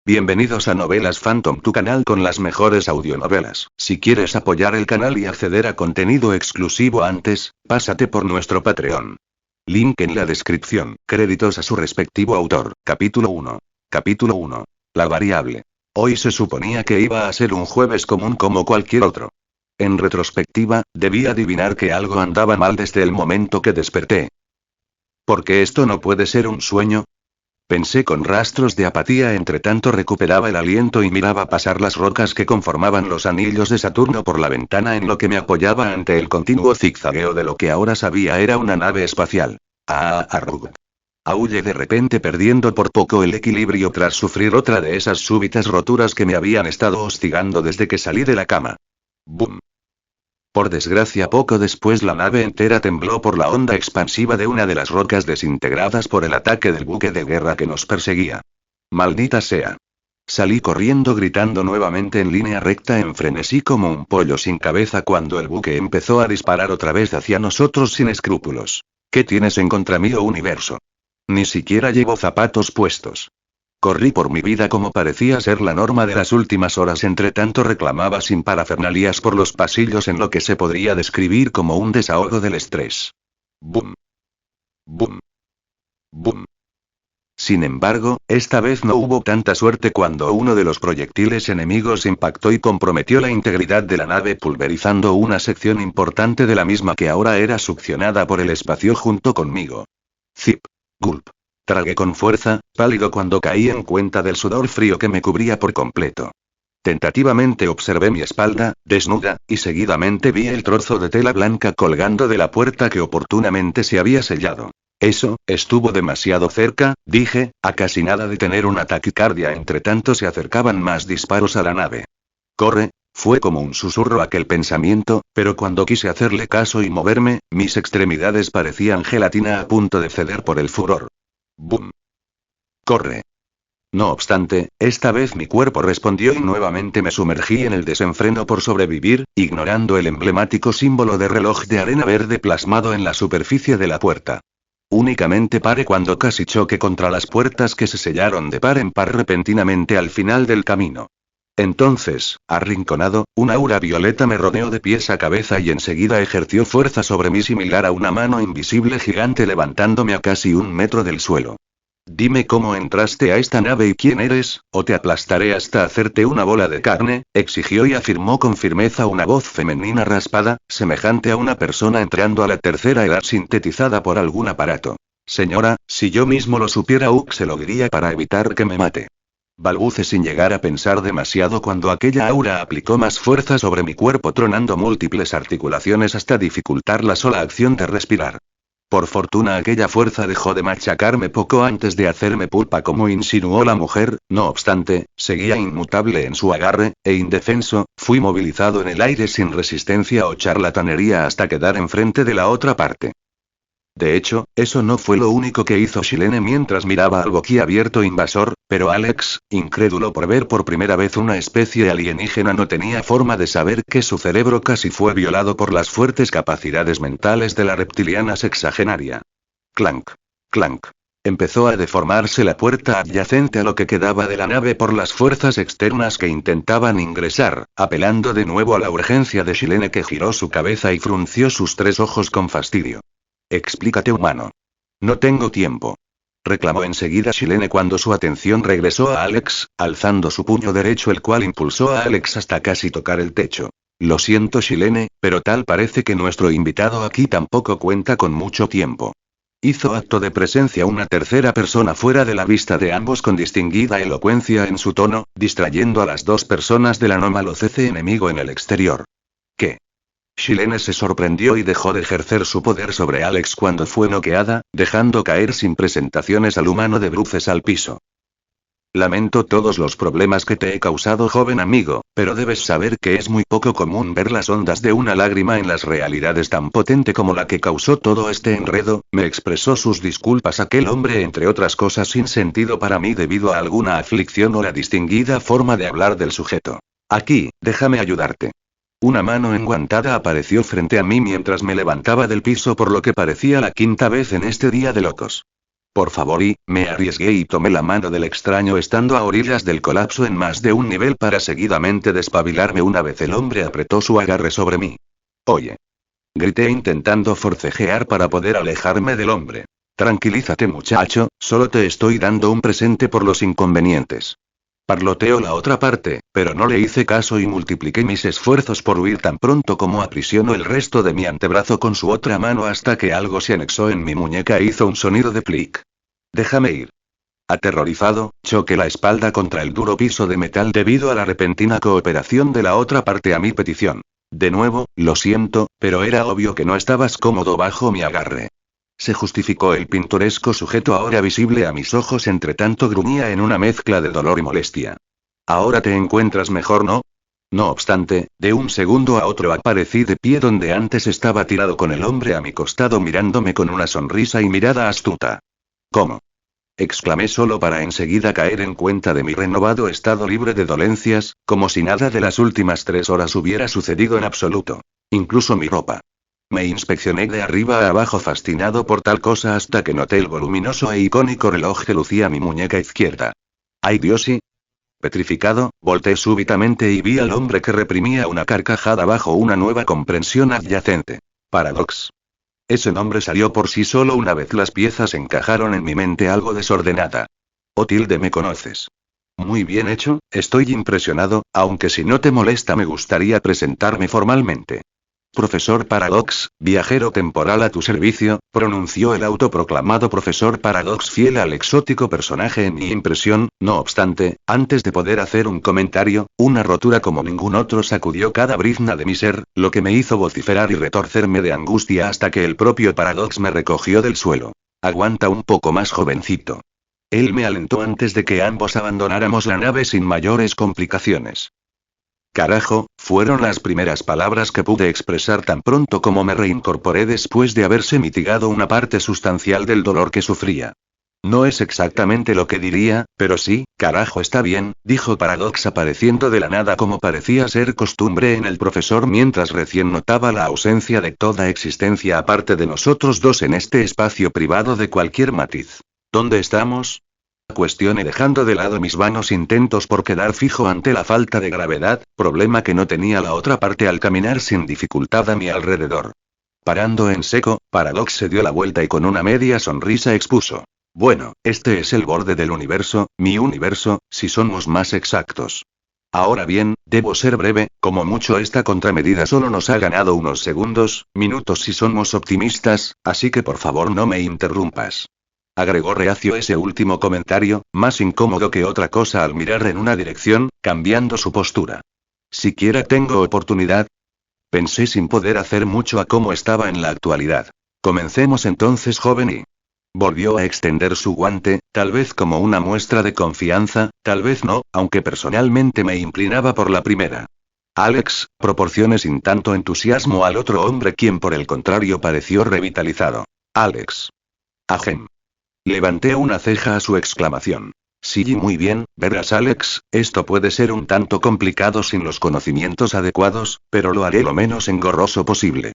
Bienvenidos a Novelas Phantom, tu canal con las mejores audionovelas. Si quieres apoyar el canal y acceder a contenido exclusivo antes, pásate por nuestro Patreon. Link en la descripción. Créditos a su respectivo autor. Capítulo 1. Capítulo 1. La variable. Hoy se suponía que iba a ser un jueves común como cualquier otro. En retrospectiva, debí adivinar que algo andaba mal desde el momento que desperté. ¿Por qué esto no puede ser un sueño? Pensé con rastros de apatía. Entre tanto recuperaba el aliento y miraba pasar las rocas que conformaban los anillos de Saturno por la ventana, en lo que me apoyaba ante el continuo zigzagueo de lo que ahora sabía era una nave espacial. Arrug. Aullé de repente, perdiendo por poco el equilibrio tras sufrir otra de esas súbitas roturas que me habían estado hostigando desde que salí de la cama. ¡Bum! Por desgracia, poco después la nave entera tembló por la onda expansiva de una de las rocas desintegradas por el ataque del buque de guerra que nos perseguía. ¡Maldita sea! Salí corriendo gritando nuevamente en línea recta en frenesí como un pollo sin cabeza cuando el buque empezó a disparar otra vez hacia nosotros sin escrúpulos. ¿Qué tienes en contra mío, universo? Ni siquiera llevo zapatos puestos. Corrí por mi vida como parecía ser la norma de las últimas horas. Entre tanto reclamaba sin parafernalias por los pasillos en lo que se podría describir como un desahogo del estrés. ¡Bum! ¡Bum! ¡Bum! Sin embargo, esta vez no hubo tanta suerte cuando uno de los proyectiles enemigos impactó y comprometió la integridad de la nave, pulverizando una sección importante de la misma que ahora era succionada por el espacio junto conmigo. Zip. Gulp. Tragué con fuerza, pálido cuando caí en cuenta del sudor frío que me cubría por completo. Tentativamente observé mi espalda, desnuda, y seguidamente vi el trozo de tela blanca colgando de la puerta que oportunamente se había sellado. Eso, estuvo demasiado cerca, dije, a casi nada de tener una taquicardia. Entre tanto se acercaban más disparos a la nave. ¡Corre! Fue como un susurro aquel pensamiento, pero cuando quise hacerle caso y moverme, mis extremidades parecían gelatina a punto de ceder por el furor. ¡Bum! ¡Corre! No obstante, esta vez mi cuerpo respondió y nuevamente me sumergí en el desenfreno por sobrevivir, ignorando el emblemático símbolo de reloj de arena verde plasmado en la superficie de la puerta. Únicamente paré cuando casi choqué contra las puertas que se sellaron de par en par repentinamente al final del camino. Entonces, arrinconado, un aura violeta me rodeó de pies a cabeza y enseguida ejerció fuerza sobre mí similar a una mano invisible gigante, levantándome a casi 1 metro del suelo. Dime cómo entraste a esta nave y quién eres, o te aplastaré hasta hacerte una bola de carne, exigió y afirmó con firmeza una voz femenina raspada, semejante a una persona entrando a la tercera edad sintetizada por algún aparato. Señora, si yo mismo lo supiera, se lo diría para evitar que me mate. Balbucé sin llegar a pensar demasiado cuando aquella aura aplicó más fuerza sobre mi cuerpo, tronando múltiples articulaciones hasta dificultar la sola acción de respirar. Por fortuna aquella fuerza dejó de machacarme poco antes de hacerme pulpa, como insinuó la mujer. No obstante, seguía inmutable en su agarre, e indefenso, fui movilizado en el aire sin resistencia o charlatanería hasta quedar enfrente de la otra parte. De hecho, eso no fue lo único que hizo Silene mientras miraba al boquiabierto invasor, pero Alex, incrédulo por ver por primera vez una especie alienígena, no tenía forma de saber que su cerebro casi fue violado por las fuertes capacidades mentales de la reptiliana sexagenaria. Clank. Clank. Empezó a deformarse la puerta adyacente a lo que quedaba de la nave por las fuerzas externas que intentaban ingresar, apelando de nuevo a la urgencia de Silene, que giró su cabeza y frunció sus 3 ojos con fastidio. Explícate, humano. No tengo tiempo. Reclamó enseguida Silene cuando su atención regresó a Alex, alzando su puño derecho, el cual impulsó a Alex hasta casi tocar el techo. Lo siento, Silene, pero tal parece que nuestro invitado aquí tampoco cuenta con mucho tiempo. Hizo acto de presencia una tercera persona fuera de la vista de ambos con distinguida elocuencia en su tono, distrayendo a las 2 personas del anómalo CC enemigo en el exterior. ¿Qué? Silene se sorprendió y dejó de ejercer su poder sobre Alex cuando fue noqueada, dejando caer sin presentaciones al humano de bruces al piso. Lamento todos los problemas que te he causado, joven amigo, pero debes saber que es muy poco común ver las ondas de una lágrima en las realidades tan potente como la que causó todo este enredo. Me expresó sus disculpas aquel hombre, entre otras cosas sin sentido para mí debido a alguna aflicción o la distinguida forma de hablar del sujeto. Aquí, déjame ayudarte. Una mano enguantada apareció frente a mí mientras me levantaba del piso por lo que parecía la 5ª vez en este día de locos. Por favor, me arriesgué y tomé la mano del extraño estando a orillas del colapso en más de un nivel para seguidamente despabilarme una vez el hombre apretó su agarre sobre mí. Oye. Grité intentando forcejear para poder alejarme del hombre. Tranquilízate muchacho, solo te estoy dando un presente por los inconvenientes. Parloteó la otra parte, pero no le hice caso y multipliqué mis esfuerzos por huir tan pronto como aprisionó el resto de mi antebrazo con su otra mano hasta que algo se anexó en mi muñeca e hizo un sonido de clic. Déjame ir. Aterrorizado, choqué la espalda contra el duro piso de metal debido a la repentina cooperación de la otra parte a mi petición. De nuevo, lo siento, pero era obvio que no estabas cómodo bajo mi agarre. Se justificó el pintoresco sujeto ahora visible a mis ojos entre tanto gruñía en una mezcla de dolor y molestia. Ahora te encuentras mejor, ¿no? No obstante, de un segundo a otro aparecí de pie donde antes estaba tirado con el hombre a mi costado mirándome con una sonrisa y mirada astuta. ¿Cómo? Exclamé solo para enseguida caer en cuenta de mi renovado estado libre de dolencias, como si nada de las últimas 3 horas hubiera sucedido en absoluto. Incluso mi ropa. Me inspeccioné de arriba a abajo fascinado por tal cosa hasta que noté el voluminoso e icónico reloj que lucía mi muñeca izquierda. ¡Ay Dios! Y petrificado, volteé súbitamente y vi al hombre que reprimía una carcajada bajo una nueva comprensión adyacente. Paradox. Ese nombre salió por sí solo una vez las piezas encajaron en mi mente algo desordenada. Oh tilde, me conoces. Muy bien hecho, estoy impresionado, aunque si no te molesta me gustaría presentarme formalmente. Profesor Paradox, viajero temporal a tu servicio, pronunció el autoproclamado Profesor Paradox fiel al exótico personaje en mi impresión. No obstante, antes de poder hacer un comentario, una rotura como ningún otro sacudió cada brizna de mi ser, lo que me hizo vociferar y retorcerme de angustia hasta que el propio Paradox me recogió del suelo. Aguanta un poco más, jovencito. Él me alentó antes de que ambos abandonáramos la nave sin mayores complicaciones. Carajo, fueron las primeras palabras que pude expresar tan pronto como me reincorporé después de haberse mitigado una parte sustancial del dolor que sufría. No es exactamente lo que diría, pero sí, carajo está bien, dijo Paradox apareciendo de la nada como parecía ser costumbre en el profesor mientras recién notaba la ausencia de toda existencia aparte de nosotros dos en este espacio privado de cualquier matiz. ¿Dónde estamos? Cuestioné dejando de lado mis vanos intentos por quedar fijo ante la falta de gravedad, problema que no tenía la otra parte al caminar sin dificultad a mi alrededor. Parando en seco, Paradox se dio la vuelta y con una media sonrisa expuso. Bueno, este es el borde del universo, mi universo, si somos más exactos. Ahora bien, debo ser breve, como mucho esta contramedida solo nos ha ganado unos segundos, minutos si somos optimistas, así que por favor no me interrumpas. Agregó reacio ese último comentario, más incómodo que otra cosa al mirar en una dirección, cambiando su postura. ¿Siquiera tengo oportunidad? Pensé sin poder hacer mucho a cómo estaba en la actualidad. Comencemos entonces, joven, y volvió a extender su guante, tal vez como una muestra de confianza, tal vez no, aunque personalmente me inclinaba por la primera. Alex, proporcioné sin tanto entusiasmo al otro hombre quien por el contrario pareció revitalizado. Alex. Ajem. Levanté una ceja a su exclamación. Sí, muy bien, verás Alex, esto puede ser un tanto complicado sin los conocimientos adecuados, pero lo haré lo menos engorroso posible.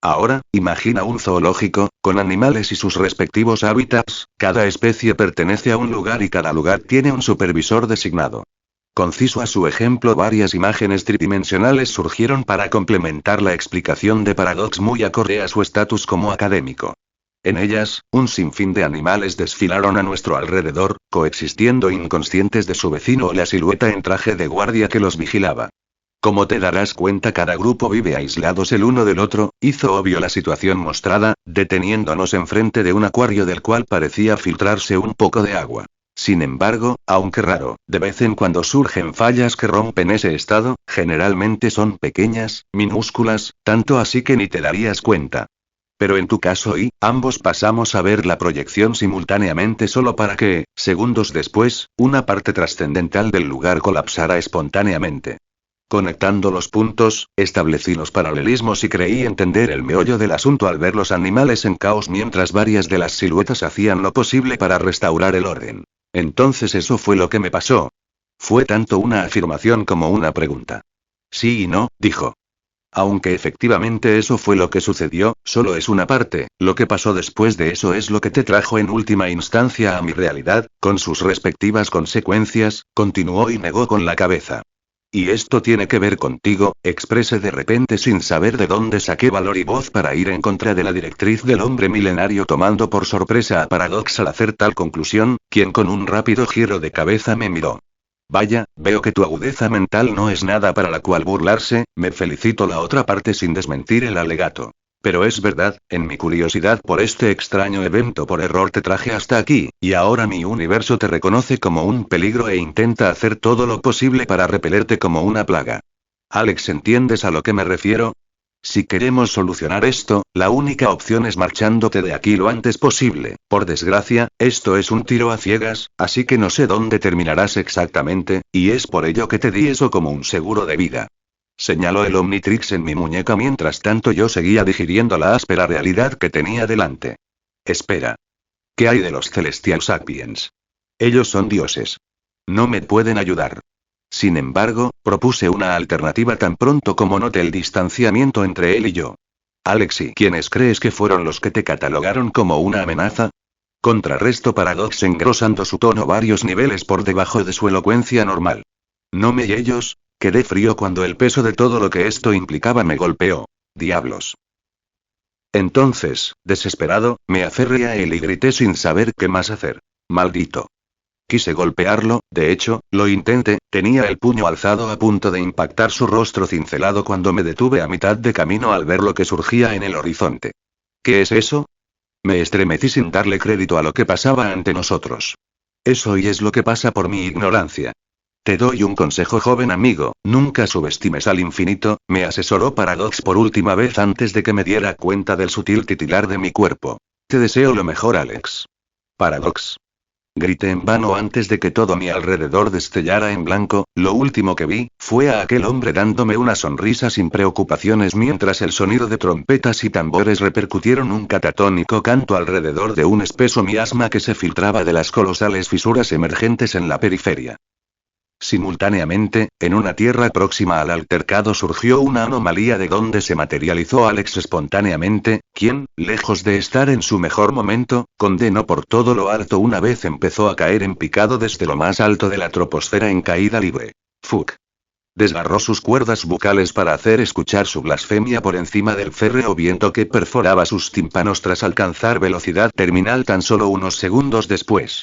Ahora, imagina un zoológico, con animales y sus respectivos hábitats, cada especie pertenece a un lugar y cada lugar tiene un supervisor designado. Conciso a su ejemplo, varias imágenes tridimensionales surgieron para complementar la explicación de Paradox muy acorde a su estatus como académico. En ellas, un sinfín de animales desfilaron a nuestro alrededor, coexistiendo inconscientes de su vecino o la silueta en traje de guardia que los vigilaba. Como te darás cuenta, cada grupo vive aislados el uno del otro, hizo obvio la situación mostrada, deteniéndonos enfrente de un acuario del cual parecía filtrarse un poco de agua. Sin embargo, aunque raro, de vez en cuando surgen fallas que rompen ese estado, generalmente son pequeñas, minúsculas, tanto así que ni te darías cuenta. Pero en tu caso ambos pasamos a ver la proyección simultáneamente solo para que, segundos después, una parte trascendental del lugar colapsara espontáneamente. Conectando los puntos, establecí los paralelismos y creí entender el meollo del asunto al ver los animales en caos mientras varias de las siluetas hacían lo posible para restaurar el orden. Entonces eso fue lo que me pasó. Fue tanto una afirmación como una pregunta. Sí y no, dijo. Aunque efectivamente eso fue lo que sucedió, solo es una parte, lo que pasó después de eso es lo que te trajo en última instancia a mi realidad, con sus respectivas consecuencias, continuó y negó con la cabeza. Y esto tiene que ver contigo, expresé de repente sin saber de dónde saqué valor y voz para ir en contra de la directriz del hombre milenario, tomando por sorpresa a Paradox al hacer tal conclusión, quien con un rápido giro de cabeza me miró. Vaya, veo que tu agudeza mental no es nada para la cual burlarse, me felicitó la otra parte sin desmentir el alegato. Pero es verdad, en mi curiosidad por este extraño evento por error te traje hasta aquí, y ahora mi universo te reconoce como un peligro e intenta hacer todo lo posible para repelerte como una plaga. Alex, ¿entiendes a lo que me refiero? Si queremos solucionar esto, la única opción es marchándote de aquí lo antes posible. Por desgracia, esto es un tiro a ciegas, así que no sé dónde terminarás exactamente, y es por ello que te di eso como un seguro de vida. Señaló el Omnitrix en mi muñeca mientras tanto yo seguía digiriendo la áspera realidad que tenía delante. Espera. ¿Qué hay de los Celestial Sapiens? Ellos son dioses. No me pueden ayudar. Sin embargo, propuse una alternativa tan pronto como noté el distanciamiento entre él y yo. Alex, ¿y quiénes crees que fueron los que te catalogaron como una amenaza? Contrarrestó Paradox engrosando su tono varios niveles por debajo de su elocuencia normal. No me y ellos. Quedé frío cuando el peso de todo lo que esto implicaba me golpeó. Diablos. Entonces, desesperado, me aferré a él y grité sin saber qué más hacer. Maldito. Quise golpearlo, de hecho, lo intenté, tenía el puño alzado a punto de impactar su rostro cincelado cuando me detuve a mitad de camino al ver lo que surgía en el horizonte. ¿Qué es eso? Me estremecí sin darle crédito a lo que pasaba ante nosotros. Eso y es lo que pasa por mi ignorancia. Te doy un consejo, joven amigo, nunca subestimes al infinito, me asesoró Paradox por última vez antes de que me diera cuenta del sutil titilar de mi cuerpo. Te deseo lo mejor, Alex. Paradox. Grité en vano antes de que todo a mi alrededor destellara en blanco, lo último que vi, fue a aquel hombre dándome una sonrisa sin preocupaciones mientras el sonido de trompetas y tambores repercutieron un catatónico canto alrededor de un espeso miasma que se filtraba de las colosales fisuras emergentes en la periferia. Simultáneamente, en una tierra próxima al altercado surgió una anomalía de donde se materializó Alex espontáneamente, quien, lejos de estar en su mejor momento, condenó por todo lo alto una vez empezó a caer en picado desde lo más alto de la troposfera en caída libre. Fuck. Desgarró sus cuerdas bucales para hacer escuchar su blasfemia por encima del férreo viento que perforaba sus tímpanos tras alcanzar velocidad terminal tan solo unos segundos después.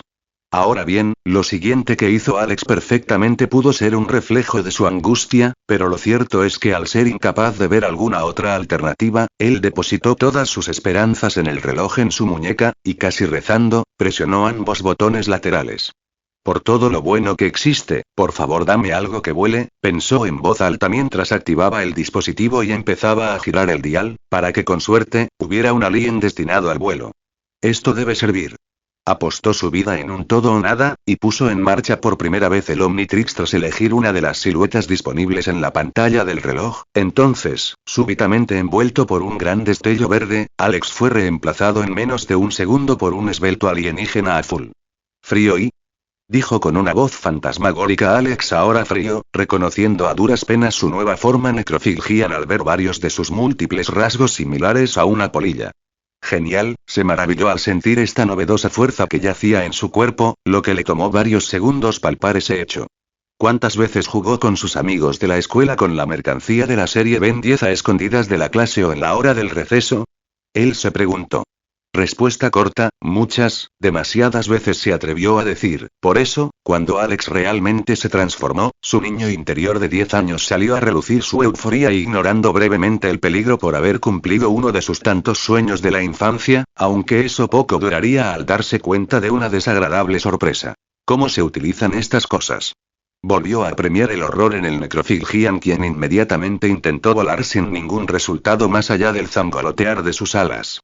Ahora bien, lo siguiente que hizo Alex perfectamente pudo ser un reflejo de su angustia, pero lo cierto es que al ser incapaz de ver alguna otra alternativa, él depositó todas sus esperanzas en el reloj en su muñeca, y casi rezando, presionó ambos botones laterales. Por todo lo bueno que existe, por favor dame algo que vuele, pensó en voz alta mientras activaba el dispositivo y empezaba a girar el dial, para que con suerte, hubiera un alien destinado al vuelo. Esto debe servir. Apostó su vida en un todo o nada, y puso en marcha por primera vez el Omnitrix tras elegir una de las siluetas disponibles en la pantalla del reloj. Entonces, súbitamente envuelto por un gran destello verde, Alex fue reemplazado en menos de un segundo por un esbelto alienígena azul. ¿Frío y? Dijo con una voz fantasmagórica Alex, ahora frío, reconociendo a duras penas su nueva forma necrofilgian al ver varios de sus múltiples rasgos similares a una polilla. Genial, se maravilló al sentir esta novedosa fuerza que yacía en su cuerpo, lo que le tomó varios segundos palpar ese hecho. ¿Cuántas veces jugó con sus amigos de la escuela con la mercancía de la serie Ben 10 a escondidas de la clase o en la hora del receso? Él se preguntó. Respuesta corta, muchas, demasiadas veces se atrevió a decir. Por eso, cuando Alex realmente se transformó, su niño interior de 10 años salió a relucir su euforía ignorando brevemente el peligro por haber cumplido uno de sus tantos sueños de la infancia, aunque eso poco duraría al darse cuenta de una desagradable sorpresa. ¿Cómo se utilizan estas cosas? Volvió a apremiar el horror en el necrofilgian, quien inmediatamente intentó volar sin ningún resultado más allá del zangolotear de sus alas.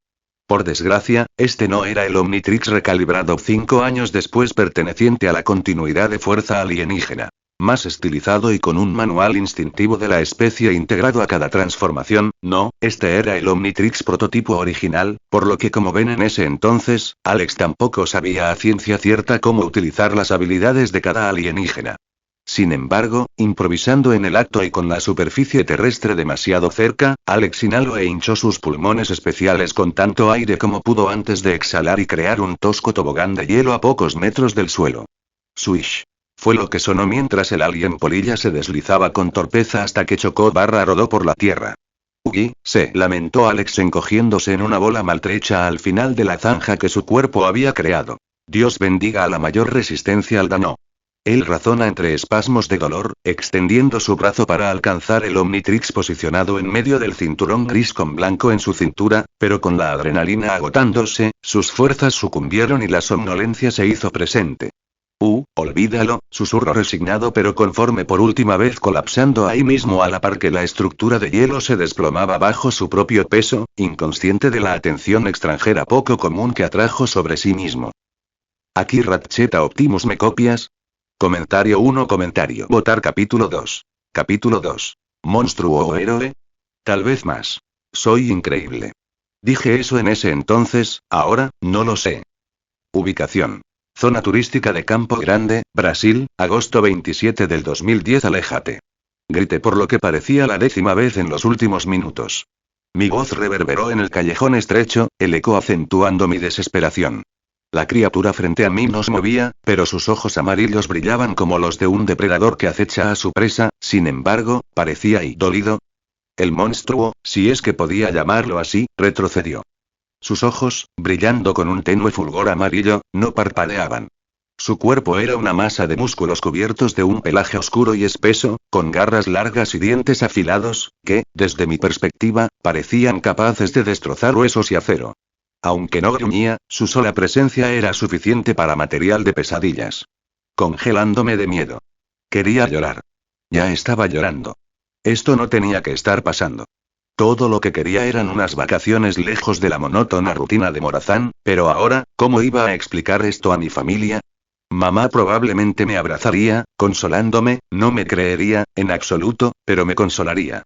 Por desgracia, este no era el Omnitrix recalibrado 5 años después perteneciente a la continuidad de fuerza alienígena. Más estilizado y con un manual instintivo de la especie integrado a cada transformación, no, este era el Omnitrix prototipo original, por lo que como ven en ese entonces, Alex tampoco sabía a ciencia cierta cómo utilizar las habilidades de cada alienígena. Sin embargo, improvisando en el acto y con la superficie terrestre demasiado cerca, Alex inhaló e hinchó sus pulmones especiales con tanto aire como pudo antes de exhalar y crear un tosco tobogán de hielo a pocos metros del suelo. Swish. Fue lo que sonó mientras el alien polilla se deslizaba con torpeza hasta que rodó por la tierra. Uy, se lamentó Alex encogiéndose en una bola maltrecha al final de la zanja que su cuerpo había creado. Dios bendiga a la mayor resistencia al daño. Él razona entre espasmos de dolor, extendiendo su brazo para alcanzar el Omnitrix posicionado en medio del cinturón gris con blanco en su cintura, pero con la adrenalina agotándose, sus fuerzas sucumbieron y la somnolencia se hizo presente. Olvídalo, susurró resignado pero conforme por última vez colapsando ahí mismo a la par que la estructura de hielo se desplomaba bajo su propio peso, inconsciente de la atención extranjera poco común que atrajo sobre sí mismo. Aquí Ratcheta Optimus ¿me copias? Comentario 1 Comentario Votar Capítulo 2. Capítulo 2. ¿Monstruo o héroe? Tal vez más. Soy increíble. Dije eso en ese entonces, ahora, no lo sé. Ubicación. Zona turística de Campo Grande, Brasil, agosto 27 del 2010. Aléjate. Grité por lo que parecía la 10ª vez en los últimos minutos. Mi voz reverberó en el callejón estrecho, el eco acentuando mi desesperación. La criatura frente a mí no se movía, pero sus ojos amarillos brillaban como los de un depredador que acecha a su presa, sin embargo, parecía dolido. El monstruo, si es que podía llamarlo así, retrocedió. Sus ojos, brillando con un tenue fulgor amarillo, no parpadeaban. Su cuerpo era una masa de músculos cubiertos de un pelaje oscuro y espeso, con garras largas y dientes afilados, que, desde mi perspectiva, parecían capaces de destrozar huesos y acero. Aunque no gruñía, su sola presencia era suficiente para material de pesadillas. Congelándome de miedo. Quería llorar. Ya estaba llorando. Esto no tenía que estar pasando. Todo lo que quería eran unas vacaciones lejos de la monótona rutina de Morazán, pero ahora, ¿cómo iba a explicar esto a mi familia? Mamá probablemente me abrazaría, consolándome, no me creería, en absoluto, pero me consolaría.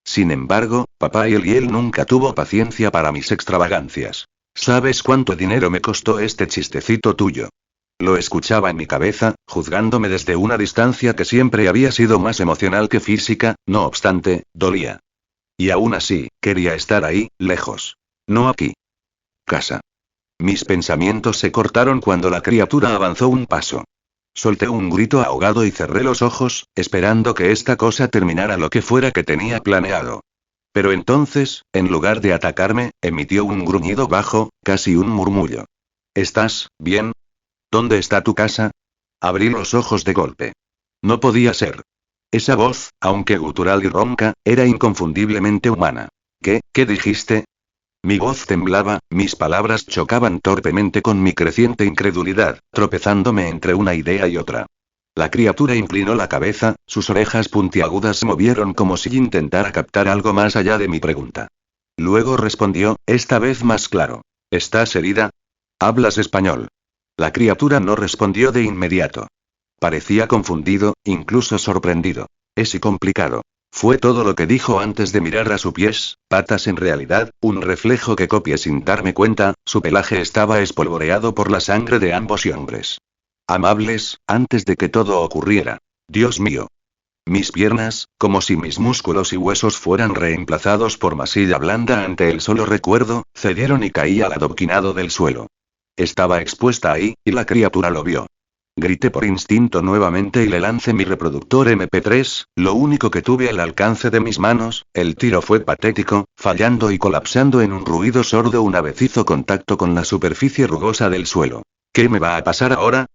Sin embargo, papá y él nunca tuvo paciencia para mis extravagancias. ¿Sabes cuánto dinero me costó este chistecito tuyo? Lo escuchaba en mi cabeza, juzgándome desde una distancia que siempre había sido más emocional que física, no obstante, dolía. Y aún así, quería estar ahí, lejos. No aquí. Casa. Mis pensamientos se cortaron cuando la criatura avanzó un paso. Solté un grito ahogado y cerré los ojos, esperando que esta cosa terminara lo que fuera que tenía planeado. Pero entonces, en lugar de atacarme, emitió un gruñido bajo, casi un murmullo. ¿Estás bien? ¿Dónde está tu casa? Abrí los ojos de golpe. No podía ser. Esa voz, aunque gutural y ronca, era inconfundiblemente humana. ¿Qué dijiste? Mi voz temblaba, mis palabras chocaban torpemente con mi creciente incredulidad, tropezándome entre una idea y otra. La criatura inclinó la cabeza, sus orejas puntiagudas se movieron como si intentara captar algo más allá de mi pregunta. Luego respondió, esta vez más claro. ¿Estás herida? ¿Hablas español? La criatura no respondió de inmediato. Parecía confundido, incluso sorprendido. Es y complicado. Fue todo lo que dijo antes de mirar a sus pies, patas en realidad, un reflejo que copié sin darme cuenta, su pelaje estaba espolvoreado por la sangre de ambos hombres. Amables, antes de que todo ocurriera. Dios mío. Mis piernas, como si mis músculos y huesos fueran reemplazados por masilla blanda ante el solo recuerdo, cedieron y caí al adoquinado del suelo. Estaba expuesta ahí, y la criatura lo vio. Grité por instinto nuevamente y le lancé mi reproductor MP3, lo único que tuve al alcance de mis manos. El tiro fue patético, fallando y colapsando en un ruido sordo una vez hizo contacto con la superficie rugosa del suelo. ¿Qué me va a pasar ahora?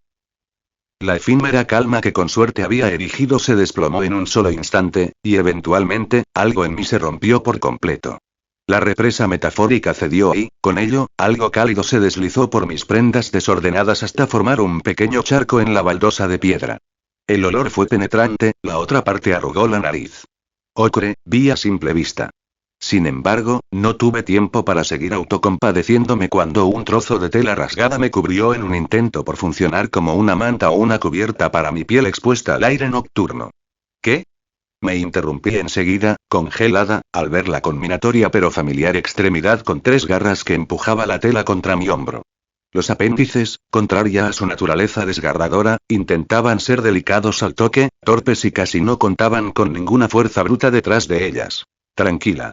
La efímera calma que con suerte había erigido se desplomó en un solo instante, y eventualmente, algo en mí se rompió por completo. La represa metafórica cedió y, con ello, algo cálido se deslizó por mis prendas desordenadas hasta formar un pequeño charco en la baldosa de piedra. El olor fue penetrante, la otra parte arrugó la nariz. Ocre, vi a simple vista. Sin embargo, no tuve tiempo para seguir autocompadeciéndome cuando un trozo de tela rasgada me cubrió en un intento por funcionar como una manta o una cubierta para mi piel expuesta al aire nocturno. ¿Qué? Me interrumpí enseguida, congelada, al ver la combinatoria pero familiar extremidad con 3 garras que empujaba la tela contra mi hombro. Los apéndices, contraria a su naturaleza desgarradora, intentaban ser delicados al toque, torpes y casi no contaban con ninguna fuerza bruta detrás de ellas. Tranquila.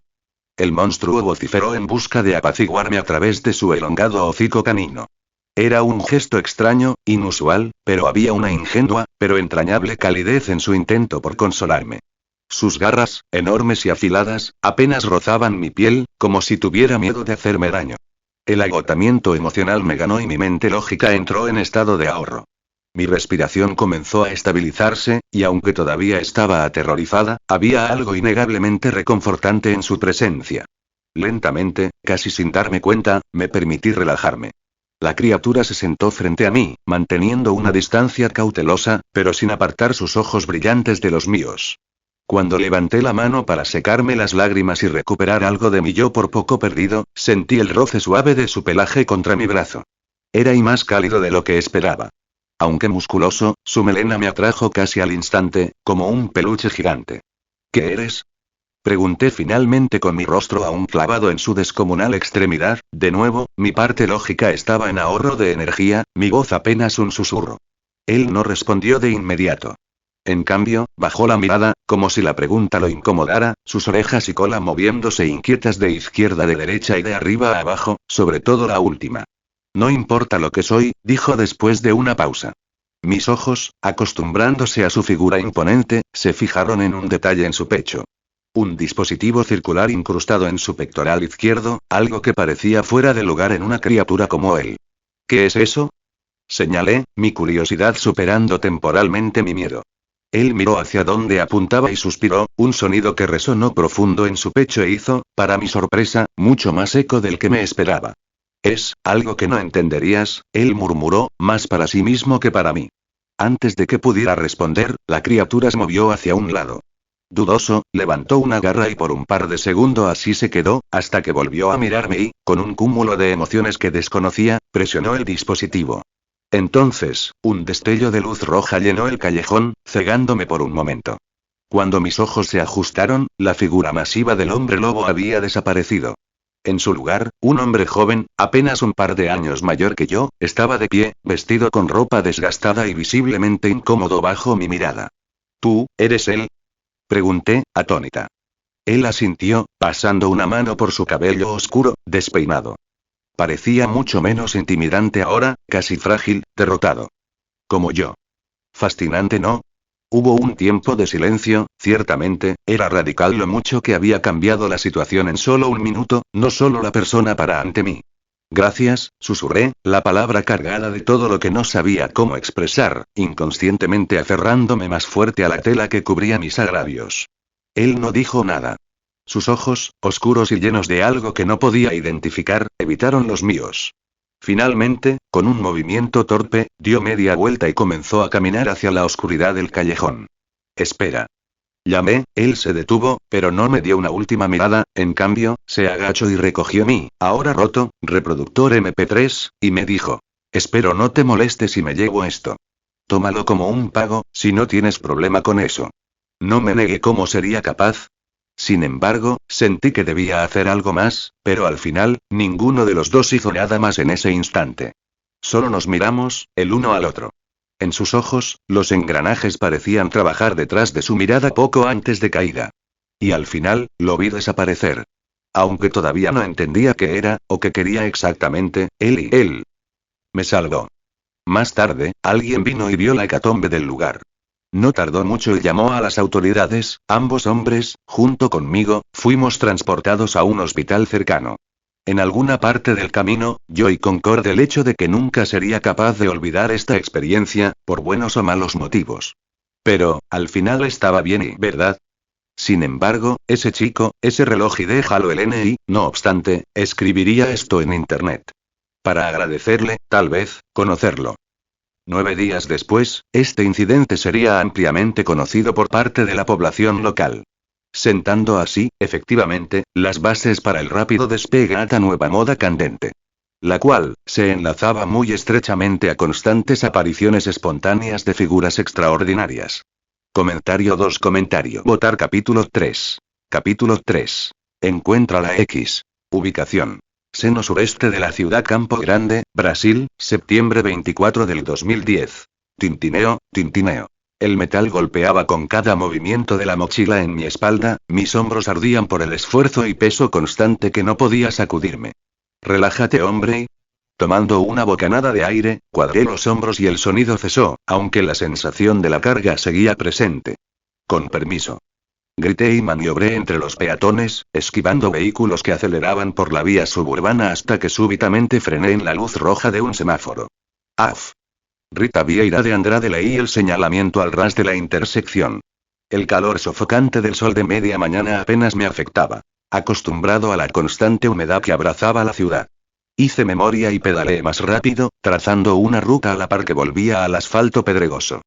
El monstruo vociferó en busca de apaciguarme a través de su elongado hocico canino. Era un gesto extraño, inusual, pero había una ingenua, pero entrañable calidez en su intento por consolarme. Sus garras, enormes y afiladas, apenas rozaban mi piel, como si tuviera miedo de hacerme daño. El agotamiento emocional me ganó y mi mente lógica entró en estado de ahorro. Mi respiración comenzó a estabilizarse, y aunque todavía estaba aterrorizada, había algo innegablemente reconfortante en su presencia. Lentamente, casi sin darme cuenta, me permití relajarme. La criatura se sentó frente a mí, manteniendo una distancia cautelosa, pero sin apartar sus ojos brillantes de los míos. Cuando levanté la mano para secarme las lágrimas y recuperar algo de mi yo por poco perdido, sentí el roce suave de su pelaje contra mi brazo. Era y más cálido de lo que esperaba. Aunque musculoso, su melena me atrajo casi al instante, como un peluche gigante. ¿Qué eres? Pregunté finalmente con mi rostro aún clavado en su descomunal extremidad. De nuevo, mi parte lógica estaba en ahorro de energía, mi voz apenas un susurro. Él no respondió de inmediato. En cambio, bajó la mirada, como si la pregunta lo incomodara, sus orejas y cola moviéndose inquietas de izquierda a derecha y de arriba a abajo, sobre todo la última. No importa lo que soy, dijo después de una pausa. Mis ojos, acostumbrándose a su figura imponente, se fijaron en un detalle en su pecho. Un dispositivo circular incrustado en su pectoral izquierdo, algo que parecía fuera de lugar en una criatura como él. ¿Qué es eso? Señalé, mi curiosidad superando temporalmente mi miedo. Él miró hacia donde apuntaba y suspiró, un sonido que resonó profundo en su pecho e hizo, para mi sorpresa, mucho más eco del que me esperaba. Es algo que no entenderías, él murmuró, más para sí mismo que para mí. Antes de que pudiera responder, la criatura se movió hacia un lado. Dudoso, levantó una garra y por un par de segundos así se quedó, hasta que volvió a mirarme y, con un cúmulo de emociones que desconocía, presionó el dispositivo. Entonces, un destello de luz roja llenó el callejón, cegándome por un momento. Cuando mis ojos se ajustaron, la figura masiva del hombre lobo había desaparecido. En su lugar, un hombre joven, apenas un par de años mayor que yo, estaba de pie, vestido con ropa desgastada y visiblemente incómodo bajo mi mirada. ¿Tú, eres él? Pregunté, atónita. Él asintió, pasando una mano por su cabello oscuro, despeinado. Parecía mucho menos intimidante ahora, casi frágil, derrotado. Como yo. Fascinante, ¿no? Hubo un tiempo de silencio, ciertamente, era radical lo mucho que había cambiado la situación en solo un minuto, no solo la persona para ante mí. Gracias, susurré, la palabra cargada de todo lo que no sabía cómo expresar, inconscientemente aferrándome más fuerte a la tela que cubría mis agravios. Él no dijo nada. Sus ojos, oscuros y llenos de algo que no podía identificar, evitaron los míos. Finalmente, con un movimiento torpe, dio media vuelta y comenzó a caminar hacia la oscuridad del callejón. Espera. Llamé, él se detuvo, pero no me dio una última mirada, en cambio, se agachó y recogió mi, ahora roto, reproductor MP3, y me dijo. Espero no te molestes si me llevo esto. Tómalo como un pago, si no tienes problema con eso. No me negué cómo sería capaz. Sin embargo, sentí que debía hacer algo más, pero al final, ninguno de los dos hizo nada más en ese instante. Solo nos miramos, el uno al otro. En sus ojos, los engranajes parecían trabajar detrás de su mirada poco antes de caída. Y al final, lo vi desaparecer. Aunque todavía no entendía qué era, o qué quería exactamente, él. Me salvó. Más tarde, alguien vino y vio la hecatombe del lugar. No tardó mucho y llamó a las autoridades, ambos hombres, junto conmigo, fuimos transportados a un hospital cercano. En alguna parte del camino, yo y concordé el hecho de que nunca sería capaz de olvidar esta experiencia, por buenos o malos motivos. Pero, al final estaba bien y, ¿verdad? Sin embargo, ese chico, ese reloj y déjalo el NI, no obstante, escribiría esto en internet. Para agradecerle, tal vez, conocerlo. 9 días después, este incidente sería ampliamente conocido por parte de la población local. Sentando así, efectivamente, las bases para el rápido despegue a esta nueva moda candente. La cual, se enlazaba muy estrechamente a constantes apariciones espontáneas de figuras extraordinarias. Comentario 2. Votar capítulo 3. Capítulo 3. Encuentra la X. Ubicación. Seno sureste de la ciudad Campo Grande, Brasil, septiembre 24 del 2010. Tintineo, tintineo. El metal golpeaba con cada movimiento de la mochila en mi espalda, mis hombros ardían por el esfuerzo y peso constante que no podía sacudirme. Relájate, hombre. Tomando una bocanada de aire, cuadré los hombros y el sonido cesó, aunque la sensación de la carga seguía presente. Con permiso. Grité y maniobré entre los peatones, esquivando vehículos que aceleraban por la vía suburbana hasta que súbitamente frené en la luz roja de un semáforo. ¡Af! Rita Vieira de Andrade, leí el señalamiento al ras de la intersección. El calor sofocante del sol de media mañana apenas me afectaba, acostumbrado a la constante humedad que abrazaba la ciudad. Hice memoria y pedaleé más rápido, trazando una ruta a la par que volvía al asfalto pedregoso.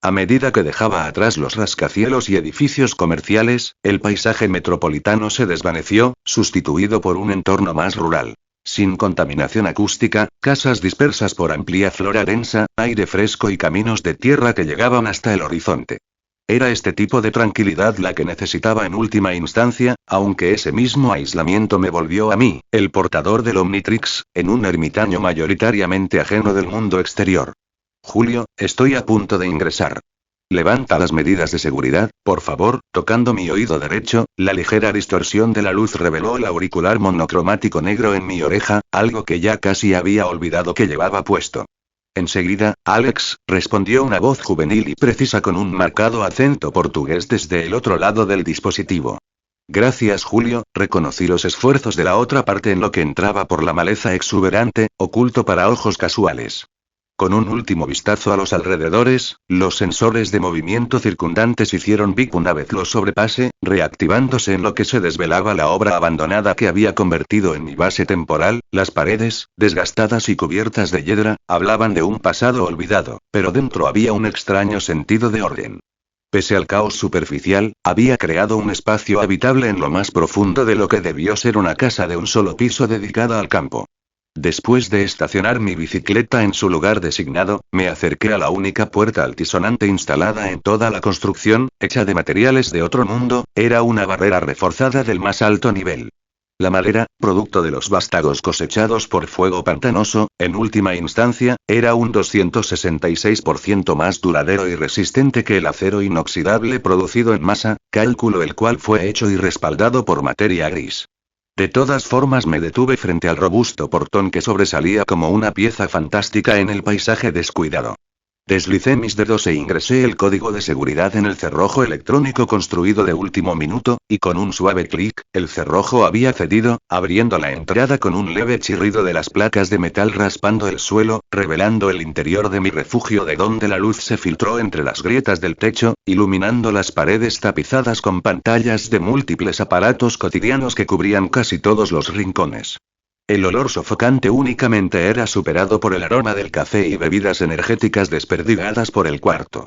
A medida que dejaba atrás los rascacielos y edificios comerciales, el paisaje metropolitano se desvaneció, sustituido por un entorno más rural. Sin contaminación acústica, casas dispersas por amplia flora densa, aire fresco y caminos de tierra que llegaban hasta el horizonte. Era este tipo de tranquilidad la que necesitaba en última instancia, aunque ese mismo aislamiento me volvió a mí, el portador del Omnitrix, en un ermitaño mayoritariamente ajeno del mundo exterior. Julio, estoy a punto de ingresar. Levanta las medidas de seguridad, por favor. Tocando mi oído derecho, la ligera distorsión de la luz reveló el auricular monocromático negro en mi oreja, algo que ya casi había olvidado que llevaba puesto. Enseguida, Alex, respondió una voz juvenil y precisa con un marcado acento portugués desde el otro lado del dispositivo. Gracias, Julio, reconocí los esfuerzos de la otra parte en lo que entraba por la maleza exuberante, oculto para ojos casuales. Con un último vistazo a los alrededores, los sensores de movimiento circundantes hicieron bip una vez lo sobrepase, reactivándose en lo que se desvelaba la obra abandonada que había convertido en mi base temporal. Las paredes, desgastadas y cubiertas de hiedra, hablaban de un pasado olvidado, pero dentro había un extraño sentido de orden. Pese al caos superficial, había creado un espacio habitable en lo más profundo de lo que debió ser una casa de un solo piso dedicada al campo. Después de estacionar mi bicicleta en su lugar designado, me acerqué a la única puerta altisonante instalada en toda la construcción, hecha de materiales de otro mundo. Era una barrera reforzada del más alto nivel. La madera, producto de los vástagos cosechados por fuego pantanoso, en última instancia, era un 266% más duradero y resistente que el acero inoxidable producido en masa, cálculo el cual fue hecho y respaldado por materia gris. De todas formas me detuve frente al robusto portón que sobresalía como una pieza fantástica en el paisaje descuidado. Deslicé mis dedos e ingresé el código de seguridad en el cerrojo electrónico construido de último minuto, y con un suave clic, el cerrojo había cedido, abriendo la entrada con un leve chirrido de las placas de metal raspando el suelo, revelando el interior de mi refugio de donde la luz se filtró entre las grietas del techo, iluminando las paredes tapizadas con pantallas de múltiples aparatos cotidianos que cubrían casi todos los rincones. El olor sofocante únicamente era superado por el aroma del café y bebidas energéticas desperdigadas por el cuarto.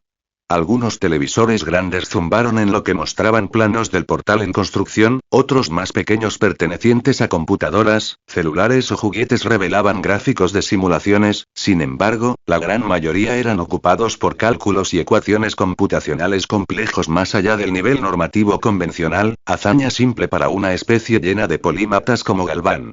Algunos televisores grandes zumbaron en lo que mostraban planos del portal en construcción, otros más pequeños pertenecientes a computadoras, celulares o juguetes revelaban gráficos de simulaciones. Sin embargo, la gran mayoría eran ocupados por cálculos y ecuaciones computacionales complejos más allá del nivel normativo convencional, hazaña simple para una especie llena de polímatas como Galván.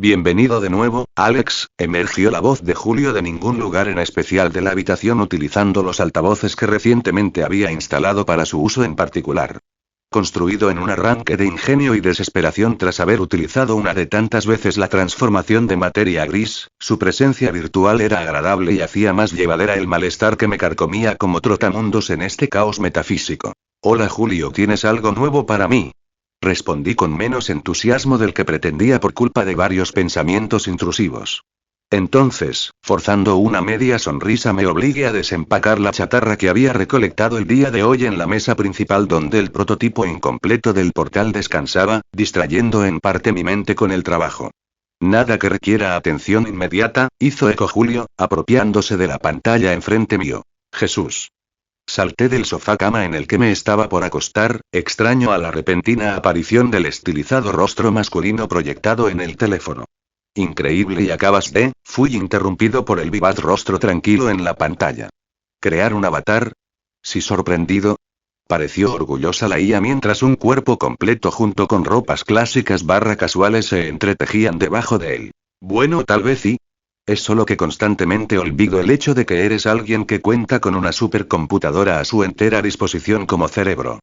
Bienvenido de nuevo, Alex, emergió la voz de Julio de ningún lugar en especial de la habitación utilizando los altavoces que recientemente había instalado para su uso en particular. Construido en un arranque de ingenio y desesperación tras haber utilizado una de tantas veces la transformación de materia gris, su presencia virtual era agradable y hacía más llevadera el malestar que me carcomía como trotamundos en este caos metafísico. Hola Julio, ¿tienes algo nuevo para mí? Respondí con menos entusiasmo del que pretendía por culpa de varios pensamientos intrusivos. Entonces, forzando una media sonrisa, me obligué a desempacar la chatarra que había recolectado el día de hoy en la mesa principal donde el prototipo incompleto del portal descansaba, distrayendo en parte mi mente con el trabajo. Nada que requiera atención inmediata, hizo eco Julio, apropiándose de la pantalla enfrente mío. Jesús. Salté del sofá cama en el que me estaba por acostar, extraño a la repentina aparición del estilizado rostro masculino proyectado en el teléfono. Increíble, y acabas de, fui interrumpido por el vivaz rostro tranquilo en la pantalla. ¿Crear un avatar? Sí, sorprendido. pareció orgullosa la IA mientras un cuerpo completo junto con ropas clásicas casuales se entretejían debajo de él. Bueno, tal vez sí. Es solo que constantemente olvido el hecho de que eres alguien que cuenta con una supercomputadora a su entera disposición como cerebro.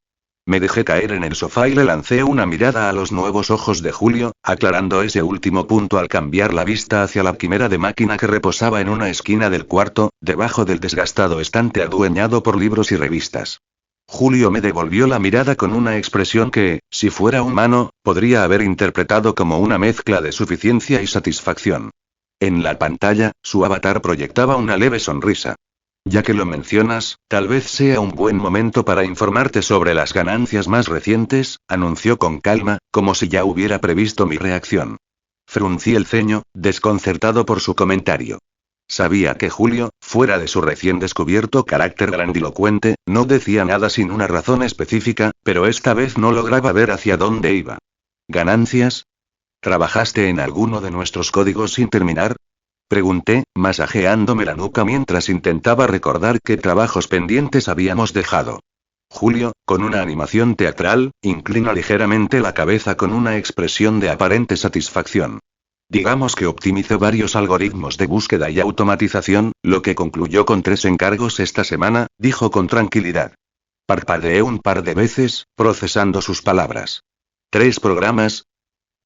Me dejé caer en el sofá y le lancé una mirada a los nuevos ojos de Julio, aclarando ese último punto al cambiar la vista hacia la quimera de máquina que reposaba en una esquina del cuarto, debajo del desgastado estante adueñado por libros y revistas. Julio me devolvió la mirada con una expresión que, si fuera humano, podría haber interpretado como una mezcla de suficiencia y satisfacción. En la pantalla, su avatar proyectaba una leve sonrisa. Ya que lo mencionas, tal vez sea un buen momento para informarte sobre las ganancias más recientes, anunció con calma, como si ya hubiera previsto mi reacción. Fruncí el ceño, desconcertado por su comentario. Sabía que Julio, fuera de su recién descubierto carácter grandilocuente, no decía nada sin una razón específica, pero esta vez no lograba ver hacia dónde iba. ¿Ganancias? ¿Trabajaste en alguno de nuestros códigos sin terminar? Pregunté, masajeándome la nuca mientras intentaba recordar qué trabajos pendientes habíamos dejado. Julio, con una animación teatral, inclinó ligeramente la cabeza con una expresión de aparente satisfacción. Digamos que optimicé varios algoritmos de búsqueda y automatización, lo que concluyó con 3 encargos esta semana, dijo con tranquilidad. Parpadeé un par de veces, procesando sus palabras. ¿3 programas?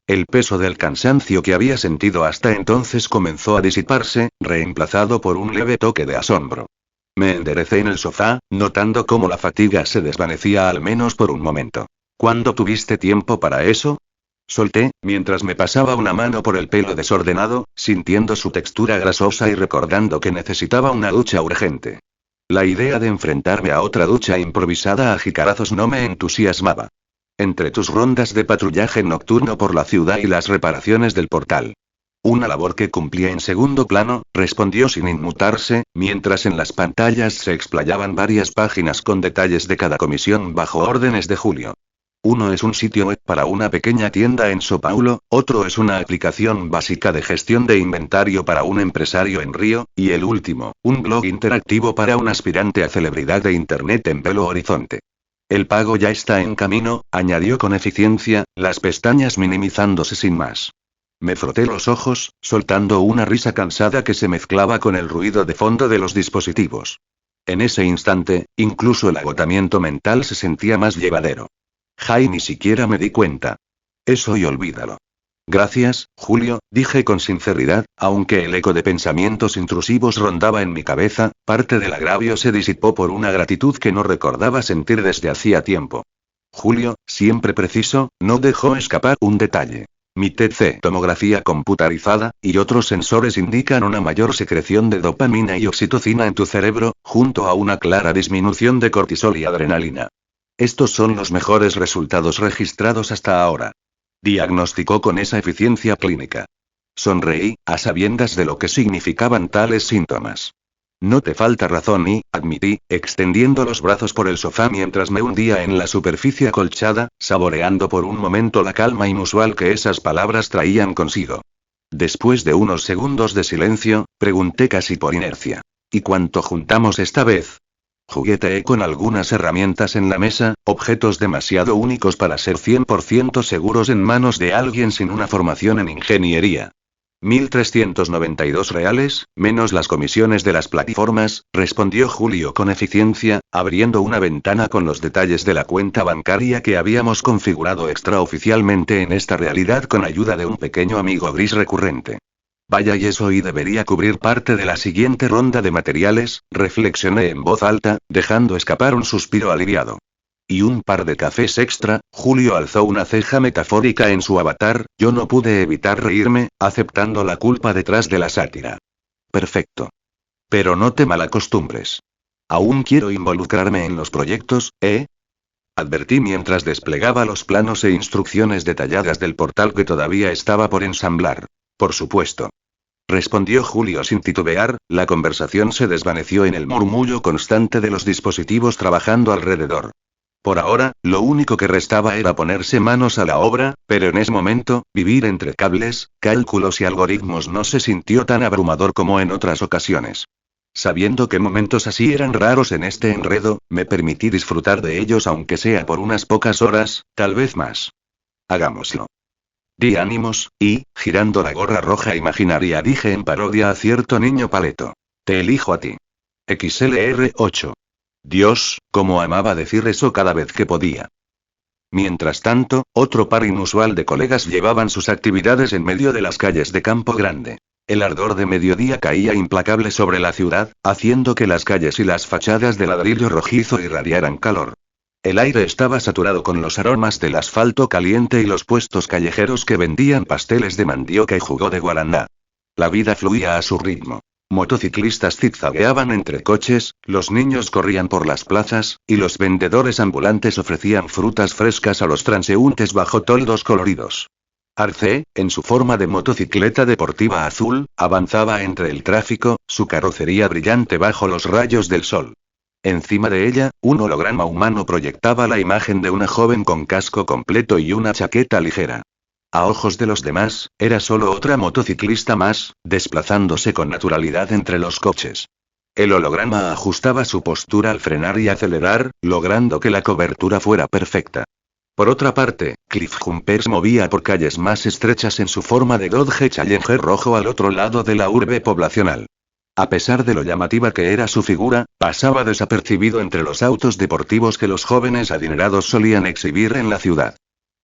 El peso del cansancio que había sentido hasta entonces comenzó a disiparse, reemplazado por un leve toque de asombro. Me enderecé en el sofá, notando cómo la fatiga se desvanecía al menos por un momento. ¿Cuándo tuviste tiempo para eso? Solté, mientras me pasaba una mano por el pelo desordenado, sintiendo su textura grasosa y recordando que necesitaba una ducha urgente. La idea de enfrentarme a otra ducha improvisada a jicarazos no me entusiasmaba. Entre tus rondas de patrullaje nocturno por la ciudad y las reparaciones del portal. Una labor que cumplía en segundo plano, respondió sin inmutarse, mientras en las pantallas se explayaban varias páginas con detalles de cada comisión bajo órdenes de Julio. Uno es un sitio web para una pequeña tienda en São Paulo, otro es una aplicación básica de gestión de inventario para un empresario en Río, y el último, un blog interactivo para un aspirante a celebridad de Internet en Belo Horizonte. El pago ya está en camino, añadió con eficiencia, las pestañas minimizándose sin más. Me froté los ojos, soltando una risa cansada que se mezclaba con el ruido de fondo de los dispositivos. En ese instante, incluso el agotamiento mental se sentía más llevadero. Ni siquiera me di cuenta. Eso y olvídalo. Gracias, Julio, dije con sinceridad, aunque el eco de pensamientos intrusivos rondaba en mi cabeza, parte del agravio se disipó por una gratitud que no recordaba sentir desde hacía tiempo. Julio, siempre preciso, no dejó escapar un detalle. Mi TC, tomografía computarizada, y otros sensores indican una mayor secreción de dopamina y oxitocina en tu cerebro, junto a una clara disminución de cortisol y adrenalina. Estos son los mejores resultados registrados hasta ahora. Diagnosticó con esa eficiencia clínica. Sonreí, a sabiendas de lo que significaban tales síntomas. No te falta razón admití, extendiendo los brazos por el sofá mientras me hundía en la superficie acolchada, saboreando por un momento la calma inusual que esas palabras traían consigo. Después de unos segundos de silencio, pregunté casi por inercia. ¿Y cuánto juntamos esta vez? Jugueteé con algunas herramientas en la mesa, objetos demasiado únicos para ser 100% seguros en manos de alguien sin una formación en ingeniería. 1.392 reales, menos las comisiones de las plataformas, respondió Julio con eficiencia, abriendo una ventana con los detalles de la cuenta bancaria que habíamos configurado extraoficialmente en esta realidad con ayuda de un pequeño amigo gris recurrente. Vaya, y eso debería cubrir parte de la siguiente ronda de materiales, reflexioné en voz alta, dejando escapar un suspiro aliviado. Y un par de cafés extra, Julio alzó una ceja metafórica en su avatar, yo no pude evitar reírme, aceptando la culpa detrás de la sátira. Perfecto. Pero no te malacostumbres. Aún quiero involucrarme en los proyectos, ¿eh? Advertí mientras desplegaba los planos e instrucciones detalladas del portal que todavía estaba por ensamblar. Por supuesto. Respondió Julio sin titubear, la conversación se desvaneció en el murmullo constante de los dispositivos trabajando alrededor. Por ahora, lo único que restaba era ponerse manos a la obra, pero en ese momento, vivir entre cables, cálculos y algoritmos no se sintió tan abrumador como en otras ocasiones. Sabiendo que momentos así eran raros en este enredo, me permití disfrutar de ellos aunque sea por unas pocas horas, tal vez más. Hagámoslo. Di ánimos, y, girando la gorra roja imaginaria, dije en parodia a cierto niño paleto. Te elijo a ti. XLR8. Dios, cómo amaba decir eso cada vez que podía. Mientras tanto, otro par inusual de colegas llevaban sus actividades en medio de las calles de Campo Grande. El ardor de mediodía caía implacable sobre la ciudad, haciendo que las calles y las fachadas de ladrillo rojizo irradiaran calor. El aire estaba saturado con los aromas del asfalto caliente y los puestos callejeros que vendían pasteles de mandioca y jugo de guaraná. La vida fluía a su ritmo. Motociclistas zigzagueaban entre coches, los niños corrían por las plazas, y los vendedores ambulantes ofrecían frutas frescas a los transeúntes bajo toldos coloridos. Arcee, en su forma de motocicleta deportiva azul, avanzaba entre el tráfico, su carrocería brillante bajo los rayos del sol. Encima de ella, un holograma humano proyectaba la imagen de una joven con casco completo y una chaqueta ligera. A ojos de los demás, era solo otra motociclista más, desplazándose con naturalidad entre los coches. El holograma ajustaba su postura al frenar y acelerar, logrando que la cobertura fuera perfecta. Por otra parte, Cliff Jumper se movía por calles más estrechas en su forma de Dodge Challenger rojo al otro lado de la urbe poblacional. A pesar de lo llamativa que era su figura, pasaba desapercibido entre los autos deportivos que los jóvenes adinerados solían exhibir en la ciudad.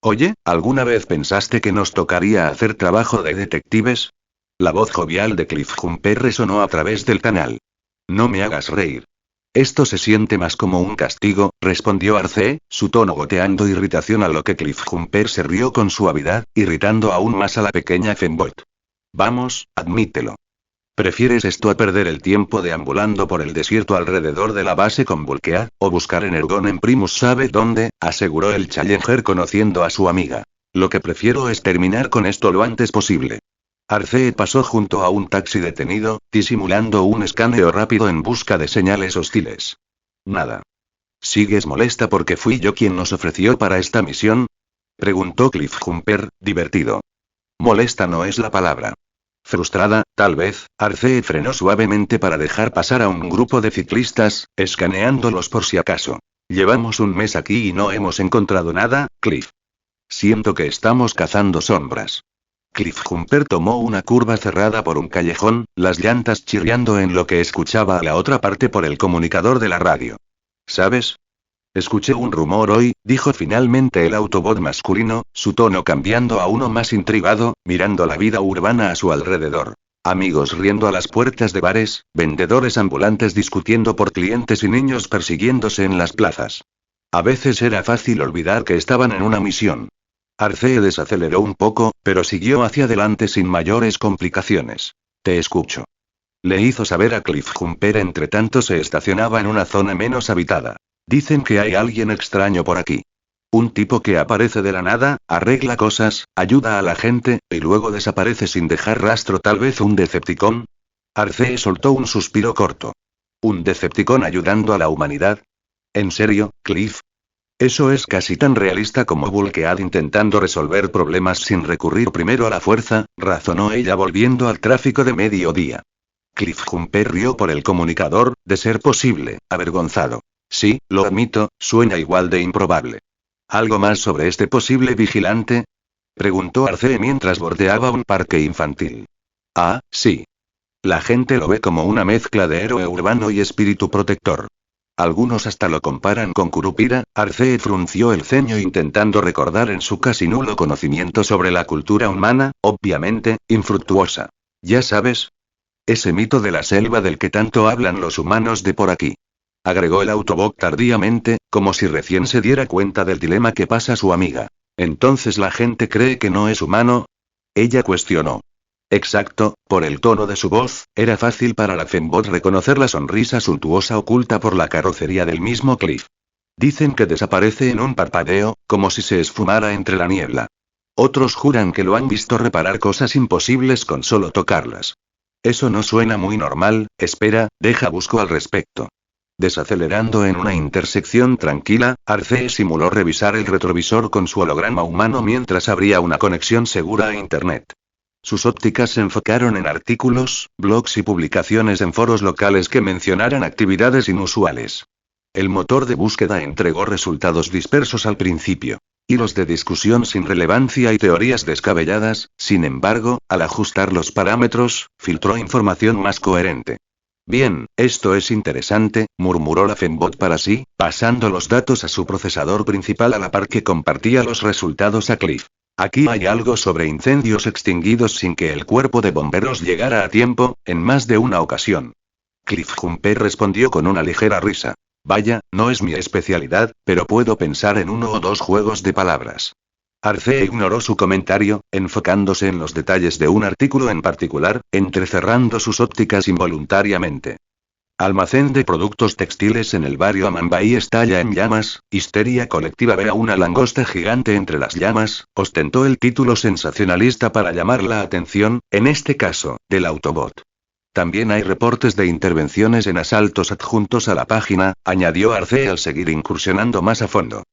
Oye, ¿alguna vez pensaste que nos tocaría hacer trabajo de detectives? La voz jovial de Cliff Jumper resonó a través del canal. No me hagas reír. Esto se siente más como un castigo, respondió Arcee, su tono goteando irritación, a lo que Cliff Jumper se rió con suavidad, irritando aún más a la pequeña Fembot. Vamos, admítelo. ¿Prefieres esto a perder el tiempo deambulando por el desierto alrededor de la base con Bulkead, o buscar energón en Primus sabe dónde? Aseguró el Challenger conociendo a su amiga. Lo que prefiero es terminar con esto lo antes posible. Arcee pasó junto a un taxi detenido, disimulando un escaneo rápido en busca de señales hostiles. Nada. ¿Sigues molesta porque fui yo quien nos ofreció para esta misión? Preguntó Cliff Jumper, divertido. Molesta no es la palabra. Frustrada, tal vez, Arcee frenó suavemente para dejar pasar a un grupo de ciclistas, escaneándolos por si acaso. Llevamos un mes aquí y no hemos encontrado nada, Cliff. Siento que estamos cazando sombras. Cliff Jumper tomó una curva cerrada por un callejón, las llantas chirriando en lo que escuchaba a la otra parte por el comunicador de la radio. ¿Sabes? Escuché un rumor hoy, dijo finalmente el Autobot masculino, su tono cambiando a uno más intrigado, mirando la vida urbana a su alrededor. Amigos riendo a las puertas de bares, vendedores ambulantes discutiendo por clientes y niños persiguiéndose en las plazas. A veces era fácil olvidar que estaban en una misión. Arcee desaceleró un poco, pero siguió hacia adelante sin mayores complicaciones. Te escucho. Le hizo saber a Cliff Jumper entre tanto se estacionaba en una zona menos habitada. Dicen que hay alguien extraño por aquí. Un tipo que aparece de la nada, arregla cosas, ayuda a la gente, y luego desaparece sin dejar rastro. ¿Tal vez un Decepticon? Arcee soltó un suspiro corto. ¿Un Decepticon ayudando a la humanidad? ¿En serio, Cliff? Eso es casi tan realista como Bulkead intentando resolver problemas sin recurrir primero a la fuerza, razonó ella volviendo al tráfico de mediodía. Cliff Jumper rió por el comunicador, de ser posible, avergonzado. Sí, lo admito, suena igual de improbable. ¿Algo más sobre este posible vigilante? Preguntó Arcee mientras bordeaba un parque infantil. Ah, sí. La gente lo ve como una mezcla de héroe urbano y espíritu protector. Algunos hasta lo comparan con Curupira. Arcee frunció el ceño intentando recordar en su casi nulo conocimiento sobre la cultura humana, obviamente, infructuosa. Ya sabes. Ese mito de la selva del que tanto hablan los humanos de por aquí. Agregó el Autobot tardíamente, como si recién se diera cuenta del dilema que pasa su amiga. ¿Entonces la gente cree que no es humano? Ella cuestionó. Exacto, por el tono de su voz, era fácil para la Fembot reconocer la sonrisa suntuosa oculta por la carrocería del mismo Cliff. Dicen que desaparece en un parpadeo, como si se esfumara entre la niebla. Otros juran que lo han visto reparar cosas imposibles con solo tocarlas. Eso no suena muy normal. Espera, busco al respecto. Desacelerando en una intersección tranquila, Arcee simuló revisar el retrovisor con su holograma humano mientras abría una conexión segura a Internet. Sus ópticas se enfocaron en artículos, blogs y publicaciones en foros locales que mencionaran actividades inusuales. El motor de búsqueda entregó resultados dispersos al principio. Hilos de discusión sin relevancia y teorías descabelladas, sin embargo, al ajustar los parámetros, filtró información más coherente. Bien, esto es interesante, murmuró la Fembot para sí, pasando los datos a su procesador principal a la par que compartía los resultados a Cliff. Aquí hay algo sobre incendios extinguidos sin que el cuerpo de bomberos llegara a tiempo, en más de una ocasión. Cliff Jumper respondió con una ligera risa. Vaya, no es mi especialidad, pero puedo pensar en uno o dos juegos de palabras. Arcee ignoró su comentario, enfocándose en los detalles de un artículo en particular, entrecerrando sus ópticas involuntariamente. Almacén de productos textiles en el barrio Amambay estalla en llamas, histeria colectiva ve a una langosta gigante entre las llamas, ostentó el título sensacionalista para llamar la atención, en este caso, del Autobot. También hay reportes de intervenciones en asaltos adjuntos a la página, añadió Arcee al seguir incursionando más a fondo.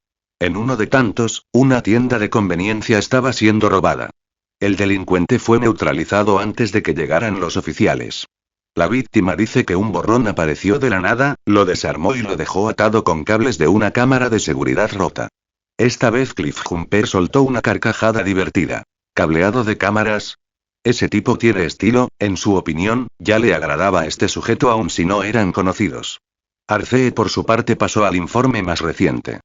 En uno de tantos, una tienda de conveniencia estaba siendo robada. El delincuente fue neutralizado antes de que llegaran los oficiales. La víctima dice que un borrón apareció de la nada, lo desarmó y lo dejó atado con cables de una cámara de seguridad rota. Esta vez Cliff Jumper soltó una carcajada divertida. ¿Cableado de cámaras? Ese tipo tiene estilo, en su opinión, ya le agradaba a este sujeto aun si no eran conocidos. Arcee por su parte pasó al informe más reciente.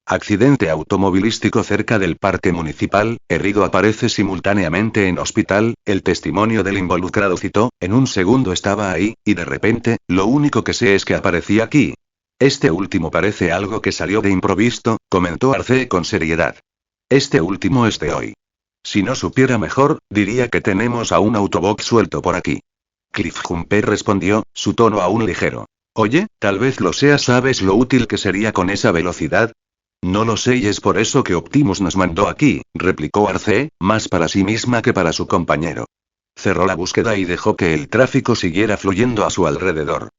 Accidente automovilístico cerca del parque municipal, herido aparece simultáneamente en hospital, el testimonio del involucrado citó, en un segundo estaba ahí, y de repente, lo único que sé es que aparecí aquí. Este último parece algo que salió de improviso, comentó Arcee con seriedad. Este último es de hoy. Si no supiera mejor, diría que tenemos a un Autobot suelto por aquí. Cliff Jumper respondió, su tono aún ligero. Oye, tal vez lo sea, ¿sabes lo útil que sería con esa velocidad? No lo sé y es por eso que Optimus nos mandó aquí, replicó Arcee, más para sí misma que para su compañero. Cerró la búsqueda y dejó que el tráfico siguiera fluyendo a su alrededor.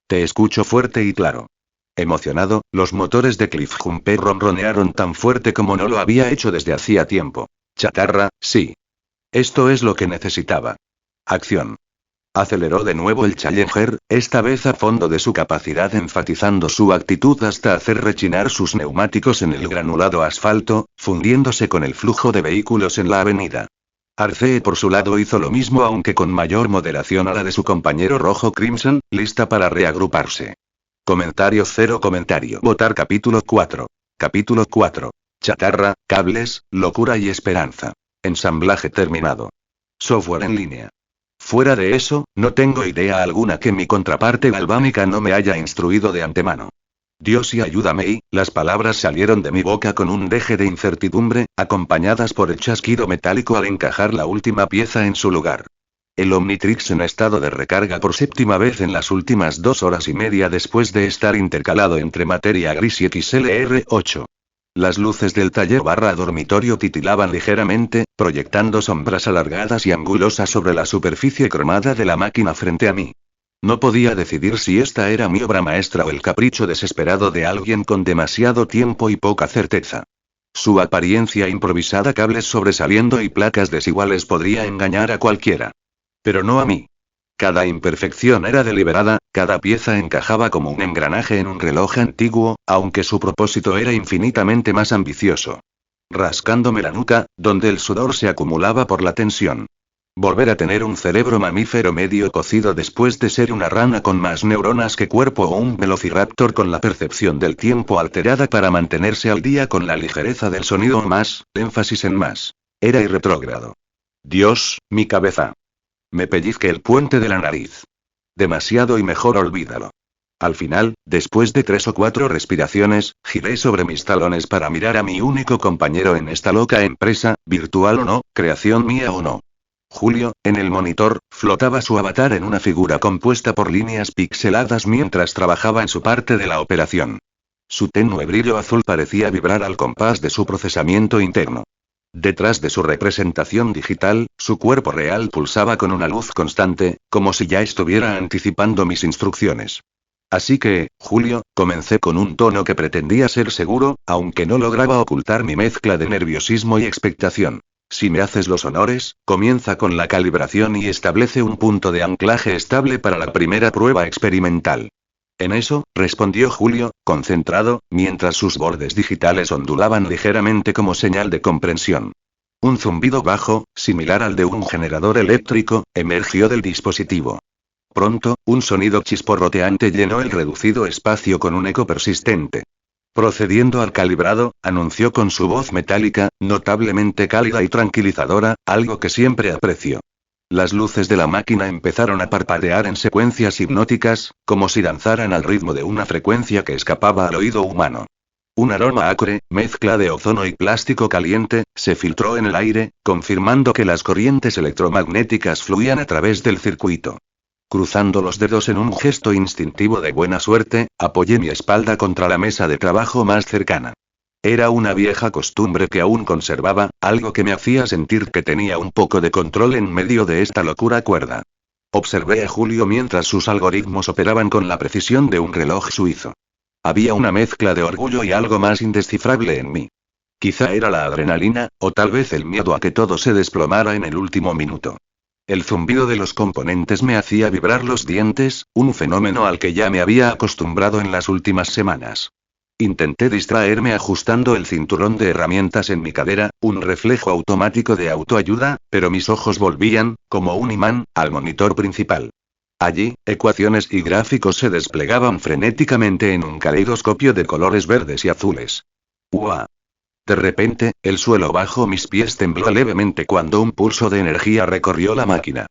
Te escucho fuerte y claro. Emocionado, los motores de Cliff Jumper ronronearon tan fuerte como no lo había hecho desde hacía tiempo. Chatarra, sí. Esto es lo que necesitaba. Acción. Aceleró de nuevo el Challenger, esta vez a fondo de su capacidad, enfatizando su actitud hasta hacer rechinar sus neumáticos en el granulado asfalto, fundiéndose con el flujo de vehículos en la avenida. Arcee por su lado hizo lo mismo aunque con mayor moderación a la de su compañero rojo Crimson, lista para reagruparse. Comentario. Votar capítulo 4. Capítulo 4. Chatarra, cables, locura y esperanza. Ensamblaje terminado. Software en línea. Fuera de eso, no tengo idea alguna que mi contraparte galvánica no me haya instruido de antemano. Dios y ayúdame y, las palabras salieron de mi boca con un deje de incertidumbre, acompañadas por el chasquido metálico al encajar la última pieza en su lugar. El Omnitrix en estado de recarga por séptima vez en las últimas 2 horas y media después de estar intercalado entre materia gris y XLR8. Las luces del taller / dormitorio titilaban ligeramente, proyectando sombras alargadas y angulosas sobre la superficie cromada de la máquina frente a mí. No podía decidir si esta era mi obra maestra o el capricho desesperado de alguien con demasiado tiempo y poca certeza. Su apariencia improvisada, cables sobresaliendo y placas desiguales podría engañar a cualquiera. Pero no a mí. Cada imperfección era deliberada, cada pieza encajaba como un engranaje en un reloj antiguo, aunque su propósito era infinitamente más ambicioso. Rascándome la nuca, donde el sudor se acumulaba por la tensión. Volver a tener un cerebro mamífero medio cocido después de ser una rana con más neuronas que cuerpo o un velociraptor con la percepción del tiempo alterada para mantenerse al día con la ligereza del sonido o más, énfasis en más. Era irretrógrado. Dios, mi cabeza. Me pellizqué el puente de la nariz. Demasiado y mejor olvídalo. Al final, después de 3 o 4 respiraciones, giré sobre mis talones para mirar a mi único compañero en esta loca empresa, virtual o no, creación mía o no. Julio, en el monitor, flotaba su avatar en una figura compuesta por líneas pixeladas mientras trabajaba en su parte de la operación. Su tenue brillo azul parecía vibrar al compás de su procesamiento interno. Detrás de su representación digital, su cuerpo real pulsaba con una luz constante, como si ya estuviera anticipando mis instrucciones. Así que, Julio, comencé con un tono que pretendía ser seguro, aunque no lograba ocultar mi mezcla de nerviosismo y expectación. Si me haces los honores, comienza con la calibración y establece un punto de anclaje estable para la primera prueba experimental. En eso, respondió Julio, concentrado, mientras sus bordes digitales ondulaban ligeramente como señal de comprensión. Un zumbido bajo, similar al de un generador eléctrico, emergió del dispositivo. Pronto, un sonido chisporroteante llenó el reducido espacio con un eco persistente. Procediendo al calibrado, anunció con su voz metálica, notablemente cálida y tranquilizadora, algo que siempre aprecio. Las luces de la máquina empezaron a parpadear en secuencias hipnóticas, como si danzaran al ritmo de una frecuencia que escapaba al oído humano. Un aroma acre, mezcla de ozono y plástico caliente, se filtró en el aire, confirmando que las corrientes electromagnéticas fluían a través del circuito. Cruzando los dedos en un gesto instintivo de buena suerte, apoyé mi espalda contra la mesa de trabajo más cercana. Era una vieja costumbre que aún conservaba, algo que me hacía sentir que tenía un poco de control en medio de esta locura cuerda. Observé a Julio mientras sus algoritmos operaban con la precisión de un reloj suizo. Había una mezcla de orgullo y algo más indescifrable en mí. Quizá era la adrenalina, o tal vez el miedo a que todo se desplomara en el último minuto. El zumbido de los componentes me hacía vibrar los dientes, un fenómeno al que ya me había acostumbrado en las últimas semanas. Intenté distraerme ajustando el cinturón de herramientas en mi cadera, un reflejo automático de autoayuda, pero mis ojos volvían, como un imán, al monitor principal. Allí, ecuaciones y gráficos se desplegaban frenéticamente en un caleidoscopio de colores verdes y azules. ¡Uah! De repente, el suelo bajo mis pies tembló levemente cuando un pulso de energía recorrió la máquina.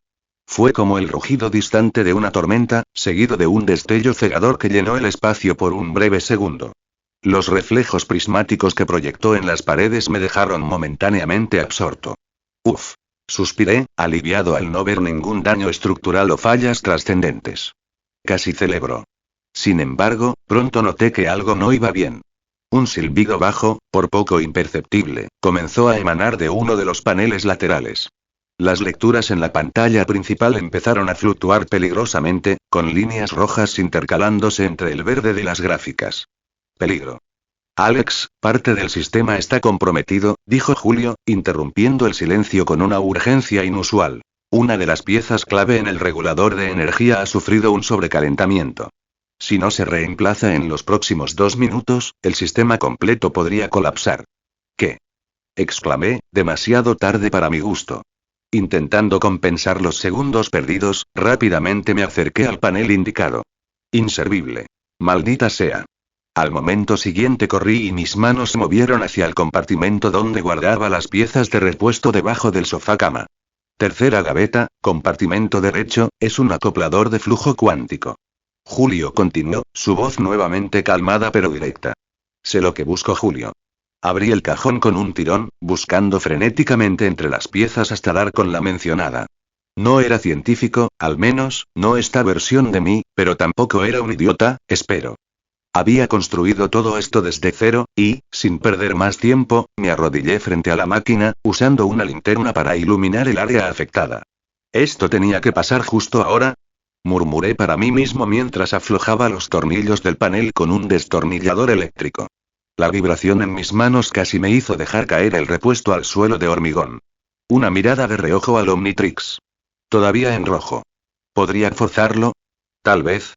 Fue como el rugido distante de una tormenta, seguido de un destello cegador que llenó el espacio por un breve segundo. Los reflejos prismáticos que proyectó en las paredes me dejaron momentáneamente absorto. Uf. Suspiré, aliviado al no ver ningún daño estructural o fallas trascendentes. Casi celebro. Sin embargo, pronto noté que algo no iba bien. Un silbido bajo, por poco imperceptible, comenzó a emanar de uno de los paneles laterales. Las lecturas en la pantalla principal empezaron a fluctuar peligrosamente, con líneas rojas intercalándose entre el verde de las gráficas. Peligro. Alex, parte del sistema está comprometido, dijo Julio, interrumpiendo el silencio con una urgencia inusual. Una de las piezas clave en el regulador de energía ha sufrido un sobrecalentamiento. Si no se reemplaza en los próximos 2 minutos, el sistema completo podría colapsar. ¿Qué? Exclamé, demasiado tarde para mi gusto. Intentando compensar los segundos perdidos, rápidamente me acerqué al panel indicado. Inservible. Maldita sea. Al momento siguiente corrí y mis manos se movieron hacia el compartimento donde guardaba las piezas de repuesto debajo del sofá-cama. Tercera gaveta, compartimento derecho, es un acoplador de flujo cuántico. Julio continuó, su voz nuevamente calmada pero directa. Sé lo que busco, Julio. Abrí el cajón con un tirón, buscando frenéticamente entre las piezas hasta dar con la mencionada. No era científico, al menos, no esta versión de mí, pero tampoco era un idiota, espero. Había construido todo esto desde cero, y, sin perder más tiempo, me arrodillé frente a la máquina, usando una linterna para iluminar el área afectada. ¿Esto tenía que pasar justo ahora? Murmuré para mí mismo mientras aflojaba los tornillos del panel con un destornillador eléctrico. La vibración en mis manos casi me hizo dejar caer el repuesto al suelo de hormigón. Una mirada de reojo al Omnitrix. Todavía en rojo. ¿Podría forzarlo? Tal vez.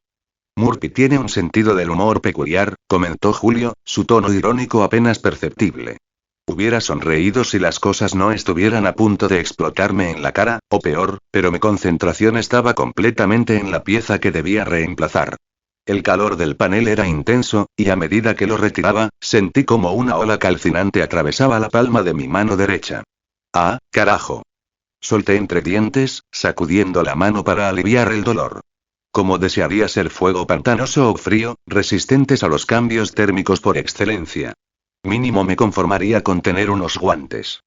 Murphy tiene un sentido del humor peculiar, comentó Julio, su tono irónico apenas perceptible. Hubiera sonreído si las cosas no estuvieran a punto de explotarme en la cara, o peor, pero mi concentración estaba completamente en la pieza que debía reemplazar. El calor del panel era intenso, y a medida que lo retiraba, sentí como una ola calcinante atravesaba la palma de mi mano derecha. ¡Ah, carajo! Solté entre dientes, sacudiendo la mano para aliviar el dolor. Como desearía ser fuego pantanoso o frío, resistentes a los cambios térmicos por excelencia. Mínimo me conformaría con tener unos guantes.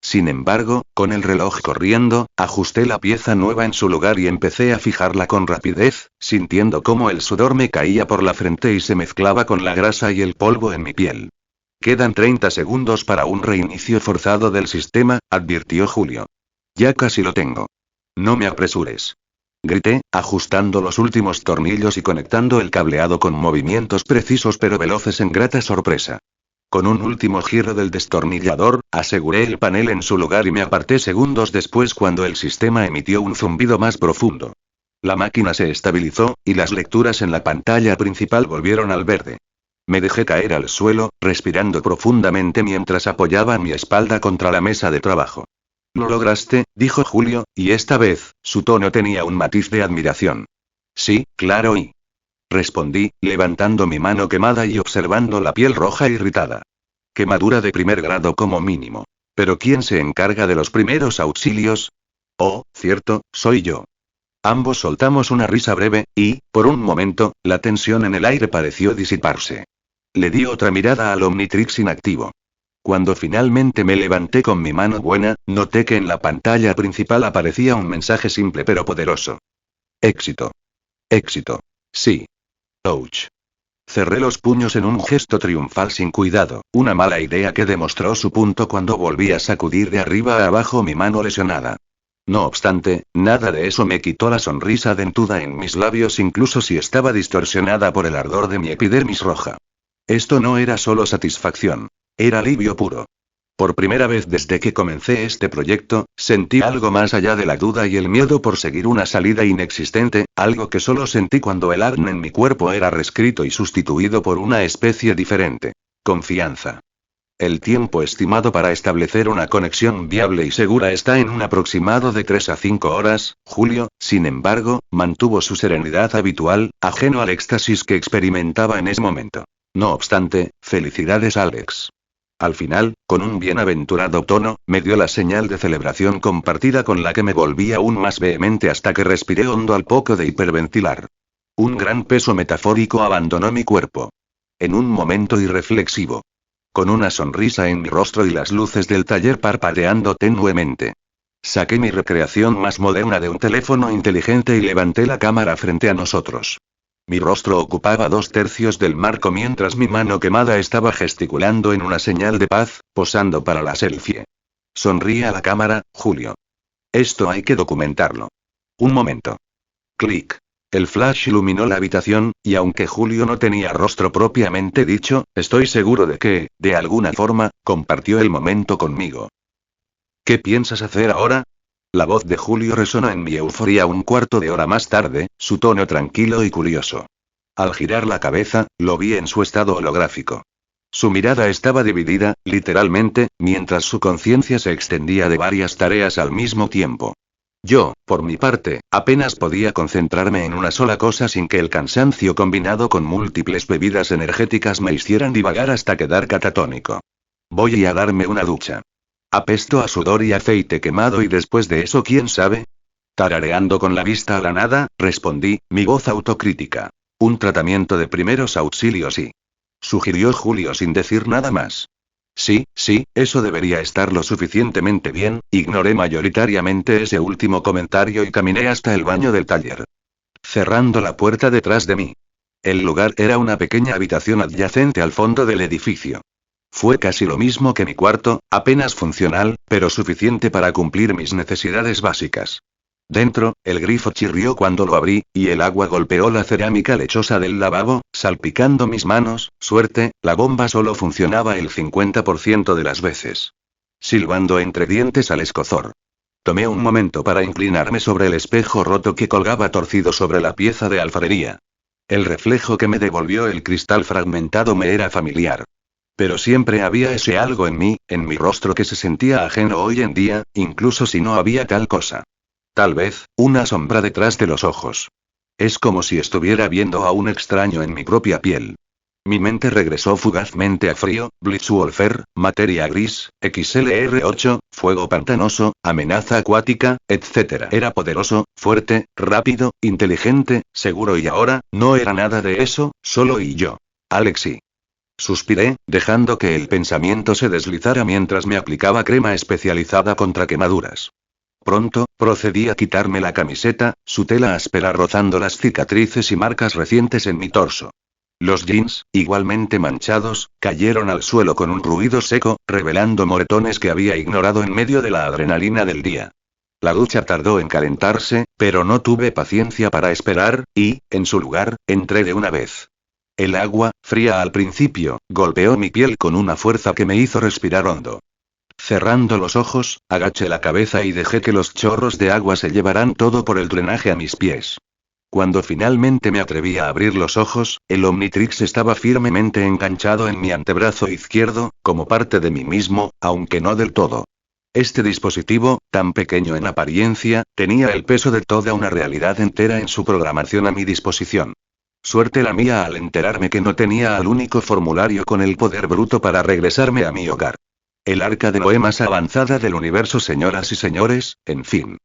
Sin embargo, con el reloj corriendo, ajusté la pieza nueva en su lugar y empecé a fijarla con rapidez, sintiendo cómo el sudor me caía por la frente y se mezclaba con la grasa y el polvo en mi piel. Quedan 30 segundos para un reinicio forzado del sistema, advirtió Julio. Ya casi lo tengo. No me apresures. Grité, ajustando los últimos tornillos y conectando el cableado con movimientos precisos pero veloces en grata sorpresa. Con un último giro del destornillador, aseguré el panel en su lugar y me aparté segundos después cuando el sistema emitió un zumbido más profundo. La máquina se estabilizó, y las lecturas en la pantalla principal volvieron al verde. Me dejé caer al suelo, respirando profundamente mientras apoyaba mi espalda contra la mesa de trabajo. «Lo lograste», dijo Julio, y esta vez, su tono tenía un matiz de admiración. «Sí, claro respondí, levantando mi mano quemada y observando la piel roja irritada. Quemadura de primer grado como mínimo. ¿Pero quién se encarga de los primeros auxilios? Oh, cierto, soy yo. Ambos soltamos una risa breve, y, por un momento, la tensión en el aire pareció disiparse. Le di otra mirada al Omnitrix inactivo. Cuando finalmente me levanté con mi mano buena, noté que en la pantalla principal aparecía un mensaje simple pero poderoso. Éxito. Éxito. Sí. Ouch. Cerré los puños en un gesto triunfal sin cuidado, una mala idea que demostró su punto cuando volví a sacudir de arriba a abajo mi mano lesionada. No obstante, nada de eso me quitó la sonrisa dentuda en mis labios incluso si estaba distorsionada por el ardor de mi epidermis roja. Esto no era solo satisfacción. Era alivio puro. Por primera vez desde que comencé este proyecto, sentí algo más allá de la duda y el miedo por seguir una salida inexistente, algo que solo sentí cuando el ADN en mi cuerpo era reescrito y sustituido por una especie diferente. Confianza. El tiempo estimado para establecer una conexión viable y segura está en un aproximado de 3 a 5 horas. Julio, sin embargo, mantuvo su serenidad habitual, ajeno al éxtasis que experimentaba en ese momento. No obstante, felicidades Alex. Al final, con un bienaventurado tono, me dio la señal de celebración compartida con la que me volví aún más vehemente hasta que respiré hondo al poco de hiperventilar. Un gran peso metafórico abandonó mi cuerpo. En un momento irreflexivo. Con una sonrisa en mi rostro y las luces del taller parpadeando tenuemente. Saqué mi recreación más moderna de un teléfono inteligente y levanté la cámara frente a nosotros. Mi rostro ocupaba 2/3 del marco mientras mi mano quemada estaba gesticulando en una señal de paz, posando para la selfie. Sonríe a la cámara, Julio. Esto hay que documentarlo. Un momento. Clic. El flash iluminó la habitación, y aunque Julio no tenía rostro propiamente dicho, estoy seguro de que, de alguna forma, compartió el momento conmigo. ¿Qué piensas hacer ahora? La voz de Julio resonó en mi euforia un cuarto de hora más tarde, su tono tranquilo y curioso. Al girar la cabeza, lo vi en su estado holográfico. Su mirada estaba dividida, literalmente, mientras su conciencia se extendía de varias tareas al mismo tiempo. Yo, por mi parte, apenas podía concentrarme en una sola cosa sin que el cansancio combinado con múltiples bebidas energéticas me hicieran divagar hasta quedar catatónico. Voy a darme una ducha. Apesto a sudor y aceite quemado y después de eso quién sabe. Tarareando con la vista a la nada, respondí, mi voz autocrítica. Un tratamiento de primeros auxilios y... sugirió Julio sin decir nada más. Sí, eso debería estar lo suficientemente bien. Ignoré mayoritariamente ese último comentario y caminé hasta el baño del taller. Cerrando la puerta detrás de mí. El lugar era una pequeña habitación adyacente al fondo del edificio. Fue casi lo mismo que mi cuarto, apenas funcional, pero suficiente para cumplir mis necesidades básicas. Dentro, el grifo chirrió cuando lo abrí, y el agua golpeó la cerámica lechosa del lavabo, salpicando mis manos. Suerte, la bomba solo funcionaba el 50% de las veces. Silbando entre dientes al escozor. Tomé un momento para inclinarme sobre el espejo roto que colgaba torcido sobre la pieza de alfarería. El reflejo que me devolvió el cristal fragmentado me era familiar. Pero siempre había ese algo en mi rostro que se sentía ajeno hoy en día, incluso si no había tal cosa. Tal vez, una sombra detrás de los ojos. Es como si estuviera viendo a un extraño en mi propia piel. Mi mente regresó fugazmente a frío, Blitzwolfer, materia gris, XLR8, fuego pantanoso, amenaza acuática, etc. Era poderoso, fuerte, rápido, inteligente, seguro y ahora, no era nada de eso, solo y yo. Alexi. Suspiré, dejando que el pensamiento se deslizara mientras me aplicaba crema especializada contra quemaduras. Pronto, procedí a quitarme la camiseta, su tela áspera rozando las cicatrices y marcas recientes en mi torso. Los jeans, igualmente manchados, cayeron al suelo con un ruido seco, revelando moretones que había ignorado en medio de la adrenalina del día. La ducha tardó en calentarse, pero no tuve paciencia para esperar, y, en su lugar, entré de una vez. El agua, fría al principio, golpeó mi piel con una fuerza que me hizo respirar hondo. Cerrando los ojos, agaché la cabeza y dejé que los chorros de agua se llevaran todo por el drenaje a mis pies. Cuando finalmente me atreví a abrir los ojos, el Omnitrix estaba firmemente enganchado en mi antebrazo izquierdo, como parte de mí mismo, aunque no del todo. Este dispositivo, tan pequeño en apariencia, tenía el peso de toda una realidad entera en su programación a mi disposición. Suerte la mía al enterarme que no tenía al único formulario con el poder bruto para regresarme a mi hogar. El arca de Noé más avanzada del universo, señoras y señores, en fin.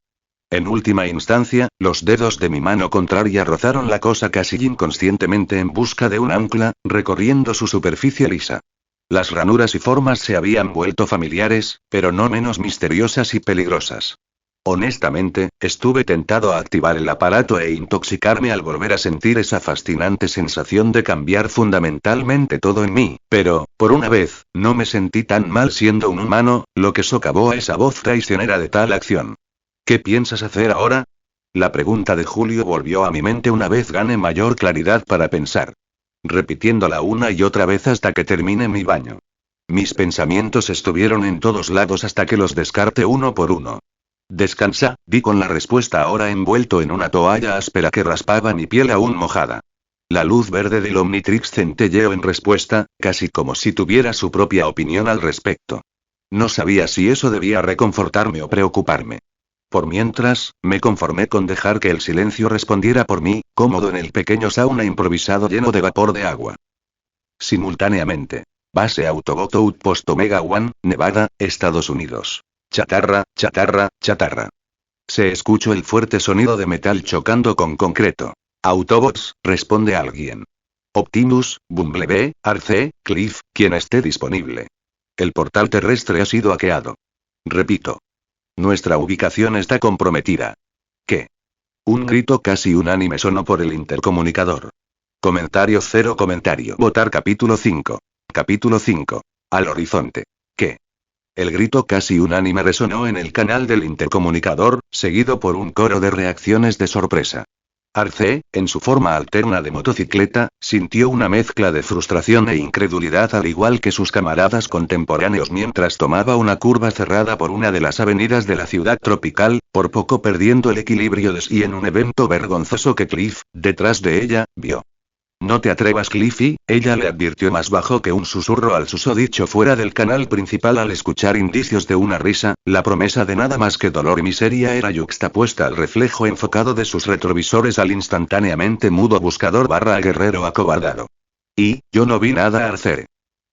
En última instancia, los dedos de mi mano contraria rozaron la cosa casi inconscientemente en busca de un ancla, recorriendo su superficie lisa. Las ranuras y formas se habían vuelto familiares, pero no menos misteriosas y peligrosas. Honestamente, estuve tentado a activar el aparato e intoxicarme al volver a sentir esa fascinante sensación de cambiar fundamentalmente todo en mí, pero, por una vez, no me sentí tan mal siendo un humano, lo que socavó a esa voz traicionera de tal acción. ¿Qué piensas hacer ahora? La pregunta de Julio volvió a mi mente una vez gane mayor claridad para pensar. Repitiéndola una y otra vez hasta que termine mi baño. Mis pensamientos estuvieron en todos lados hasta que los descarte uno por uno. Descansa, di con la respuesta ahora envuelto en una toalla áspera que raspaba mi piel aún mojada. La luz verde del Omnitrix centelleó en respuesta, casi como si tuviera su propia opinión al respecto. No sabía si eso debía reconfortarme o preocuparme. Por mientras, me conformé con dejar que el silencio respondiera por mí, cómodo en el pequeño sauna improvisado lleno de vapor de agua. Simultáneamente. Base Autobot Outpost Omega One, Nevada, Estados Unidos. Chatarra, chatarra, chatarra. Se escuchó el fuerte sonido de metal chocando con concreto. Autobots, responde alguien. Optimus, Bumblebee, Arcee, Cliff, quien esté disponible. El portal terrestre ha sido hackeado. Repito. Nuestra ubicación está comprometida. ¿Qué? Un grito casi unánime sonó por el intercomunicador. Comentario cero comentario. Votar capítulo 5. Capítulo 5. Al horizonte. ¿Qué? El grito casi unánime resonó en el canal del intercomunicador, seguido por un coro de reacciones de sorpresa. Arcee, en su forma alterna de motocicleta, sintió una mezcla de frustración e incredulidad al igual que sus camaradas contemporáneos mientras tomaba una curva cerrada por una de las avenidas de la ciudad tropical, por poco perdiendo el equilibrio de sí en un evento vergonzoso que Cliff, detrás de ella, vio. No te atrevas, Cliffy, ella le advirtió más bajo que un susurro al susodicho fuera del canal principal al escuchar indicios de una risa, la promesa de nada más que dolor y miseria era yuxtapuesta al reflejo enfocado de sus retrovisores al instantáneamente mudo buscador / guerrero acobardado. Y, yo no vi nada, Arcee.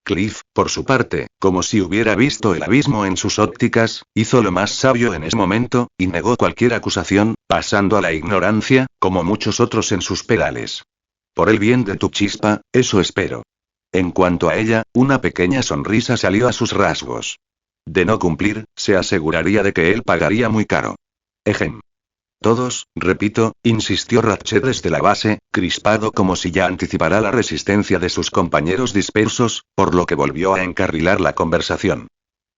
Cliff, por su parte, como si hubiera visto el abismo en sus ópticas, hizo lo más sabio en ese momento, y negó cualquier acusación, pasando a la ignorancia, como muchos otros en sus pedales. Por el bien de tu chispa, eso espero. En cuanto a ella, una pequeña sonrisa salió a sus rasgos. De no cumplir, se aseguraría de que él pagaría muy caro. Ejem. Todos, repito, insistió Ratchet desde la base, crispado como si ya anticipara la resistencia de sus compañeros dispersos, por lo que volvió a encarrilar la conversación.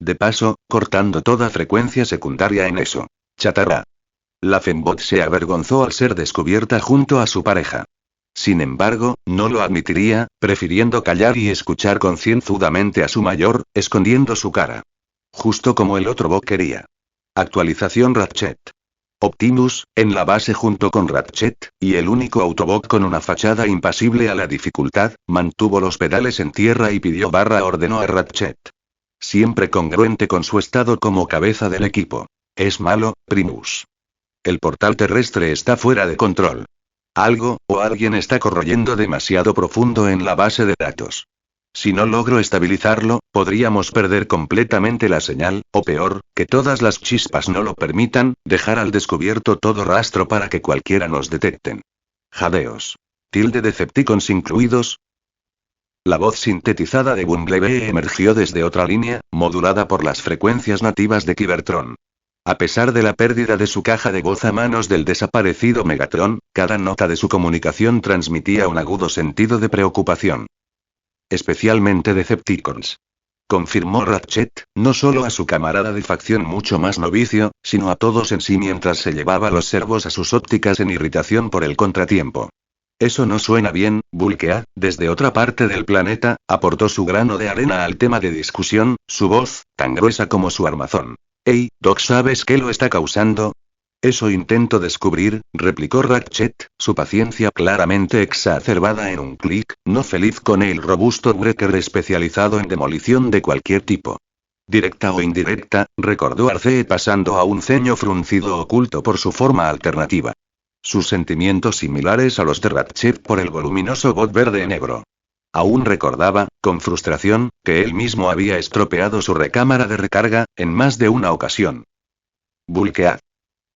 De paso, cortando toda frecuencia secundaria en eso. Chatarra. La Fembot se avergonzó al ser descubierta junto a su pareja. Sin embargo, no lo admitiría, prefiriendo callar y escuchar concienzudamente a su mayor, escondiendo su cara. Justo como el otro bot quería. Actualización Ratchet. Optimus, en la base junto con Ratchet, y el único Autobot con una fachada impasible a la dificultad, mantuvo los pedales en tierra y pidió / ordenó a Ratchet. Siempre congruente con su estado como cabeza del equipo. Es malo, Primus. El portal terrestre está fuera de control. Algo, o alguien está corroyendo demasiado profundo en la base de datos. Si no logro estabilizarlo, podríamos perder completamente la señal, o peor, que todas las chispas no lo permitan, dejar al descubierto todo rastro para que cualquiera nos detecten. Jadeos. Decepticons incluidos. La voz sintetizada de Bumblebee emergió desde otra línea, modulada por las frecuencias nativas de Cybertron. A pesar de la pérdida de su caja de voz a manos del desaparecido Megatron, cada nota de su comunicación transmitía un agudo sentido de preocupación. Especialmente Decepticons. Confirmó Ratchet, no solo a su camarada de facción mucho más novicio, sino a todos en sí mientras se llevaba los servos a sus ópticas en irritación por el contratiempo. Eso no suena bien, Bulkea, desde otra parte del planeta, aportó su grano de arena al tema de discusión, su voz, tan gruesa como su armazón. Hey, Doc, ¿sabes qué lo está causando? Eso intento descubrir, replicó Ratchet, su paciencia claramente exacerbada en un clic, no feliz con el robusto breaker especializado en demolición de cualquier tipo. Directa o indirecta, recordó Arcee pasando a un ceño fruncido oculto por su forma alternativa. Sus sentimientos similares a los de Ratchet por el voluminoso bot verde-negro. Aún recordaba, con frustración, que él mismo había estropeado su recámara de recarga, en más de una ocasión. Bulkea.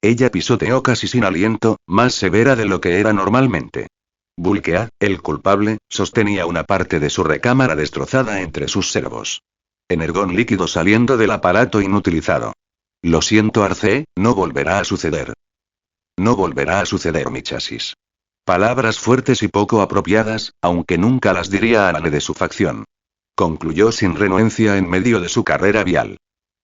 Ella pisoteó casi sin aliento, más severa de lo que era normalmente. Bulkea, el culpable, sostenía una parte de su recámara destrozada entre sus servos. Energón líquido saliendo del aparato inutilizado. Lo siento, Arcee, no volverá a suceder. No volverá a suceder, mi chasis. Palabras fuertes y poco apropiadas, aunque nunca las diría a nadie de su facción. Concluyó sin renuencia en medio de su carrera vial.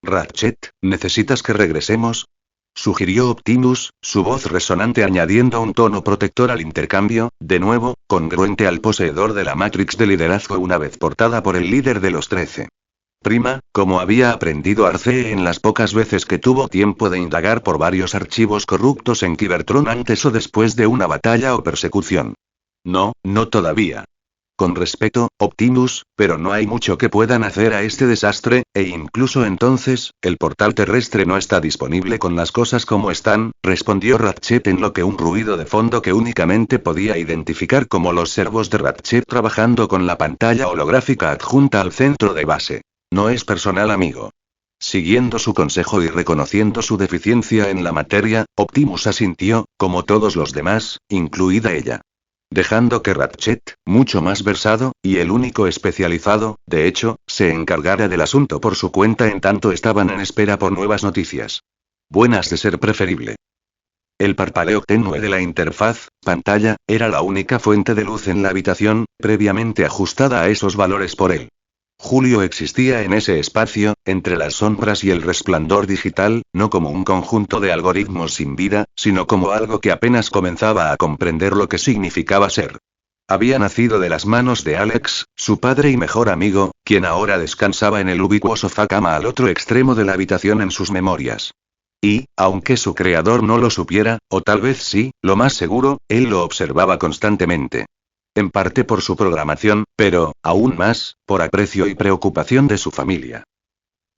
Ratchet, ¿necesitas que regresemos? Sugirió Optimus, su voz resonante añadiendo un tono protector al intercambio, de nuevo, congruente al poseedor de la Matrix de liderazgo una vez portada por el líder de los 13. Prima, como había aprendido Arcee en las pocas veces que tuvo tiempo de indagar por varios archivos corruptos en Cybertron antes o después de una batalla o persecución. No, no todavía. Con respeto, Optimus, pero no hay mucho que puedan hacer a este desastre, e incluso entonces, el portal terrestre no está disponible con las cosas como están, respondió Ratchet en lo que un ruido de fondo que únicamente podía identificar como los servos de Ratchet trabajando con la pantalla holográfica adjunta al centro de base. No es personal, amigo. Siguiendo su consejo y reconociendo su deficiencia en la materia, Optimus asintió, como todos los demás, incluida ella. Dejando que Ratchet, mucho más versado, y el único especializado, de hecho, se encargara del asunto por su cuenta en tanto estaban en espera por nuevas noticias. Buenas de ser preferible. El parpadeo tenue de la interfaz, pantalla, era la única fuente de luz en la habitación, previamente ajustada a esos valores por él. Julio existía en ese espacio, entre las sombras y el resplandor digital, no como un conjunto de algoritmos sin vida, sino como algo que apenas comenzaba a comprender lo que significaba ser. Había nacido de las manos de Alex, su padre y mejor amigo, quien ahora descansaba en el ubicuo sofá-cama al otro extremo de la habitación en sus memorias. Y, aunque su creador no lo supiera, o tal vez sí, lo más seguro, él lo observaba constantemente. En parte por su programación, pero, aún más, por aprecio y preocupación de su familia.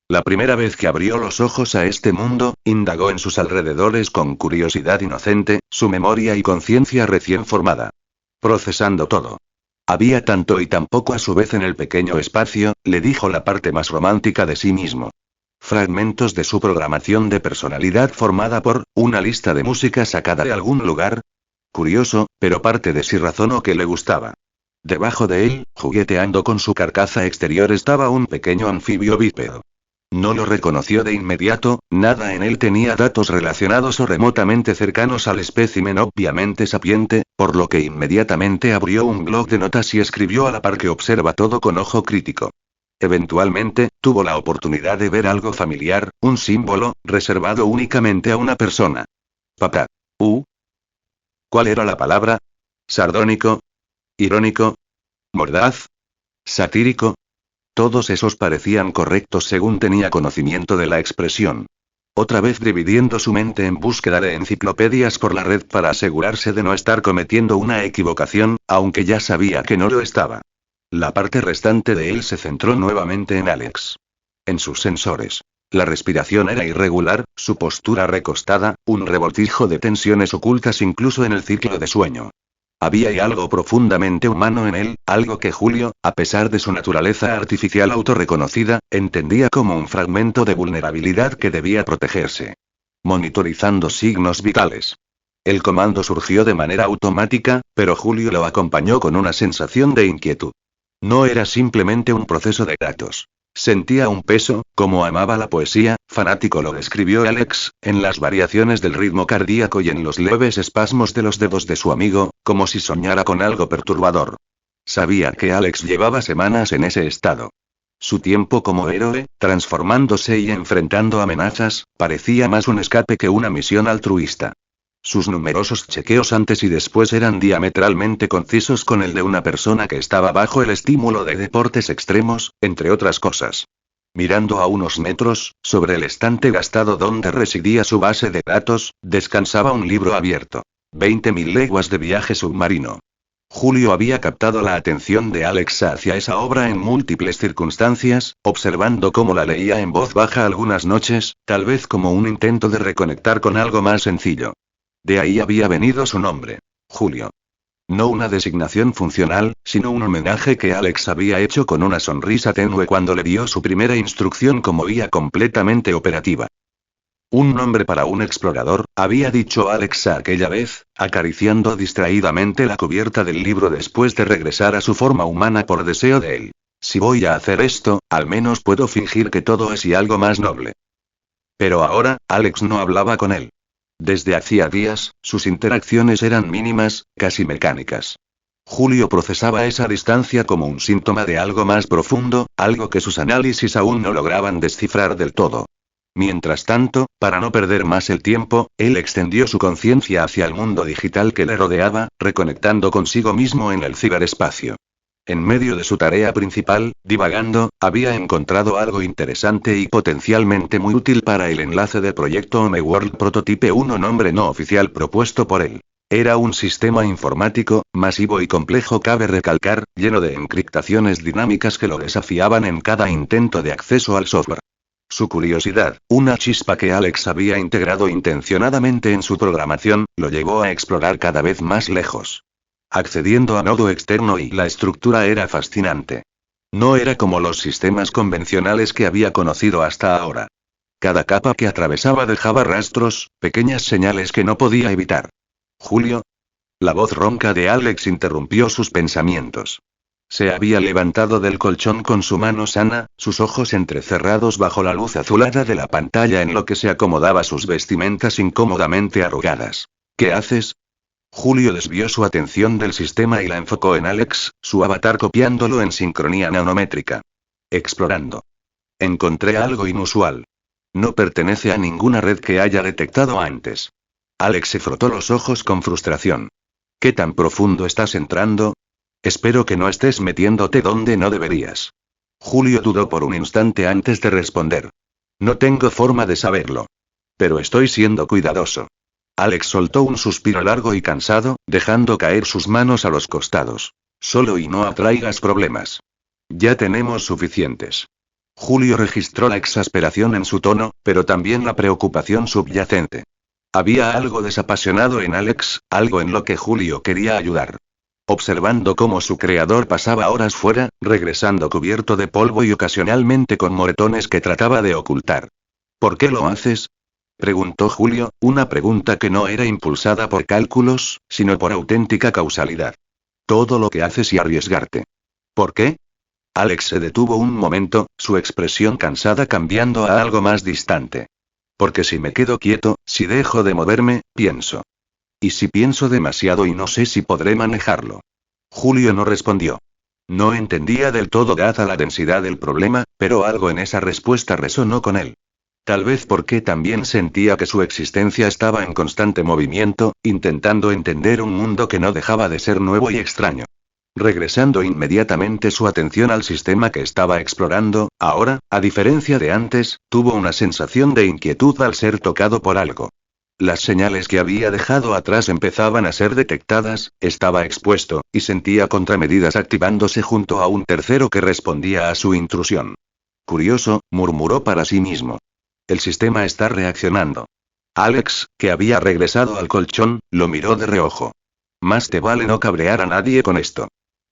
La primera vez que abrió los ojos a este mundo, indagó en sus alrededores con curiosidad inocente, su memoria y conciencia recién formada. Procesando todo. Había tanto y tan poco a su vez en el pequeño espacio, le dijo la parte más romántica de sí mismo. Fragmentos de su programación de personalidad formada por, una lista de música sacada de algún lugar. Curioso, pero parte de sí razonó que le gustaba. Debajo de él, jugueteando con su carcasa exterior estaba un pequeño anfibio bípedo. No lo reconoció de inmediato, nada en él tenía datos relacionados o remotamente cercanos al espécimen obviamente sapiente, por lo que inmediatamente abrió un blog de notas y escribió a la par que observa todo con ojo crítico. Eventualmente, tuvo la oportunidad de ver algo familiar, un símbolo, reservado únicamente a una persona. Papá. ¿Cuál era la palabra? ¿Sardónico? ¿Irónico? ¿Mordaz? ¿Satírico? Todos esos parecían correctos según tenía conocimiento de la expresión. Otra vez dividiendo su mente en búsqueda de enciclopedias por la red para asegurarse de no estar cometiendo una equivocación, aunque ya sabía que no lo estaba. La parte restante de él se centró nuevamente en Alex. En sus sensores. La respiración era irregular, su postura recostada, un revoltijo de tensiones ocultas incluso en el ciclo de sueño. Había algo profundamente humano en él, algo que Julio, a pesar de su naturaleza artificial autorreconocida, entendía como un fragmento de vulnerabilidad que debía protegerse. Monitorizando signos vitales. El comando surgió de manera automática, pero Julio lo acompañó con una sensación de inquietud. No era simplemente un proceso de datos. Sentía un peso, como amaba la poesía, fanático lo describió Alex, en las variaciones del ritmo cardíaco y en los leves espasmos de los dedos de su amigo, como si soñara con algo perturbador. Sabía que Alex llevaba semanas en ese estado. Su tiempo como héroe, transformándose y enfrentando amenazas, parecía más un escape que una misión altruista. Sus numerosos chequeos antes y después eran diametralmente concisos con el de una persona que estaba bajo el estímulo de deportes extremos, entre otras cosas. Mirando a unos metros, sobre el estante gastado donde residía su base de datos, descansaba un libro abierto. 20.000 leguas de viaje submarino. Julio había captado la atención de Alex hacia esa obra en múltiples circunstancias, observando cómo la leía en voz baja algunas noches, tal vez como un intento de reconectar con algo más sencillo. De ahí había venido su nombre. Julio. No una designación funcional, sino un homenaje que Alex había hecho con una sonrisa tenue cuando le dio su primera instrucción como guía completamente operativa. Un nombre para un explorador, había dicho Alex aquella vez, acariciando distraídamente la cubierta del libro después de regresar a su forma humana por deseo de él. Si voy a hacer esto, al menos puedo fingir que todo es y algo más noble. Pero ahora, Alex no hablaba con él. Desde hacía días, sus interacciones eran mínimas, casi mecánicas. Julio procesaba esa distancia como un síntoma de algo más profundo, algo que sus análisis aún no lograban descifrar del todo. Mientras tanto, para no perder más el tiempo, él extendió su conciencia hacia el mundo digital que le rodeaba, reconectando consigo mismo en el ciberespacio. En medio de su tarea principal, divagando, había encontrado algo interesante y potencialmente muy útil para el enlace del proyecto Homeworld Prototype 1, nombre no oficial propuesto por él. Era un sistema informático, masivo y complejo, cabe recalcar, lleno de encriptaciones dinámicas que lo desafiaban en cada intento de acceso al software. Su curiosidad, una chispa que Alex había integrado intencionadamente en su programación, lo llevó a explorar cada vez más lejos. Accediendo a nodo externo y la estructura era fascinante. No era como los sistemas convencionales que había conocido hasta ahora. Cada capa que atravesaba dejaba rastros, pequeñas señales que no podía evitar. ¿Julio? La voz ronca de Alex interrumpió sus pensamientos. Se había levantado del colchón con su mano sana, sus ojos entrecerrados bajo la luz azulada de la pantalla en lo que se acomodaba sus vestimentas incómodamente arrugadas. ¿Qué haces? Julio desvió su atención del sistema y la enfocó en Alex, su avatar copiándolo en sincronía nanométrica. Explorando. Encontré algo inusual. No pertenece a ninguna red que haya detectado antes. Alex se frotó los ojos con frustración. ¿Qué tan profundo estás entrando? Espero que no estés metiéndote donde no deberías. Julio dudó por un instante antes de responder. No tengo forma de saberlo. Pero estoy siendo cuidadoso. Alex soltó un suspiro largo y cansado, dejando caer sus manos a los costados. Solo y no atraigas problemas. Ya tenemos suficientes. Julio registró la exasperación en su tono, pero también la preocupación subyacente. Había algo desapasionado en Alex, algo en lo que Julio quería ayudar. Observando cómo su creador pasaba horas fuera, regresando cubierto de polvo y ocasionalmente con moretones que trataba de ocultar. ¿Por qué lo haces? Preguntó Julio, una pregunta que no era impulsada por cálculos, sino por auténtica causalidad. Todo lo que haces y arriesgarte. ¿Por qué? Alex se detuvo un momento, su expresión cansada cambiando a algo más distante. Porque si me quedo quieto, si dejo de moverme, pienso. ¿Y si pienso demasiado y no sé si podré manejarlo? Julio no respondió. No entendía del todo dada la densidad del problema, pero algo en esa respuesta resonó con él. Tal vez porque también sentía que su existencia estaba en constante movimiento, intentando entender un mundo que no dejaba de ser nuevo y extraño. Regresando inmediatamente su atención al sistema que estaba explorando, ahora, a diferencia de antes, tuvo una sensación de inquietud al ser tocado por algo. Las señales que había dejado atrás empezaban a ser detectadas, estaba expuesto, y sentía contramedidas activándose junto a un tercero que respondía a su intrusión. Curioso, murmuró para sí mismo. El sistema está reaccionando. Alex, que había regresado al colchón, lo miró de reojo. Más te vale no cabrear a nadie con esto.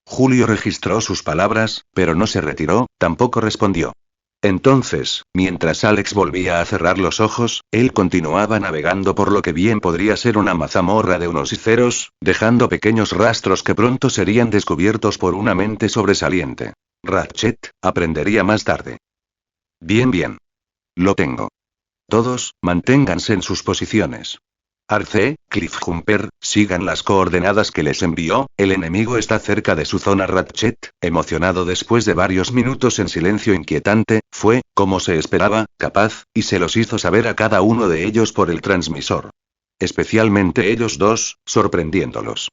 Julio registró sus palabras, pero no se retiró, tampoco respondió. Entonces, mientras Alex volvía a cerrar los ojos, él continuaba navegando por lo que bien podría ser una mazamorra de unos y ceros, dejando pequeños rastros que pronto serían descubiertos por una mente sobresaliente. Ratchet, aprendería más tarde. Bien. Lo tengo. Todos, manténganse en sus posiciones. Arce, Cliffjumper, sigan las coordenadas que les envió, el enemigo está cerca de su zona. Ratchet, emocionado después de varios minutos en silencio inquietante, fue, como se esperaba, capaz, y se los hizo saber a cada uno de ellos por el transmisor. especialmente ellos dos, sorprendiéndolos.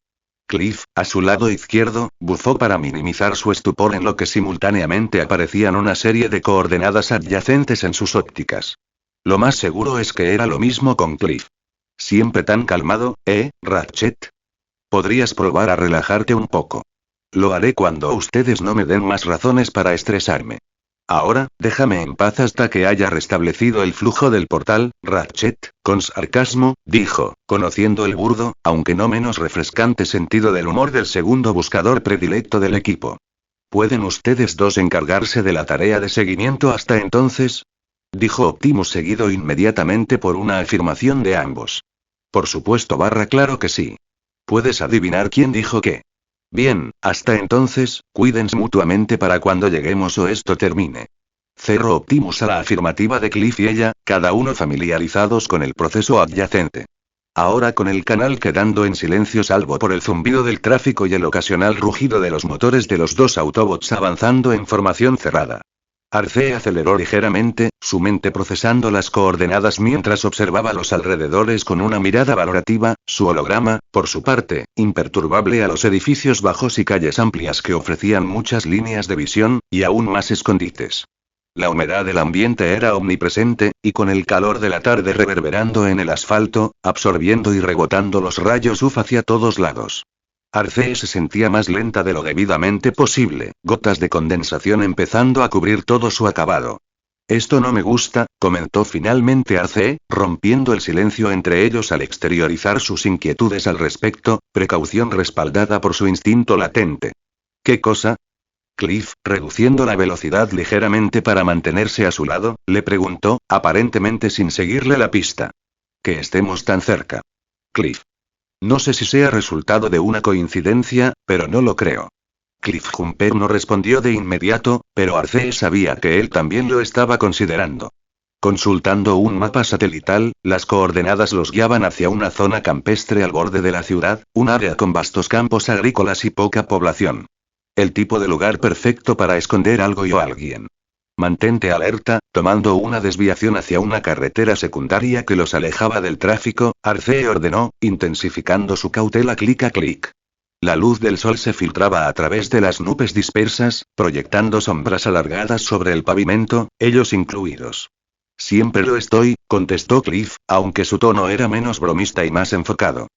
Cliff, a su lado izquierdo, bufó para minimizar su estupor en lo que simultáneamente aparecían una serie de coordenadas adyacentes en sus ópticas. Lo más seguro es que era lo mismo con Cliff. Siempre tan calmado, Ratchet? Podrías probar a relajarte un poco. Lo haré cuando ustedes no me den más razones para estresarme. Ahora, déjame en paz hasta que haya restablecido el flujo del portal, Ratchet, con sarcasmo, dijo, conociendo el burdo, aunque no menos refrescante sentido del humor del segundo buscador predilecto del equipo. ¿Pueden ustedes dos encargarse de la tarea de seguimiento hasta entonces? Dijo Optimus, seguido inmediatamente por una afirmación de ambos. Por supuesto, claro que sí. ¿Puedes adivinar quién dijo qué? Bien, hasta entonces, cuídense mutuamente para cuando lleguemos o esto termine. Cerró Optimus a la afirmativa de Cliff y ella, cada uno familiarizados con el proceso adyacente. Ahora con el canal quedando en silencio salvo por el zumbido del tráfico y el ocasional rugido de los motores de los dos Autobots avanzando en formación cerrada. Arcee aceleró ligeramente, su mente procesando las coordenadas mientras observaba los alrededores con una mirada valorativa, su holograma, por su parte, imperturbable a los edificios bajos y calles amplias que ofrecían muchas líneas de visión, y aún más escondites. La humedad del ambiente era omnipresente, y con el calor de la tarde reverberando en el asfalto, absorbiendo y rebotando los rayos UV hacia todos lados. Arcee se sentía más lenta de lo debidamente posible, gotas de condensación empezando a cubrir todo su acabado. Esto no me gusta, comentó finalmente Arcee, rompiendo el silencio entre ellos al exteriorizar sus inquietudes al respecto, precaución respaldada por su instinto latente. ¿Qué cosa? Cliff, reduciendo la velocidad ligeramente para mantenerse a su lado, le preguntó, aparentemente sin seguirle la pista. Que estemos tan cerca. Cliff. No sé si sea resultado de una coincidencia, pero no lo creo. Cliff Jumper no respondió de inmediato, pero Arcee sabía que él también lo estaba considerando. Consultando un mapa satelital, las coordenadas los guiaban hacia una zona campestre al borde de la ciudad, un área con vastos campos agrícolas y poca población. El tipo de lugar perfecto para esconder algo o alguien. Mantente alerta, tomando una desviación hacia una carretera secundaria que los alejaba del tráfico, Arcee ordenó, intensificando su cautela clic a clic. La luz del sol se filtraba a través de las nubes dispersas, proyectando sombras alargadas sobre el pavimento, ellos incluidos. Siempre lo estoy, contestó Cliff, aunque su tono era menos bromista y más enfocado.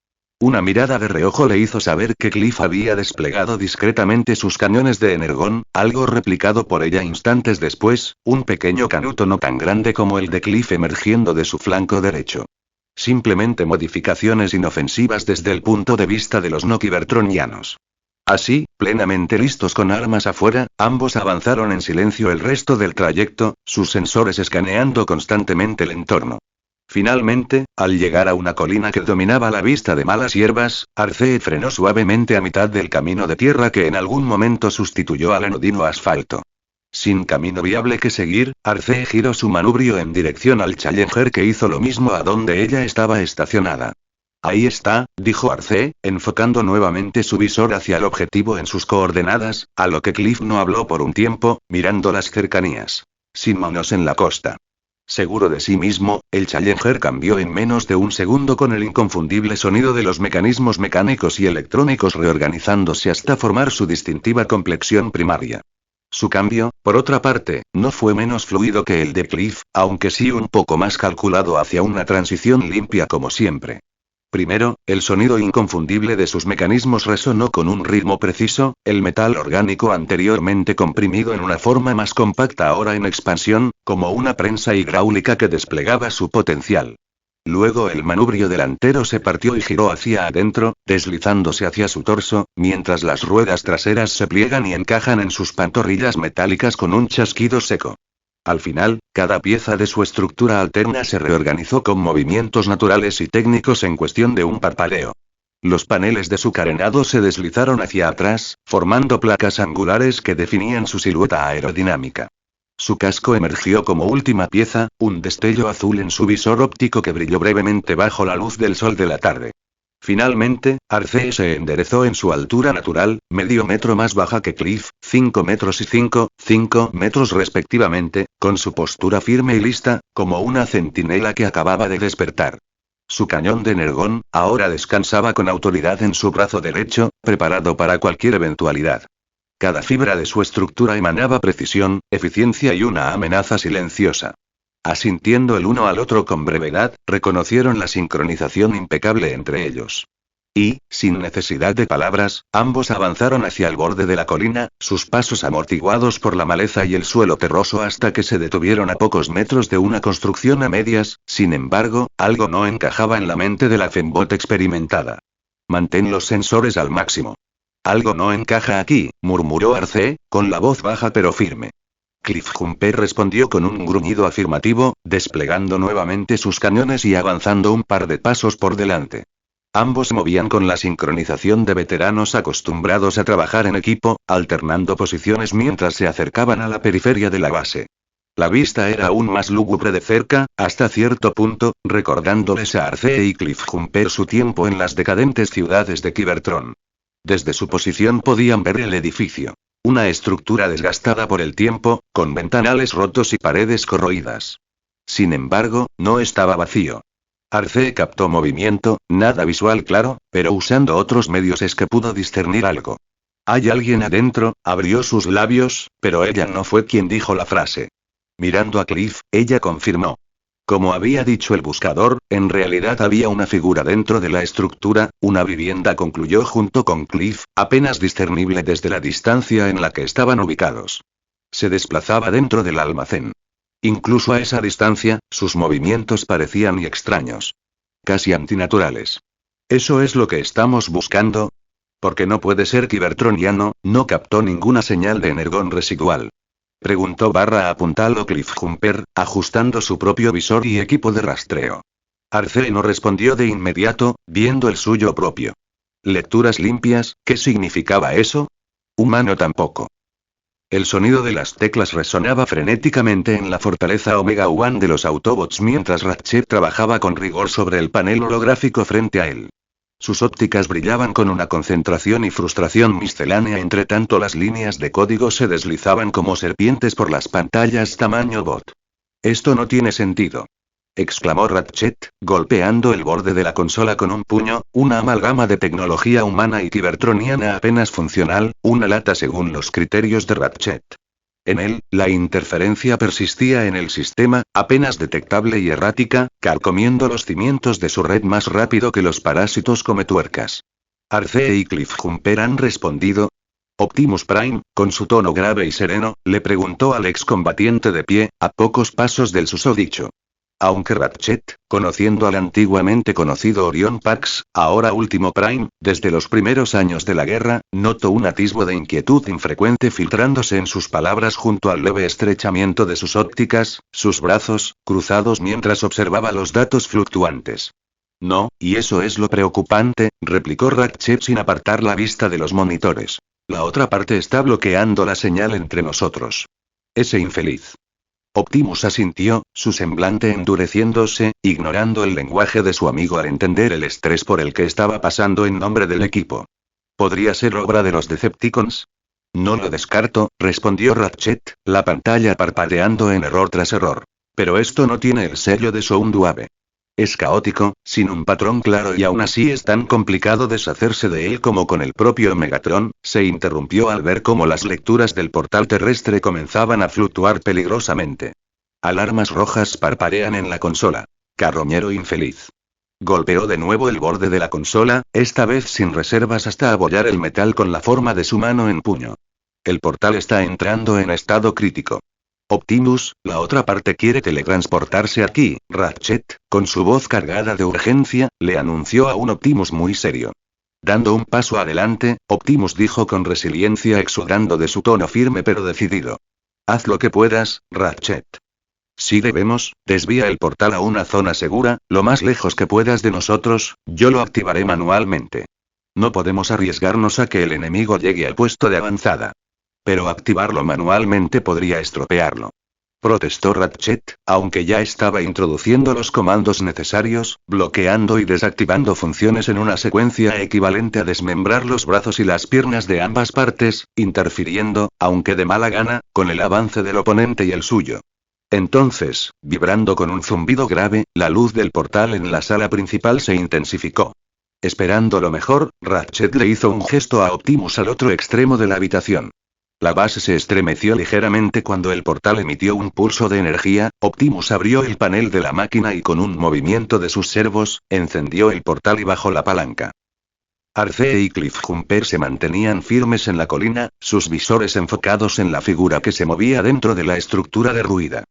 Una mirada de reojo le hizo saber que Cliff había desplegado discretamente sus cañones de energón, algo replicado por ella instantes después, un pequeño canuto no tan grande como el de Cliff emergiendo de su flanco derecho. Simplemente modificaciones inofensivas desde el punto de vista de los no cybertronianos. Así, plenamente listos con armas afuera, ambos avanzaron en silencio el resto del trayecto, sus sensores escaneando constantemente el entorno. Finalmente, al llegar a una colina que dominaba la vista de malas hierbas, Arcee frenó suavemente a mitad del camino de tierra que en algún momento sustituyó al anodino asfalto. Sin camino viable que seguir, Arcee giró su manubrio en dirección al Challenger que hizo lo mismo a donde ella estaba estacionada. Ahí está, dijo Arcee, enfocando nuevamente su visor hacia el objetivo en sus coordenadas, a lo que Cliff no habló por un tiempo, mirando las cercanías. Sin manos en la costa. Seguro de sí mismo, el Challenger cambió en menos de un segundo con el inconfundible sonido de los mecanismos mecánicos y electrónicos reorganizándose hasta formar su distintiva complexión primaria. Su cambio, por otra parte, no fue menos fluido que el de Cliff, aunque sí un poco más calculado hacia una transición limpia como siempre. Primero, el sonido inconfundible de sus mecanismos resonó con un ritmo preciso, el metal orgánico anteriormente comprimido en una forma más compacta ahora en expansión, como una prensa hidráulica que desplegaba su potencial. Luego el manubrio delantero se partió y giró hacia adentro, deslizándose hacia su torso, mientras las ruedas traseras se pliegan y encajan en sus pantorrillas metálicas con un chasquido seco. Al final, cada pieza de su estructura alterna se reorganizó con movimientos naturales y técnicos en cuestión de un parpadeo. Los paneles de su carenado se deslizaron hacia atrás, formando placas angulares que definían su silueta aerodinámica. Su casco emergió como última pieza, un destello azul en su visor óptico que brilló brevemente bajo la luz del sol de la tarde. Finalmente, Arcee se enderezó en su altura natural, medio metro más baja que Cliff, 5 metros y 5 metros respectivamente, con su postura firme y lista, como una centinela que acababa de despertar. Su cañón de energón, ahora descansaba con autoridad en su brazo derecho, preparado para cualquier eventualidad. Cada fibra de su estructura emanaba precisión, eficiencia y una amenaza silenciosa. Asintiendo el uno al otro con brevedad, reconocieron la sincronización impecable entre ellos. Y, sin necesidad de palabras, ambos avanzaron hacia el borde de la colina, sus pasos amortiguados por la maleza y el suelo terroso hasta que se detuvieron a pocos metros de una construcción a medias. Sin embargo, algo no encajaba en la mente de la fembot experimentada. Mantén los sensores al máximo. Algo no encaja aquí, murmuró Arcee, con la voz baja pero firme. Cliffjumper respondió con un gruñido afirmativo, desplegando nuevamente sus cañones y avanzando un par de pasos por delante. Ambos movían con la sincronización de veteranos acostumbrados a trabajar en equipo, alternando posiciones mientras se acercaban a la periferia de la base. La vista era aún más lúgubre de cerca, hasta cierto punto, recordándoles a Arcee y Cliffjumper su tiempo en las decadentes ciudades de Cybertron. Desde su posición podían ver el edificio. Una estructura desgastada por el tiempo, con ventanales rotos y paredes corroídas. Sin embargo, no estaba vacío. Arcee captó movimiento, nada visual claro, pero usando otros medios es que pudo discernir algo. ¿Hay alguien adentro? Abrió sus labios, pero ella no fue quien dijo la frase. Mirando a Cliff, ella confirmó. Como había dicho el buscador, en realidad había una figura dentro de la estructura, una vivienda, concluyó junto con Cliff, apenas discernible desde la distancia en la que estaban ubicados. Se desplazaba dentro del almacén. Incluso a esa distancia, sus movimientos parecían extraños. Casi antinaturales. ¿Eso es lo que estamos buscando? Porque no puede ser cybertroniano, no captó ninguna señal de energón residual. Preguntó apuntando Cliffjumper, ajustando su propio visor y equipo de rastreo. Arcee no respondió de inmediato, viendo el suyo propio. Lecturas limpias, ¿qué significaba eso? Humano tampoco. El sonido de las teclas resonaba frenéticamente en la fortaleza Omega One de los Autobots mientras Ratchet trabajaba con rigor sobre el panel holográfico frente a él. Sus ópticas brillaban con una concentración y frustración miscelánea, entre tanto las líneas de código se deslizaban como serpientes por las pantallas tamaño bot. Esto no tiene sentido, exclamó Ratchet, golpeando el borde de la consola con un puño, una amalgama de tecnología humana y cybertroniana apenas funcional, una lata según los criterios de Ratchet. En él, la interferencia persistía en el sistema, apenas detectable y errática, carcomiendo los cimientos de su red más rápido que los parásitos cometuercas. Arcee y Cliffjumper han respondido. Optimus Prime, con su tono grave y sereno, le preguntó al excombatiente de pie, a pocos pasos del susodicho. Aunque Ratchet, conociendo al antiguamente conocido Orion Pax, ahora último Prime, desde los primeros años de la guerra, notó un atisbo de inquietud infrecuente filtrándose en sus palabras junto al leve estrechamiento de sus ópticas, sus brazos, cruzados mientras observaba los datos fluctuantes. No, y eso es lo preocupante, replicó Ratchet sin apartar la vista de los monitores. La otra parte está bloqueando la señal entre nosotros. Ese infeliz. Optimus asintió, su semblante endureciéndose, ignorando el lenguaje de su amigo al entender el estrés por el que estaba pasando en nombre del equipo. ¿Podría ser obra de los Decepticons? No lo descarto, respondió Ratchet, la pantalla parpadeando en error tras error. Pero esto no tiene el sello de Soundwave. Es caótico, sin un patrón claro y aún así es tan complicado deshacerse de él como con el propio Megatron. Se interrumpió al ver cómo las lecturas del portal terrestre comenzaban a fluctuar peligrosamente. Alarmas rojas parpadean en la consola. Carroñero infeliz. Golpeó de nuevo el borde de la consola, esta vez sin reservas hasta abollar el metal con la forma de su mano en puño. El portal está entrando en estado crítico. Optimus, la otra parte quiere teletransportarse aquí. Ratchet, con su voz cargada de urgencia, le anunció a un Optimus muy serio. Dando un paso adelante, Optimus dijo con resiliencia exudando de su tono firme pero decidido. Haz lo que puedas, Ratchet. Si debemos, desvía el portal a una zona segura, lo más lejos que puedas de nosotros, yo lo activaré manualmente. No podemos arriesgarnos a que el enemigo llegue al puesto de avanzada. Pero activarlo manualmente podría estropearlo. Protestó Ratchet, aunque ya estaba introduciendo los comandos necesarios, bloqueando y desactivando funciones en una secuencia equivalente a desmembrar los brazos y las piernas de ambas partes, interfiriendo, aunque de mala gana, con el avance del oponente y el suyo. Entonces, vibrando con un zumbido grave, la luz del portal en la sala principal se intensificó. Esperando lo mejor, Ratchet le hizo un gesto a Optimus al otro extremo de la habitación. La base se estremeció ligeramente cuando el portal emitió un pulso de energía. Optimus abrió el panel de la máquina y con un movimiento de sus servos, encendió el portal y bajó la palanca. Arcee y Cliffjumper se mantenían firmes en la colina, sus visores enfocados en la figura que se movía dentro de la estructura derruida.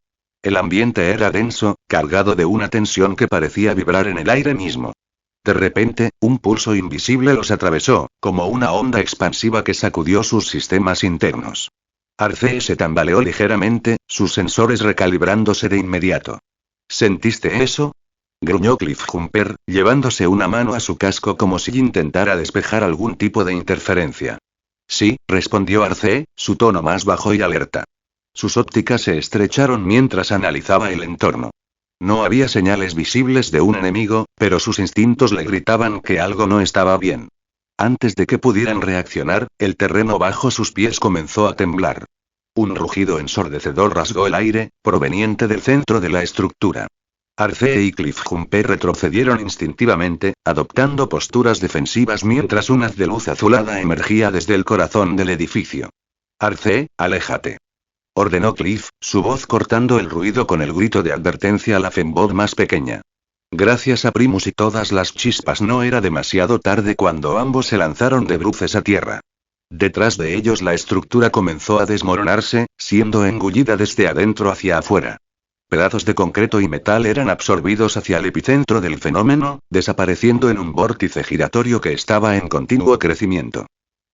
El ambiente era denso, cargado de una tensión que parecía vibrar en el aire mismo. De repente, un pulso invisible los atravesó, como una onda expansiva que sacudió sus sistemas internos. Arcee se tambaleó ligeramente, sus sensores recalibrándose de inmediato. ¿Sentiste eso?, gruñó Cliffjumper, llevándose una mano a su casco como si intentara despejar algún tipo de interferencia. Sí, respondió Arcee, su tono más bajo y alerta. Sus ópticas se estrecharon mientras analizaba el entorno. No había señales visibles de un enemigo, pero sus instintos le gritaban que algo no estaba bien. Antes de que pudieran reaccionar, el terreno bajo sus pies comenzó a temblar. Un rugido ensordecedor rasgó el aire, proveniente del centro de la estructura. Arcee y Cliffjumper retrocedieron instintivamente, adoptando posturas defensivas mientras un haz de luz azulada emergía desde el corazón del edificio. Arcee, aléjate, ordenó Cliff, su voz cortando el ruido con el grito de advertencia a la fembot más pequeña. Gracias a Primus y todas las chispas no era demasiado tarde cuando ambos se lanzaron de bruces a tierra. Detrás de ellos la estructura comenzó a desmoronarse, siendo engullida desde adentro hacia afuera. Pedazos de concreto y metal eran absorbidos hacia el epicentro del fenómeno, desapareciendo en un vórtice giratorio que estaba en continuo crecimiento.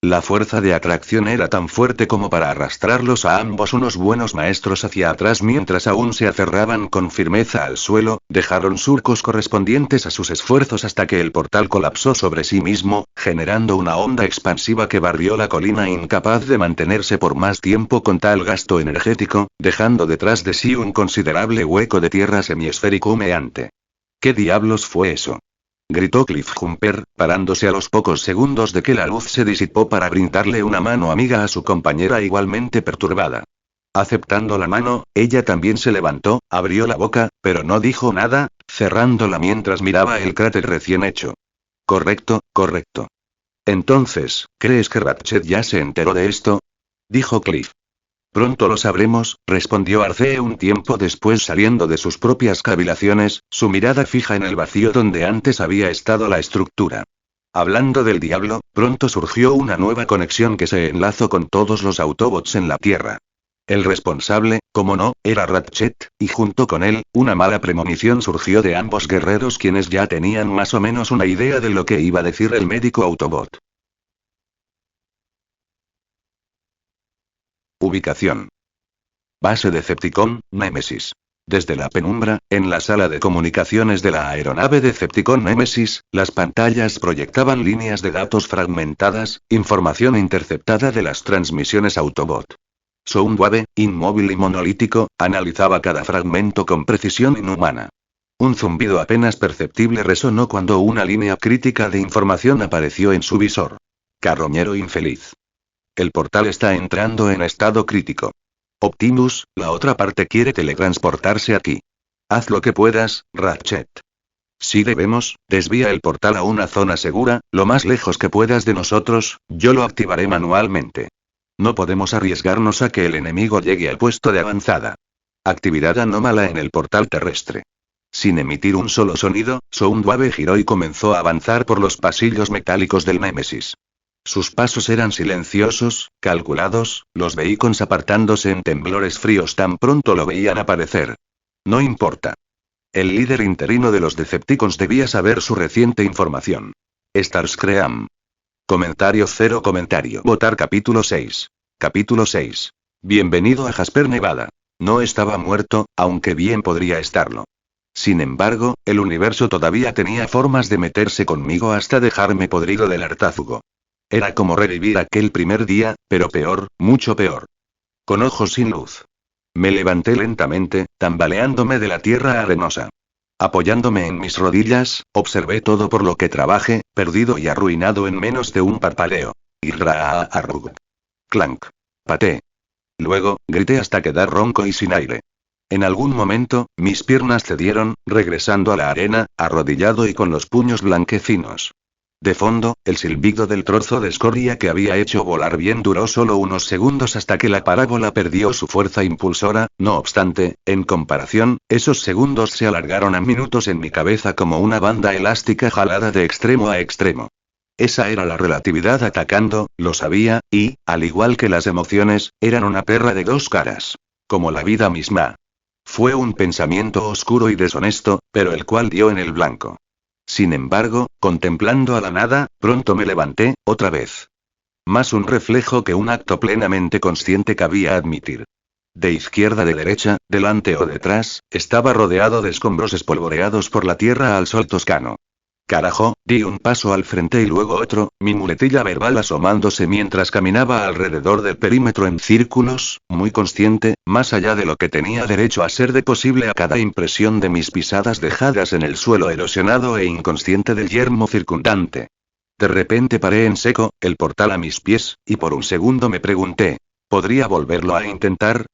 La fuerza de atracción era tan fuerte como para arrastrarlos a ambos unos buenos maestros hacia atrás mientras aún se aferraban con firmeza al suelo, dejaron surcos correspondientes a sus esfuerzos hasta que el portal colapsó sobre sí mismo, generando una onda expansiva que barrió la colina incapaz de mantenerse por más tiempo con tal gasto energético, dejando detrás de sí un considerable hueco de tierra semiesférico humeante. ¿Qué diablos fue eso?, gritó Cliffjumper, parándose a los pocos segundos de que la luz se disipó para brindarle una mano amiga a su compañera igualmente perturbada. Aceptando la mano, ella también se levantó, abrió la boca, pero no dijo nada, cerrándola mientras miraba el cráter recién hecho. Correcto, correcto. Entonces, ¿crees que Ratchet ya se enteró de esto?, dijo Cliff. Pronto lo sabremos, respondió Arcee un tiempo después saliendo de sus propias cavilaciones, su mirada fija en el vacío donde antes había estado la estructura. Hablando del diablo, pronto surgió una nueva conexión que se enlazó con todos los Autobots en la Tierra. El responsable, como no, era Ratchet, y junto con él, una mala premonición surgió de ambos guerreros quienes ya tenían más o menos una idea de lo que iba a decir el médico Autobot. Ubicación. Base Decepticon, Némesis. Desde la penumbra, en la sala de comunicaciones de la aeronave Decepticon Némesis, las pantallas proyectaban líneas de datos fragmentadas, información interceptada de las transmisiones Autobot. Soundwave, inmóvil y monolítico, analizaba cada fragmento con precisión inhumana. Un zumbido apenas perceptible resonó cuando una línea crítica de información apareció en su visor. Carroñero infeliz. El portal está entrando en estado crítico. Optimus, la otra parte quiere teletransportarse aquí. Haz lo que puedas, Ratchet. Si debemos, desvía el portal a una zona segura, lo más lejos que puedas de nosotros, yo lo activaré manualmente. No podemos arriesgarnos a que el enemigo llegue al puesto de avanzada. Actividad anómala en el portal terrestre. Sin emitir un solo sonido, Soundwave giró y comenzó a avanzar por los pasillos metálicos del Némesis. Sus pasos eran silenciosos, calculados, los vehículos apartándose en temblores fríos tan pronto lo veían aparecer. No importa. El líder interino de los Decepticons debía saber su reciente información. Starscream. Comentario cero comentario. Votar capítulo 6. Capítulo 6. Bienvenido a Jasper Nevada. No estaba muerto, aunque bien podría estarlo. Sin embargo, el universo todavía tenía formas de meterse conmigo hasta dejarme podrido del hartazgo. Era como revivir aquel primer día, pero peor, mucho peor. Con ojos sin luz. Me levanté lentamente, tambaleándome de la tierra arenosa. Apoyándome en mis rodillas, observé todo por lo que trabajé, perdido y arruinado en menos de un parpadeo. Clank. Paté. Luego, grité hasta quedar ronco y sin aire. En algún momento, mis piernas cedieron, regresando a la arena, arrodillado y con los puños blanquecinos. De fondo, el silbido del trozo de escoria que había hecho volar bien duró solo unos segundos hasta que la parábola perdió su fuerza impulsora. No obstante, en comparación, esos segundos se alargaron a minutos en mi cabeza como una banda elástica jalada de extremo a extremo. Esa era la relatividad atacando, lo sabía, y, al igual que las emociones, eran una perra de dos caras. Como la vida misma. Fue un pensamiento oscuro y deshonesto, pero el cual dio en el blanco. Sin embargo, contemplando a la nada, pronto me levanté, otra vez. Más un reflejo que un acto plenamente consciente cabía admitir. De izquierda de derecha, delante o detrás, estaba rodeado de escombros espolvoreados por la tierra al sol toscano. Carajo, di un paso al frente y luego otro, mi muletilla verbal asomándose mientras caminaba alrededor del perímetro en círculos, muy consciente, más allá de lo que tenía derecho a ser de posible a cada impresión de mis pisadas dejadas en el suelo erosionado e inconsciente del yermo circundante. De repente paré en seco, el portal a mis pies, y por un segundo me pregunté, ¿podría volverlo a intentar?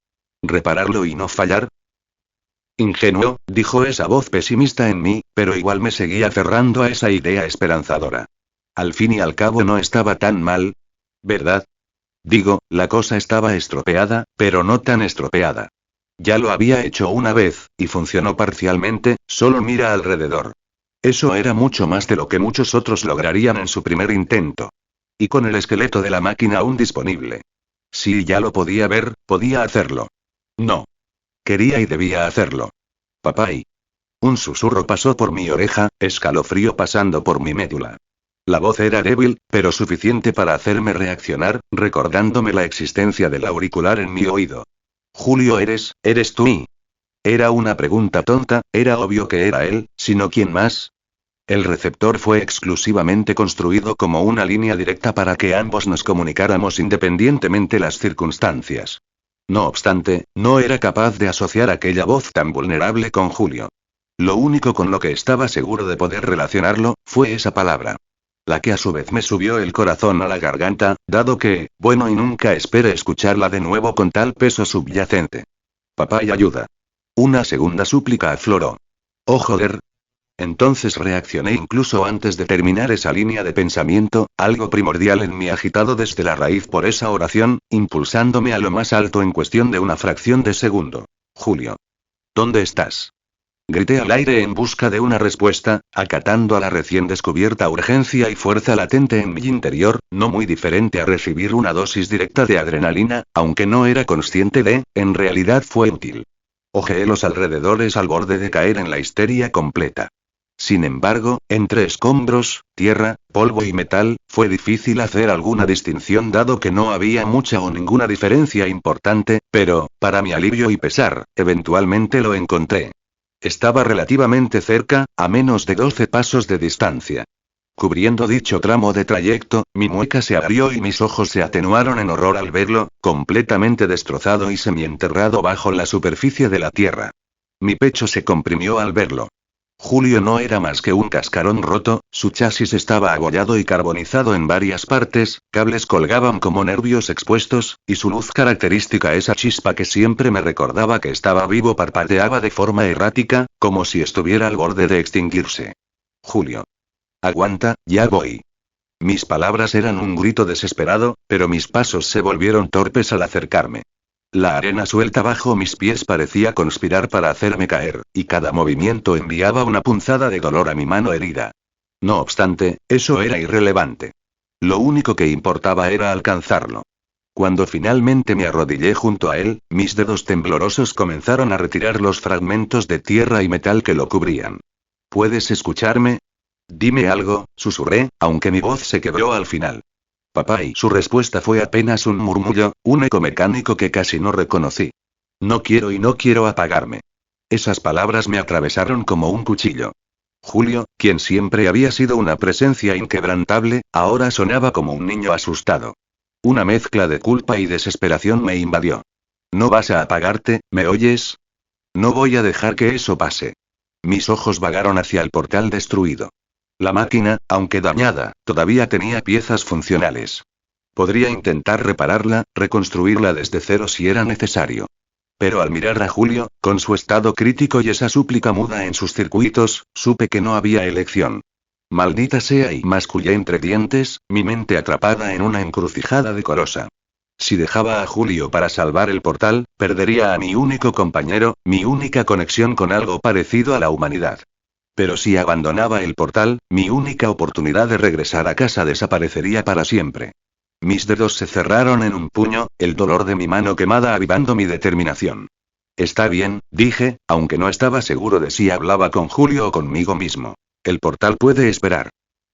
¿Repararlo y no fallar? Ingenuo, dijo esa voz pesimista en mí, pero igual me seguía aferrando a esa idea esperanzadora. Al fin y al cabo no estaba tan mal, ¿verdad? Digo, la cosa estaba estropeada, pero no tan estropeada. Ya lo había hecho una vez, y funcionó parcialmente, solo mira alrededor. Eso era mucho más de lo que muchos otros lograrían en su primer intento. Y con el esqueleto de la máquina aún disponible. Si ya lo podía ver, podía hacerlo. No. Quería y debía hacerlo. Papá y... Un susurro pasó por mi oreja, escalofrío pasando por mi médula. La voz era débil, pero suficiente para hacerme reaccionar, recordándome la existencia del auricular en mi oído. Julio, ¿eres tú? Y... Era una pregunta tonta, era obvio que era él, sino quién más. El receptor fue exclusivamente construido como una línea directa para que ambos nos comunicáramos independientemente las circunstancias. No obstante, no era capaz de asociar aquella voz tan vulnerable con Julio. Lo único con lo que estaba seguro de poder relacionarlo, fue esa palabra. La que a su vez me subió el corazón a la garganta, dado que, bueno y nunca esperé escucharla de nuevo con tal peso subyacente. Papá y ayuda. Una segunda súplica afloró. Oh joder. Entonces reaccioné incluso antes de terminar esa línea de pensamiento, algo primordial en mí agitado desde la raíz por esa oración, impulsándome a lo más alto en cuestión de una fracción de segundo. Julio. ¿Dónde estás? Grité al aire en busca de una respuesta, acatando a la recién descubierta urgencia y fuerza latente en mi interior, no muy diferente a recibir una dosis directa de adrenalina, aunque no era consciente de, en realidad fue útil. Ojeé los alrededores al borde de caer en la histeria completa. Sin embargo, entre escombros, tierra, polvo y metal, fue difícil hacer alguna distinción dado que no había mucha o ninguna diferencia importante, pero, para mi alivio y pesar, eventualmente lo encontré. Estaba relativamente cerca, a menos de 12 pasos de distancia. Cubriendo dicho tramo de trayecto, mi mueca se abrió y mis ojos se atenuaron en horror al verlo, completamente destrozado y semienterrado bajo la superficie de la tierra. Mi pecho se comprimió al verlo. Julio no era más que un cascarón roto, su chasis estaba abollado y carbonizado en varias partes, cables colgaban como nervios expuestos, y su luz característica, esa chispa que siempre me recordaba que estaba vivo, parpadeaba de forma errática, como si estuviera al borde de extinguirse. Julio. Aguanta, ya voy. Mis palabras eran un grito desesperado, pero mis pasos se volvieron torpes al acercarme. La arena suelta bajo mis pies parecía conspirar para hacerme caer, y cada movimiento enviaba una punzada de dolor a mi mano herida. No obstante, eso era irrelevante. Lo único que importaba era alcanzarlo. Cuando finalmente me arrodillé junto a él, mis dedos temblorosos comenzaron a retirar los fragmentos de tierra y metal que lo cubrían. ¿Puedes escucharme? Dime algo, susurré, aunque mi voz se quebró al final. Papá, y su respuesta fue apenas un murmullo, un eco mecánico que casi no reconocí. No quiero y no quiero apagarme. Esas palabras me atravesaron como un cuchillo. Julio, quien siempre había sido una presencia inquebrantable, ahora sonaba como un niño asustado. Una mezcla de culpa y desesperación me invadió. No vas a apagarte, ¿me oyes? No voy a dejar que eso pase. Mis ojos vagaron hacia el portal destruido. La máquina, aunque dañada, todavía tenía piezas funcionales. Podría intentar repararla, reconstruirla desde cero si era necesario. Pero al mirar a Julio, con su estado crítico y esa súplica muda en sus circuitos, supe que no había elección. Maldita sea, y mascullé entre dientes, mi mente atrapada en una encrucijada decorosa. Si dejaba a Julio para salvar el portal, perdería a mi único compañero, mi única conexión con algo parecido a la humanidad. Pero si abandonaba el portal, mi única oportunidad de regresar a casa desaparecería para siempre. Mis dedos se cerraron en un puño, el dolor de mi mano quemada avivando mi determinación. Está bien, dije, aunque no estaba seguro de si hablaba con Julio o conmigo mismo. El portal puede esperar.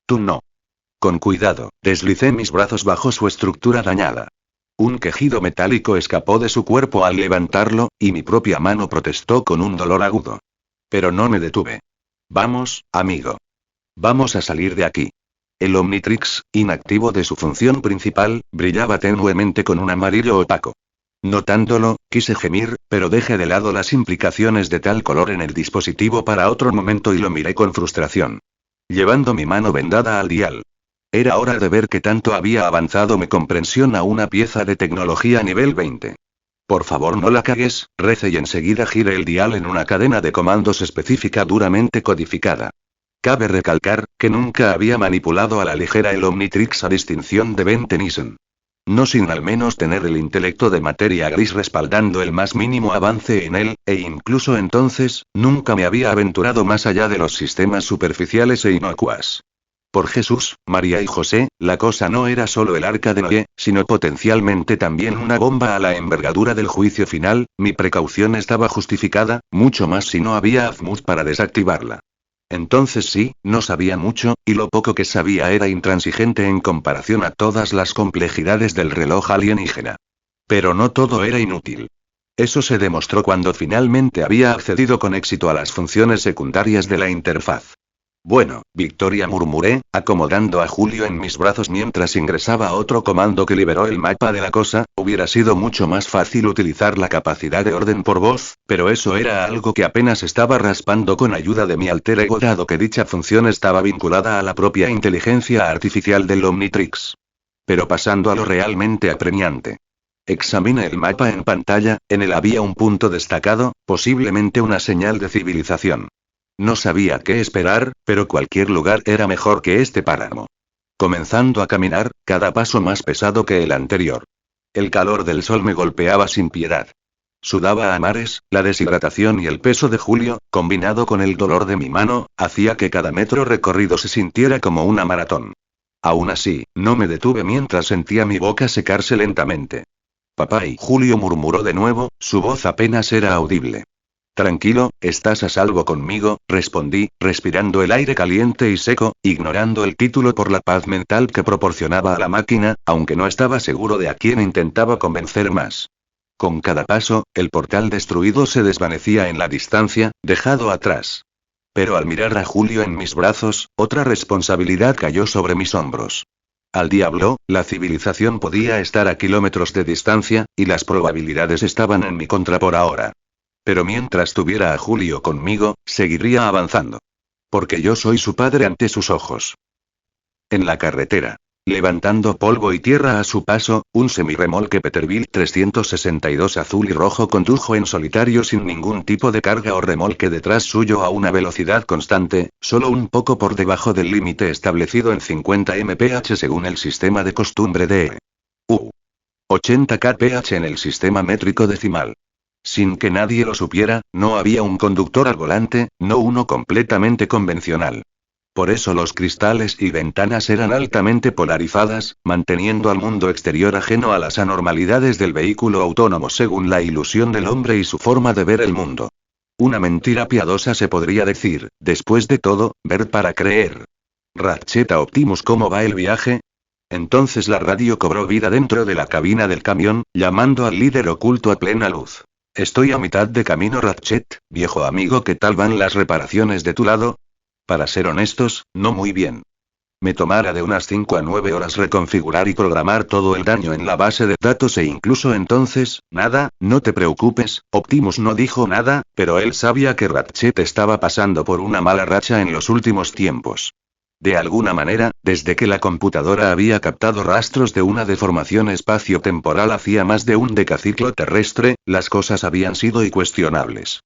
Tú no. Con cuidado, deslicé mis brazos bajo su estructura dañada. Un quejido metálico escapó de su cuerpo al levantarlo, y mi propia mano protestó con un dolor agudo. Pero no me detuve. Vamos, amigo. Vamos a salir de aquí. El Omnitrix, inactivo de su función principal, brillaba tenuemente con un amarillo opaco. Notándolo, quise gemir, pero dejé de lado las implicaciones de tal color en el dispositivo para otro momento y lo miré con frustración. Llevando mi mano vendada al dial. Era hora de ver qué tanto había avanzado mi comprensión a una pieza de tecnología nivel 20. Por favor, no la cagues, recé y enseguida giré el dial en una cadena de comandos específica duramente codificada. Cabe recalcar, que nunca había manipulado a la ligera el Omnitrix a distinción de Ben Tennyson. No sin al menos tener el intelecto de materia gris respaldando el más mínimo avance en él, e incluso entonces, nunca me había aventurado más allá de los sistemas superficiales e inocuas. Por Jesús, María y José, la cosa no era solo el arca de Noé, sino potencialmente también una bomba a la envergadura del juicio final. Mi precaución estaba justificada, mucho más si no había Azimuth para desactivarla. Entonces sí, no sabía mucho, y lo poco que sabía era intransigente en comparación a todas las complejidades del reloj alienígena. Pero no todo era inútil. Eso se demostró cuando finalmente había accedido con éxito a las funciones secundarias de la interfaz. Bueno, Victoria, murmuré, acomodando a Julio en mis brazos mientras ingresaba otro comando que liberó el mapa de la cosa. Hubiera sido mucho más fácil utilizar la capacidad de orden por voz, pero eso era algo que apenas estaba raspando con ayuda de mi alter ego, dado que dicha función estaba vinculada a la propia inteligencia artificial del Omnitrix. Pero pasando a lo realmente apremiante. Examiné el mapa en pantalla, en él había un punto destacado, posiblemente una señal de civilización. No sabía qué esperar, pero cualquier lugar era mejor que este páramo. Comenzando a caminar, cada paso más pesado que el anterior. El calor del sol me golpeaba sin piedad. Sudaba a mares, la deshidratación y el peso de Julio, combinado con el dolor de mi mano, hacía que cada metro recorrido se sintiera como una maratón. Aún así, no me detuve mientras sentía mi boca secarse lentamente. Papá, y Julio murmuró de nuevo, su voz apenas era audible. Tranquilo, estás a salvo conmigo, respondí, respirando el aire caliente y seco, ignorando el título por la paz mental que proporcionaba a la máquina, aunque no estaba seguro de a quién intentaba convencer más. Con cada paso, el portal destruido se desvanecía en la distancia, dejado atrás. Pero al mirar a Julio en mis brazos, otra responsabilidad cayó sobre mis hombros. Al diablo, la civilización podía estar a kilómetros de distancia, y las probabilidades estaban en mi contra por ahora. Pero mientras tuviera a Julio conmigo, seguiría avanzando. Porque yo soy su padre ante sus ojos. En la carretera. Levantando polvo y tierra a su paso, un semirremolque Peterbilt 362 azul y rojo condujo en solitario sin ningún tipo de carga o remolque detrás suyo a una velocidad constante, solo un poco por debajo del límite establecido en 50 mph según el sistema de costumbre de 80 kph en el sistema métrico decimal. Sin que nadie lo supiera, no había un conductor al volante, no uno completamente convencional. Por eso los cristales y ventanas eran altamente polarizadas, manteniendo al mundo exterior ajeno a las anormalidades del vehículo autónomo según la ilusión del hombre y su forma de ver el mundo. Una mentira piadosa se podría decir, después de todo, ver para creer. Ratchet a Optimus, ¿cómo va el viaje? Entonces la radio cobró vida dentro de la cabina del camión, llamando al líder oculto a plena luz. Estoy a mitad de camino, Ratchet, viejo amigo, ¿qué tal van las reparaciones de tu lado? Para ser honestos, no muy bien. Me tomará de unas 5 a 9 horas reconfigurar y programar todo el daño en la base de datos e incluso entonces, nada, no te preocupes. Optimus no dijo nada, pero él sabía que Ratchet estaba pasando por una mala racha en los últimos tiempos. De alguna manera, desde que la computadora había captado rastros de una deformación espacio-temporal hacía más de un decaciclo terrestre, las cosas habían sido incuestionables.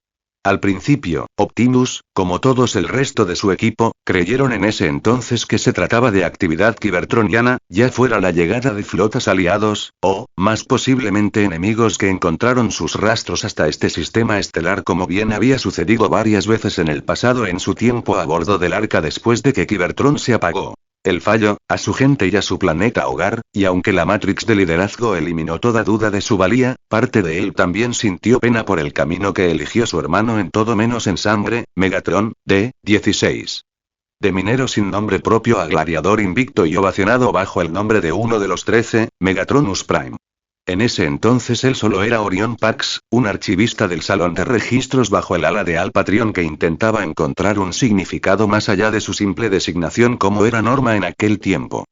Al principio, Optimus, como todos el resto de su equipo, creyeron en ese entonces que se trataba de actividad cibertroniana, ya fuera la llegada de flotas aliados, o, más posiblemente enemigos que encontraron sus rastros hasta este sistema estelar como bien había sucedido varias veces en el pasado en su tiempo a bordo del Arca después de que Cybertron se apagó. El fallo, a su gente y a su planeta hogar, y aunque la Matrix de liderazgo eliminó toda duda de su valía, parte de él también sintió pena por el camino que eligió su hermano en todo menos en sangre, Megatron, D-16. De minero sin nombre propio a gladiador invicto y ovacionado bajo el nombre de uno de los 13, Megatronus Prime. En ese entonces él solo era Orion Pax, un archivista del salón de registros bajo el ala de Alpatrión que intentaba encontrar un significado más allá de su simple designación como era norma en aquel tiempo.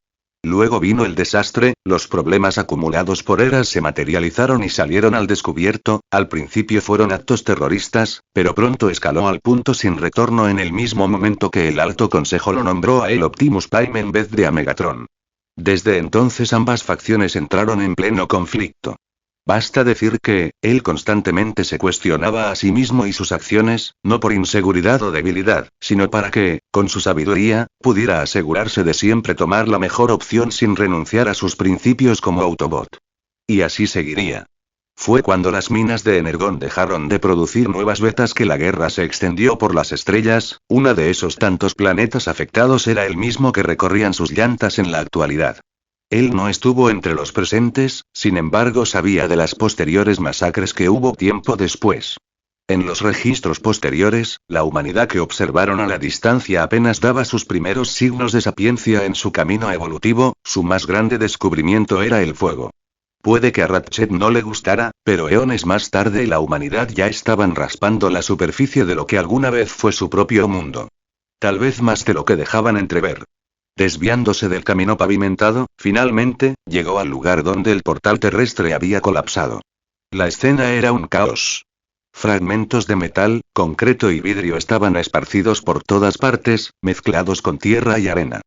Luego vino el desastre, los problemas acumulados por eras se materializaron y salieron al descubierto, al principio fueron actos terroristas, pero pronto escaló al punto sin retorno en el mismo momento que el Alto Consejo lo nombró a él Optimus Prime en vez de a Megatron. Desde entonces ambas facciones entraron en pleno conflicto. Basta decir que, él constantemente se cuestionaba a sí mismo y sus acciones, no por inseguridad o debilidad, sino para que, con su sabiduría, pudiera asegurarse de siempre tomar la mejor opción sin renunciar a sus principios como Autobot. Y así seguiría. Fue cuando las minas de Energon dejaron de producir nuevas betas que la guerra se extendió por las estrellas, una de esos tantos planetas afectados era el mismo que recorrían sus llantas en la actualidad. Él no estuvo entre los presentes, sin embargo sabía de las posteriores masacres que hubo tiempo después. En los registros posteriores, la humanidad que observaron a la distancia apenas daba sus primeros signos de sapiencia en su camino evolutivo, su más grande descubrimiento era el fuego. Puede que a Ratchet no le gustara, pero eones más tarde la humanidad ya estaban raspando la superficie de lo que alguna vez fue su propio mundo. Tal vez más de lo que dejaban entrever. Desviándose del camino pavimentado, finalmente, llegó al lugar donde el portal terrestre había colapsado. La escena era un caos. Fragmentos de metal, concreto y vidrio estaban esparcidos por todas partes, mezclados con tierra y arena.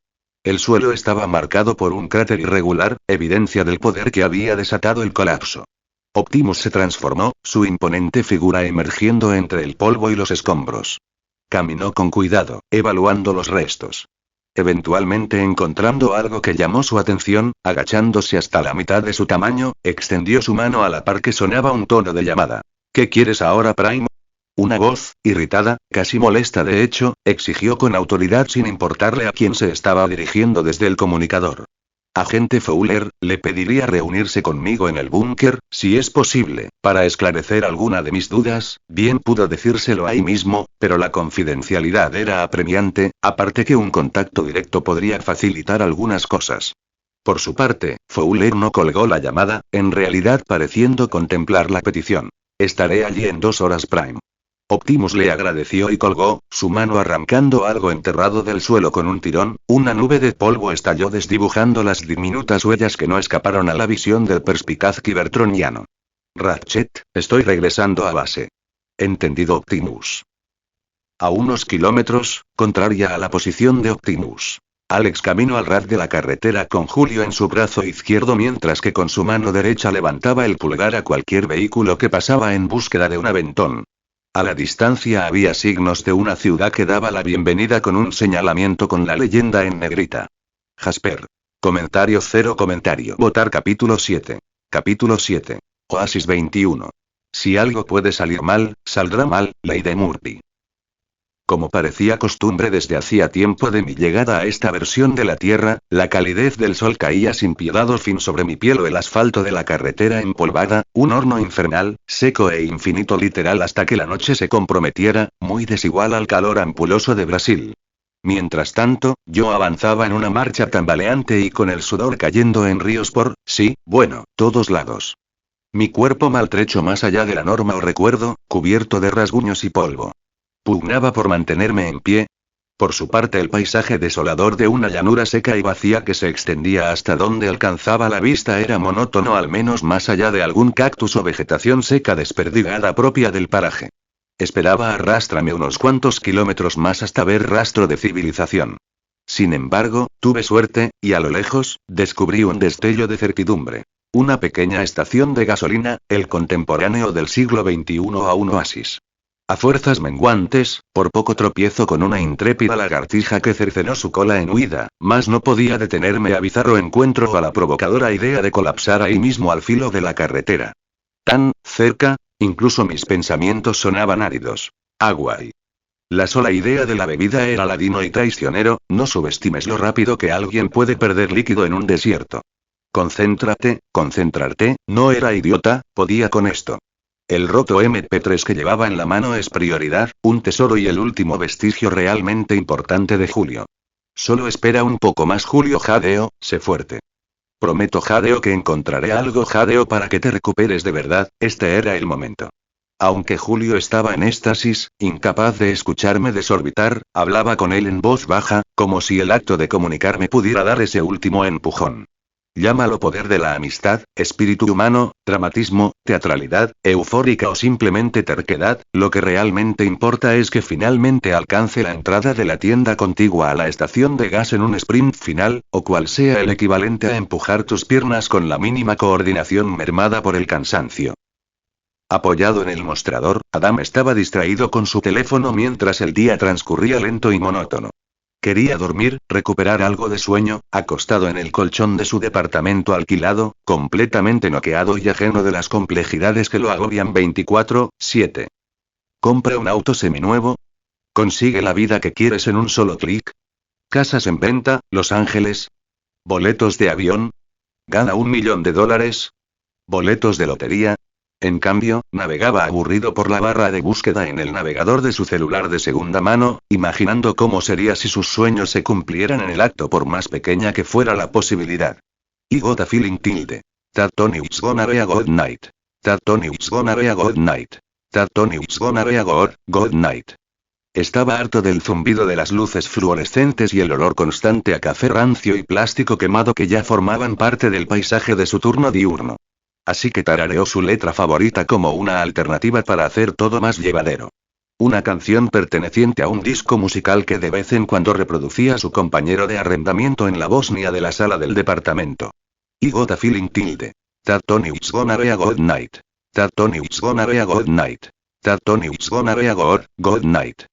El suelo estaba marcado por un cráter irregular, evidencia del poder que había desatado el colapso. Optimus se transformó, su imponente figura emergiendo entre el polvo y los escombros. Caminó con cuidado, evaluando los restos. Eventualmente encontrando algo que llamó su atención, agachándose hasta la mitad de su tamaño, extendió su mano a la par que sonaba un tono de llamada. ¿Qué quieres ahora, Prime? Una voz, irritada, casi molesta de hecho, exigió con autoridad sin importarle a quién se estaba dirigiendo desde el comunicador. Agente Fowler, le pediría reunirse conmigo en el búnker, si es posible, para esclarecer alguna de mis dudas. Bien pudo decírselo ahí mismo, pero la confidencialidad era apremiante, aparte que un contacto directo podría facilitar algunas cosas. Por su parte, Fowler no colgó la llamada, en realidad pareciendo contemplar la petición. Estaré allí en 2 horas, Prime. Optimus le agradeció y colgó, su mano arrancando algo enterrado del suelo con un tirón, una nube de polvo estalló desdibujando las diminutas huellas que no escaparon a la visión del perspicaz cibertroniano. Ratchet, estoy regresando a base. Entendido, Optimus. A unos kilómetros, contraria a la posición de Optimus. Alex caminó al ras de la carretera con Julio en su brazo izquierdo mientras que con su mano derecha levantaba el pulgar a cualquier vehículo que pasaba en búsqueda de un aventón. A la distancia había signos de una ciudad que daba la bienvenida con un señalamiento con la leyenda en negrita. Jasper. Comentario 0 comentario. Votar capítulo 7. Capítulo 7. Oasis 21. Si algo puede salir mal, saldrá mal, ley de Murphy. Como parecía costumbre desde hacía tiempo de mi llegada a esta versión de la Tierra, la calidez del sol caía sin piedad al fin sobre mi piel o el asfalto de la carretera empolvada, un horno infernal, seco e infinito literal hasta que la noche se comprometiera, muy desigual al calor ampuloso de Brasil. Mientras tanto, yo avanzaba en una marcha tambaleante y con el sudor cayendo en ríos por, sí, bueno, todos lados. Mi cuerpo maltrecho más allá de la norma o recuerdo, cubierto de rasguños y polvo. Pugnaba por mantenerme en pie. Por su parte el paisaje desolador de una llanura seca y vacía que se extendía hasta donde alcanzaba la vista era monótono al menos más allá de algún cactus o vegetación seca desperdigada propia del paraje. Esperaba arrastrarme unos cuantos kilómetros más hasta ver rastro de civilización. Sin embargo, tuve suerte, y a lo lejos, descubrí un destello de certidumbre. Una pequeña estación de gasolina, el contemporáneo del siglo XXI a un oasis. A fuerzas menguantes, por poco tropiezo con una intrépida lagartija que cercenó su cola en huida, mas no podía detenerme a bizarro encuentro o a la provocadora idea de colapsar ahí mismo al filo de la carretera. Tan cerca, incluso mis pensamientos sonaban áridos. Agua y... La sola idea de la bebida era ladino y traicionero, no subestimes lo rápido que alguien puede perder líquido en un desierto. Concéntrate, concentrarte, no era idiota, podía con esto. El roto MP3 que llevaba en la mano es prioridad, un tesoro y el último vestigio realmente importante de Julio. Solo espera un poco más, Julio. Jadeo, sé fuerte. Prometo, Jadeo, que encontraré algo, Jadeo, para que te recuperes de verdad. Este era el momento. Aunque Julio estaba en éxtasis, incapaz de escucharme desorbitar, hablaba con él en voz baja, como si el acto de comunicarme pudiera dar ese último empujón. Llámalo poder de la amistad, espíritu humano, dramatismo, teatralidad, eufórica o simplemente terquedad, lo que realmente importa es que finalmente alcance la entrada de la tienda contigua a la estación de gas en un sprint final, o cual sea el equivalente a empujar tus piernas con la mínima coordinación mermada por el cansancio. Apoyado en el mostrador, Adam estaba distraído con su teléfono mientras el día transcurría lento y monótono. Quería dormir, recuperar algo de sueño, acostado en el colchón de su departamento alquilado, completamente noqueado y ajeno de las complejidades que lo agobian 24/7. Compra un auto seminuevo. Consigue la vida que quieres en un solo clic. Casas en venta, Los Ángeles. Boletos de avión. Gana $1 millón. Boletos de lotería. En cambio, navegaba aburrido por la barra de búsqueda en el navegador de su celular de segunda mano, imaginando cómo sería si sus sueños se cumplieran en el acto por más pequeña que fuera la posibilidad. I got a feeling tilde. That Tony is gonna be a good night. That Tony is gonna be a good night. That Tony is gonna be a good night. Estaba harto del zumbido de las luces fluorescentes y el olor constante a café rancio y plástico quemado que ya formaban parte del paisaje de su turno diurno. Así que tarareó su letra favorita como una alternativa para hacer todo más llevadero. Una canción perteneciente a un disco musical que de vez en cuando reproducía su compañero de arrendamiento en la Bosnia de la sala del departamento. I got a feeling tilde. That Tony is gonna be a good night. That Tony is gonna be a good night. That Tony is gonna be a good night.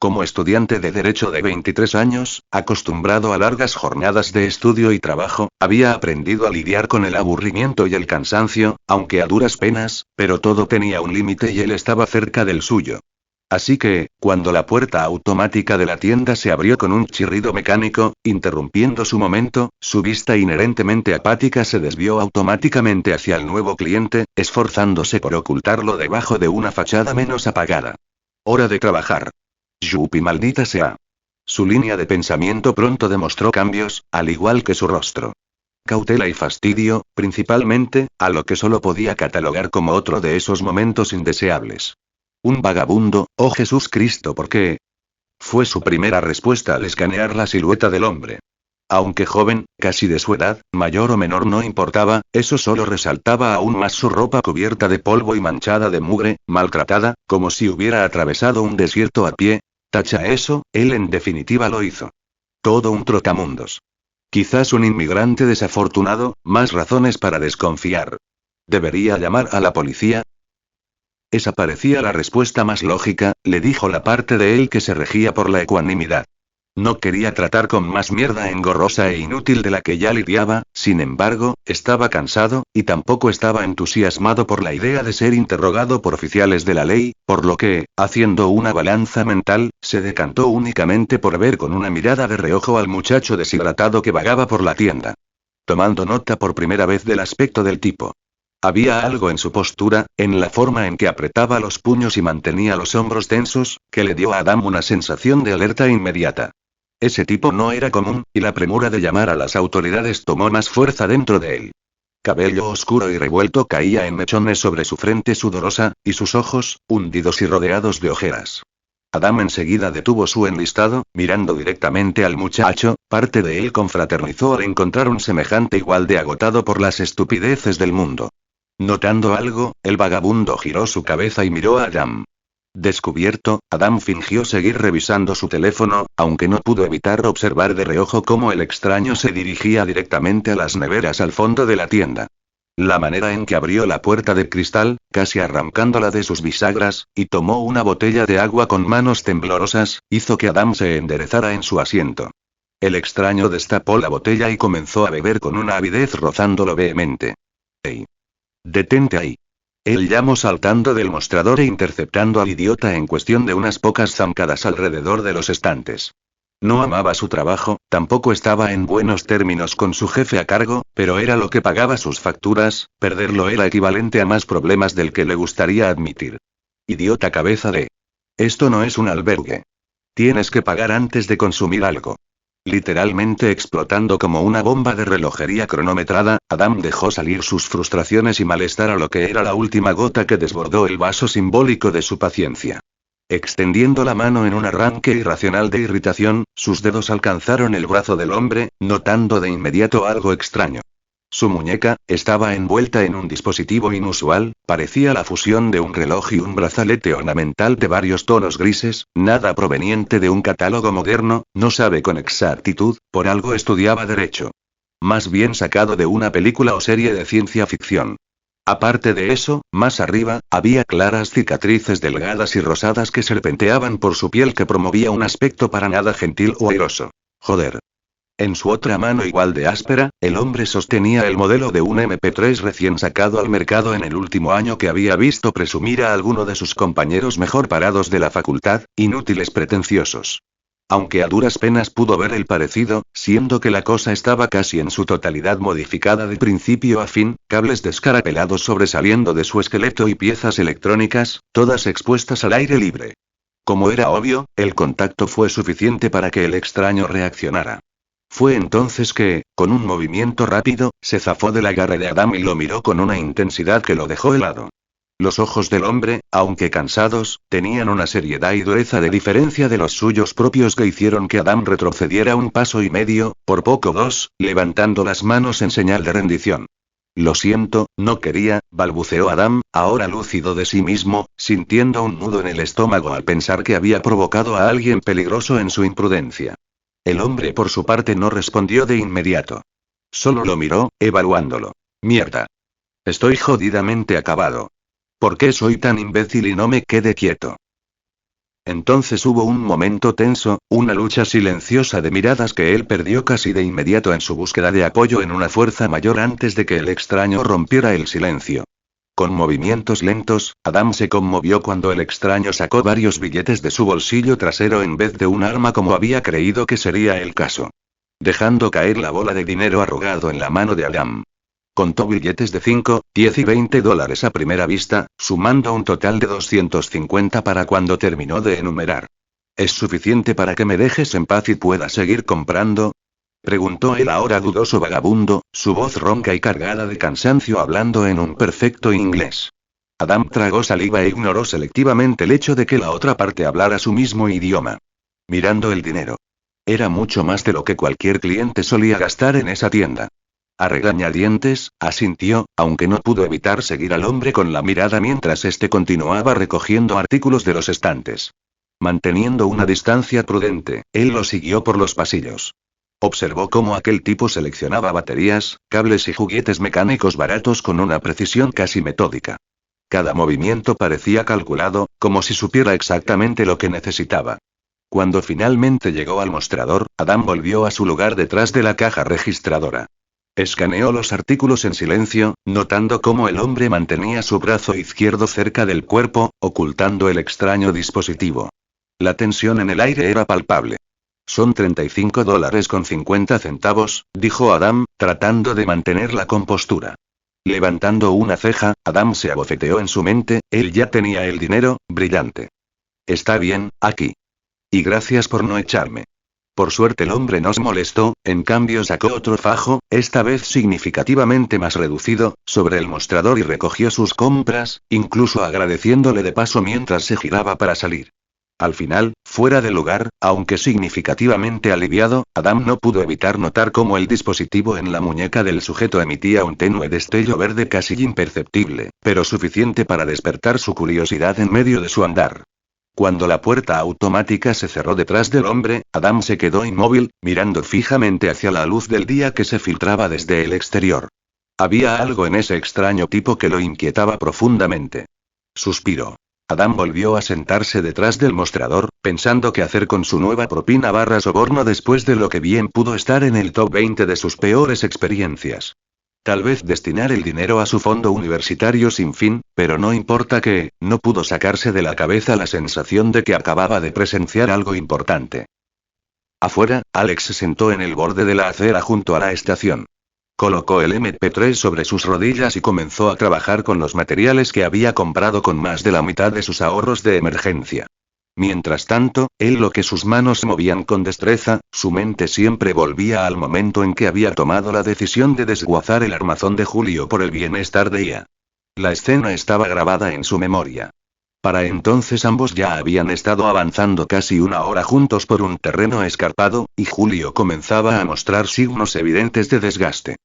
Como estudiante de Derecho de 23 años, acostumbrado a largas jornadas de estudio y trabajo, había aprendido a lidiar con el aburrimiento y el cansancio, aunque a duras penas, pero todo tenía un límite y él estaba cerca del suyo. Así que, cuando la puerta automática de la tienda se abrió con un chirrido mecánico, interrumpiendo su momento, su vista inherentemente apática se desvió automáticamente hacia el nuevo cliente, esforzándose por ocultarlo debajo de una fachada menos apagada. Hora de trabajar. Yupi, maldita sea. Su línea de pensamiento pronto demostró cambios, al igual que su rostro. Cautela y fastidio, principalmente, a lo que solo podía catalogar como otro de esos momentos indeseables. Un vagabundo, oh Jesús Cristo, ¿por qué? Fue su primera respuesta al escanear la silueta del hombre. Aunque joven, casi de su edad, mayor o menor no importaba, eso solo resaltaba aún más su ropa cubierta de polvo y manchada de mugre, maltratada, como si hubiera atravesado un desierto a pie. Tacha eso, él en definitiva lo hizo. Todo un trotamundos. Quizás un inmigrante desafortunado, más razones para desconfiar. ¿Debería llamar a la policía? Esa parecía la respuesta más lógica, le dijo la parte de él que se regía por la ecuanimidad. No quería tratar con más mierda engorrosa e inútil de la que ya lidiaba, sin embargo, estaba cansado, y tampoco estaba entusiasmado por la idea de ser interrogado por oficiales de la ley, por lo que, haciendo una balanza mental, se decantó únicamente por ver con una mirada de reojo al muchacho deshidratado que vagaba por la tienda. Tomando nota por primera vez del aspecto del tipo. Había algo en su postura, en la forma en que apretaba los puños y mantenía los hombros tensos, que le dio a Adam una sensación de alerta inmediata. Ese tipo no era común, y la premura de llamar a las autoridades tomó más fuerza dentro de él. Cabello oscuro y revuelto caía en mechones sobre su frente sudorosa, y sus ojos, hundidos y rodeados de ojeras. Adam enseguida detuvo su enlistado, mirando directamente al muchacho, parte de él confraternizó al encontrar un semejante igual de agotado por las estupideces del mundo. Notando algo, el vagabundo giró su cabeza y miró a Adam. Descubierto, Adam fingió seguir revisando su teléfono, aunque no pudo evitar observar de reojo cómo el extraño se dirigía directamente a las neveras al fondo de la tienda. La manera en que abrió la puerta de cristal, casi arrancándola de sus bisagras, y tomó una botella de agua con manos temblorosas, hizo que Adam se enderezara en su asiento. El extraño destapó la botella y comenzó a beber con una avidez rozándolo vehemente. ¡Ey! ¡Detente ahí! Él llamó saltando del mostrador e interceptando al idiota en cuestión de unas pocas zancadas alrededor de los estantes. No amaba su trabajo, tampoco estaba en buenos términos con su jefe a cargo, pero era lo que pagaba sus facturas, perderlo era equivalente a más problemas del que le gustaría admitir. Idiota cabeza de... Esto no es un albergue. Tienes que pagar antes de consumir algo. Literalmente explotando como una bomba de relojería cronometrada, Adam dejó salir sus frustraciones y malestar a lo que era la última gota que desbordó el vaso simbólico de su paciencia. Extendiendo la mano en un arranque irracional de irritación, sus dedos alcanzaron el brazo del hombre, notando de inmediato algo extraño. Su muñeca estaba envuelta en un dispositivo inusual, parecía la fusión de un reloj y un brazalete ornamental de varios tonos grises, nada proveniente de un catálogo moderno, no sabe con exactitud, por algo estudiaba derecho. Más bien sacado de una película o serie de ciencia ficción. Aparte de eso, más arriba, había claras cicatrices delgadas y rosadas que serpenteaban por su piel que promovía un aspecto para nada gentil o airoso. Joder. En su otra mano igual de áspera, el hombre sostenía el modelo de un MP3 recién sacado al mercado en el último año que había visto presumir a alguno de sus compañeros mejor parados de la facultad, inútiles pretenciosos. Aunque a duras penas pudo ver el parecido, siendo que la cosa estaba casi en su totalidad modificada de principio a fin, cables descarapelados sobresaliendo de su esqueleto y piezas electrónicas, todas expuestas al aire libre. Como era obvio, el contacto fue suficiente para que el extraño reaccionara. Fue entonces que, con un movimiento rápido, se zafó del agarre de Adam y lo miró con una intensidad que lo dejó helado. Los ojos del hombre, aunque cansados, tenían una seriedad y dureza de diferencia de los suyos propios que hicieron que Adam retrocediera un paso y medio, por poco dos, levantando las manos en señal de rendición. Lo siento, no quería, balbuceó Adam, ahora lúcido de sí mismo, sintiendo un nudo en el estómago al pensar que había provocado a alguien peligroso en su imprudencia. El hombre por su parte no respondió de inmediato. Solo lo miró, evaluándolo. Mierda. Estoy jodidamente acabado. ¿Por qué soy tan imbécil y no me quedé quieto? Entonces hubo un momento tenso, una lucha silenciosa de miradas que él perdió casi de inmediato en su búsqueda de apoyo en una fuerza mayor antes de que el extraño rompiera el silencio. Con movimientos lentos, Adam se conmovió cuando el extraño sacó varios billetes de su bolsillo trasero en vez de un arma como había creído que sería el caso. Dejando caer la bola de dinero arrugado en la mano de Adam. Contó billetes de 5, 10 y 20 dólares a primera vista, sumando un total de 250 para cuando terminó de enumerar. ¿Es suficiente para que me dejes en paz y pueda seguir comprando? Preguntó el ahora dudoso vagabundo, su voz ronca y cargada de cansancio hablando en un perfecto inglés. Adam tragó saliva e ignoró selectivamente el hecho de que la otra parte hablara su mismo idioma. Mirando el dinero. Era mucho más de lo que cualquier cliente solía gastar en esa tienda. A regañadientes, asintió, aunque no pudo evitar seguir al hombre con la mirada mientras éste continuaba recogiendo artículos de los estantes. Manteniendo una distancia prudente, él lo siguió por los pasillos. Observó cómo aquel tipo seleccionaba baterías, cables y juguetes mecánicos baratos con una precisión casi metódica. Cada movimiento parecía calculado, como si supiera exactamente lo que necesitaba. Cuando finalmente llegó al mostrador, Adam volvió a su lugar detrás de la caja registradora. Escaneó los artículos en silencio, notando cómo el hombre mantenía su brazo izquierdo cerca del cuerpo, ocultando el extraño dispositivo. La tensión en el aire era palpable. Son $35.50, dijo Adam, tratando de mantener la compostura. Levantando una ceja, Adam se abofeteó en su mente, él ya tenía el dinero, brillante. Está bien, aquí. Y gracias por no echarme. Por suerte el hombre no se molestó, en cambio sacó otro fajo, esta vez significativamente más reducido, sobre el mostrador y recogió sus compras, incluso agradeciéndole de paso mientras se giraba para salir. Al final, fuera de lugar, aunque significativamente aliviado, Adam no pudo evitar notar cómo el dispositivo en la muñeca del sujeto emitía un tenue destello verde casi imperceptible, pero suficiente para despertar su curiosidad en medio de su andar. Cuando la puerta automática se cerró detrás del hombre, Adam se quedó inmóvil, mirando fijamente hacia la luz del día que se filtraba desde el exterior. Había algo en ese extraño tipo que lo inquietaba profundamente. Suspiró. Adam volvió a sentarse detrás del mostrador, pensando qué hacer con su nueva propina / soborno después de lo que bien pudo estar en el top 20 de sus peores experiencias. Tal vez destinar el dinero a su fondo universitario sin fin, pero no importa que, no pudo sacarse de la cabeza la sensación de que acababa de presenciar algo importante. Afuera, Alex se sentó en el borde de la acera junto a la estación. Colocó el MP3 sobre sus rodillas y comenzó a trabajar con los materiales que había comprado con más de la mitad de sus ahorros de emergencia. Mientras tanto, lo que sus manos movían con destreza, su mente siempre volvía al momento en que había tomado la decisión de desguazar el armazón de Julio por el bienestar de ella. La escena estaba grabada en su memoria. Para entonces ambos ya habían estado avanzando casi una hora juntos por un terreno escarpado, y Julio comenzaba a mostrar signos evidentes de desgaste.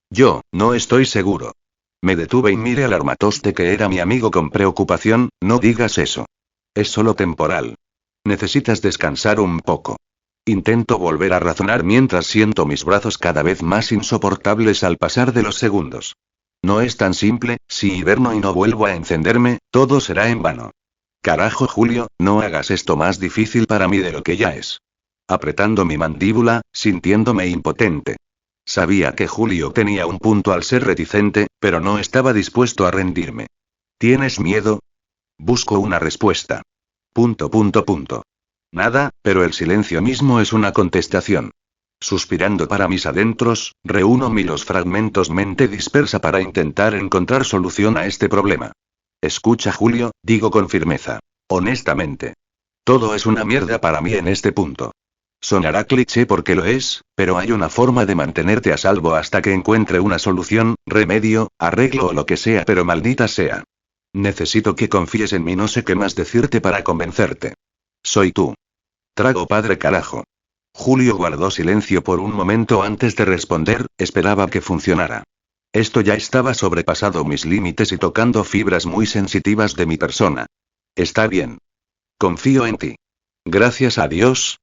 Yo, no estoy seguro. Me detuve y miré al armatoste que era mi amigo con preocupación. No digas eso. Es solo temporal. Necesitas descansar un poco. Intento volver a razonar mientras siento mis brazos cada vez más insoportables al pasar de los segundos. No es tan simple, si hiberno y no vuelvo a encenderme, todo será en vano. Carajo, Julio, no hagas esto más difícil para mí de lo que ya es. Apretando mi mandíbula, sintiéndome impotente. Sabía que Julio tenía un punto al ser reticente, pero no estaba dispuesto a rendirme. ¿Tienes miedo? Busco una respuesta. ... Nada, pero el silencio mismo es una contestación. Suspirando para mis adentros, reúno los fragmentos mente dispersa para intentar encontrar solución a este problema. Escucha, Julio, digo con firmeza. Honestamente. Todo es una mierda para mí en este punto. Sonará cliché porque lo es, pero hay una forma de mantenerte a salvo hasta que encuentre una solución, remedio, arreglo o lo que sea, pero maldita sea. Necesito que confíes en mí, no sé qué más decirte para convencerte. Soy tú. Trago padre carajo. Julio guardó silencio por un momento antes de responder, esperaba que funcionara. Esto ya estaba sobrepasado mis límites y tocando fibras muy sensitivas de mi persona. Está bien. Confío en ti. Gracias a Dios.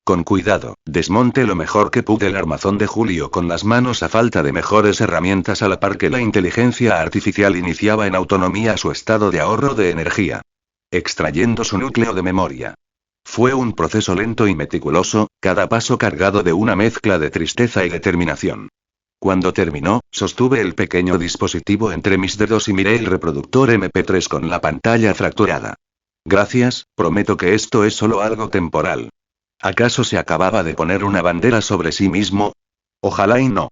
Con cuidado, desmonté lo mejor que pude el armazón de Julio con las manos a falta de mejores herramientas a la par que la inteligencia artificial iniciaba en autonomía su estado de ahorro de energía. Extrayendo su núcleo de memoria. Fue un proceso lento y meticuloso, cada paso cargado de una mezcla de tristeza y determinación. Cuando terminó, sostuve el pequeño dispositivo entre mis dedos y miré el reproductor MP3 con la pantalla fracturada. Gracias, prometo que esto es solo algo temporal. ¿Acaso se acababa de poner una bandera sobre sí mismo? Ojalá y no.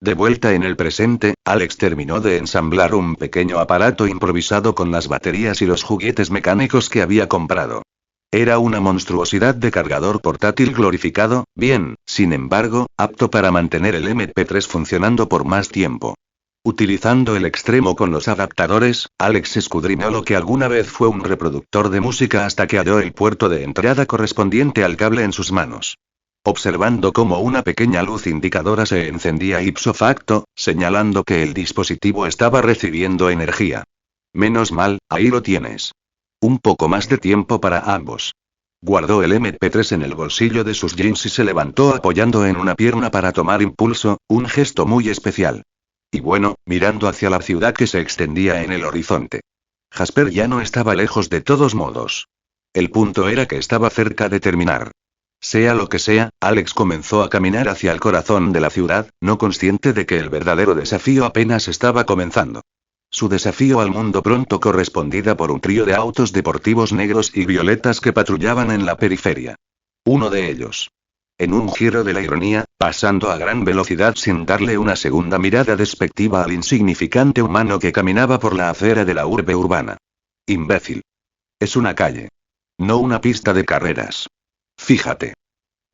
De vuelta en el presente, Alex terminó de ensamblar un pequeño aparato improvisado con las baterías y los juguetes mecánicos que había comprado. Era una monstruosidad de cargador portátil glorificado, bien, sin embargo, apto para mantener el MP3 funcionando por más tiempo. Utilizando el extremo con los adaptadores, Alex escudriñó lo que alguna vez fue un reproductor de música hasta que halló el puerto de entrada correspondiente al cable en sus manos. Observando cómo una pequeña luz indicadora se encendía ipso facto, señalando que el dispositivo estaba recibiendo energía. Menos mal, ahí lo tienes. Un poco más de tiempo para ambos. Guardó el MP3 en el bolsillo de sus jeans y se levantó apoyando en una pierna para tomar impulso, un gesto muy especial. Y bueno, mirando hacia la ciudad que se extendía en el horizonte. Jasper ya no estaba lejos de todos modos. El punto era que estaba cerca de terminar. Sea lo que sea, Alex comenzó a caminar hacia el corazón de la ciudad, no consciente de que el verdadero desafío apenas estaba comenzando. Su desafío al mundo pronto correspondida por un trío de autos deportivos negros y violetas que patrullaban en la periferia. Uno de ellos. En un giro de la ironía, pasando a gran velocidad sin darle una segunda mirada despectiva al insignificante humano que caminaba por la acera de la urbe urbana. Imbécil. Es una calle. No una pista de carreras. Fíjate.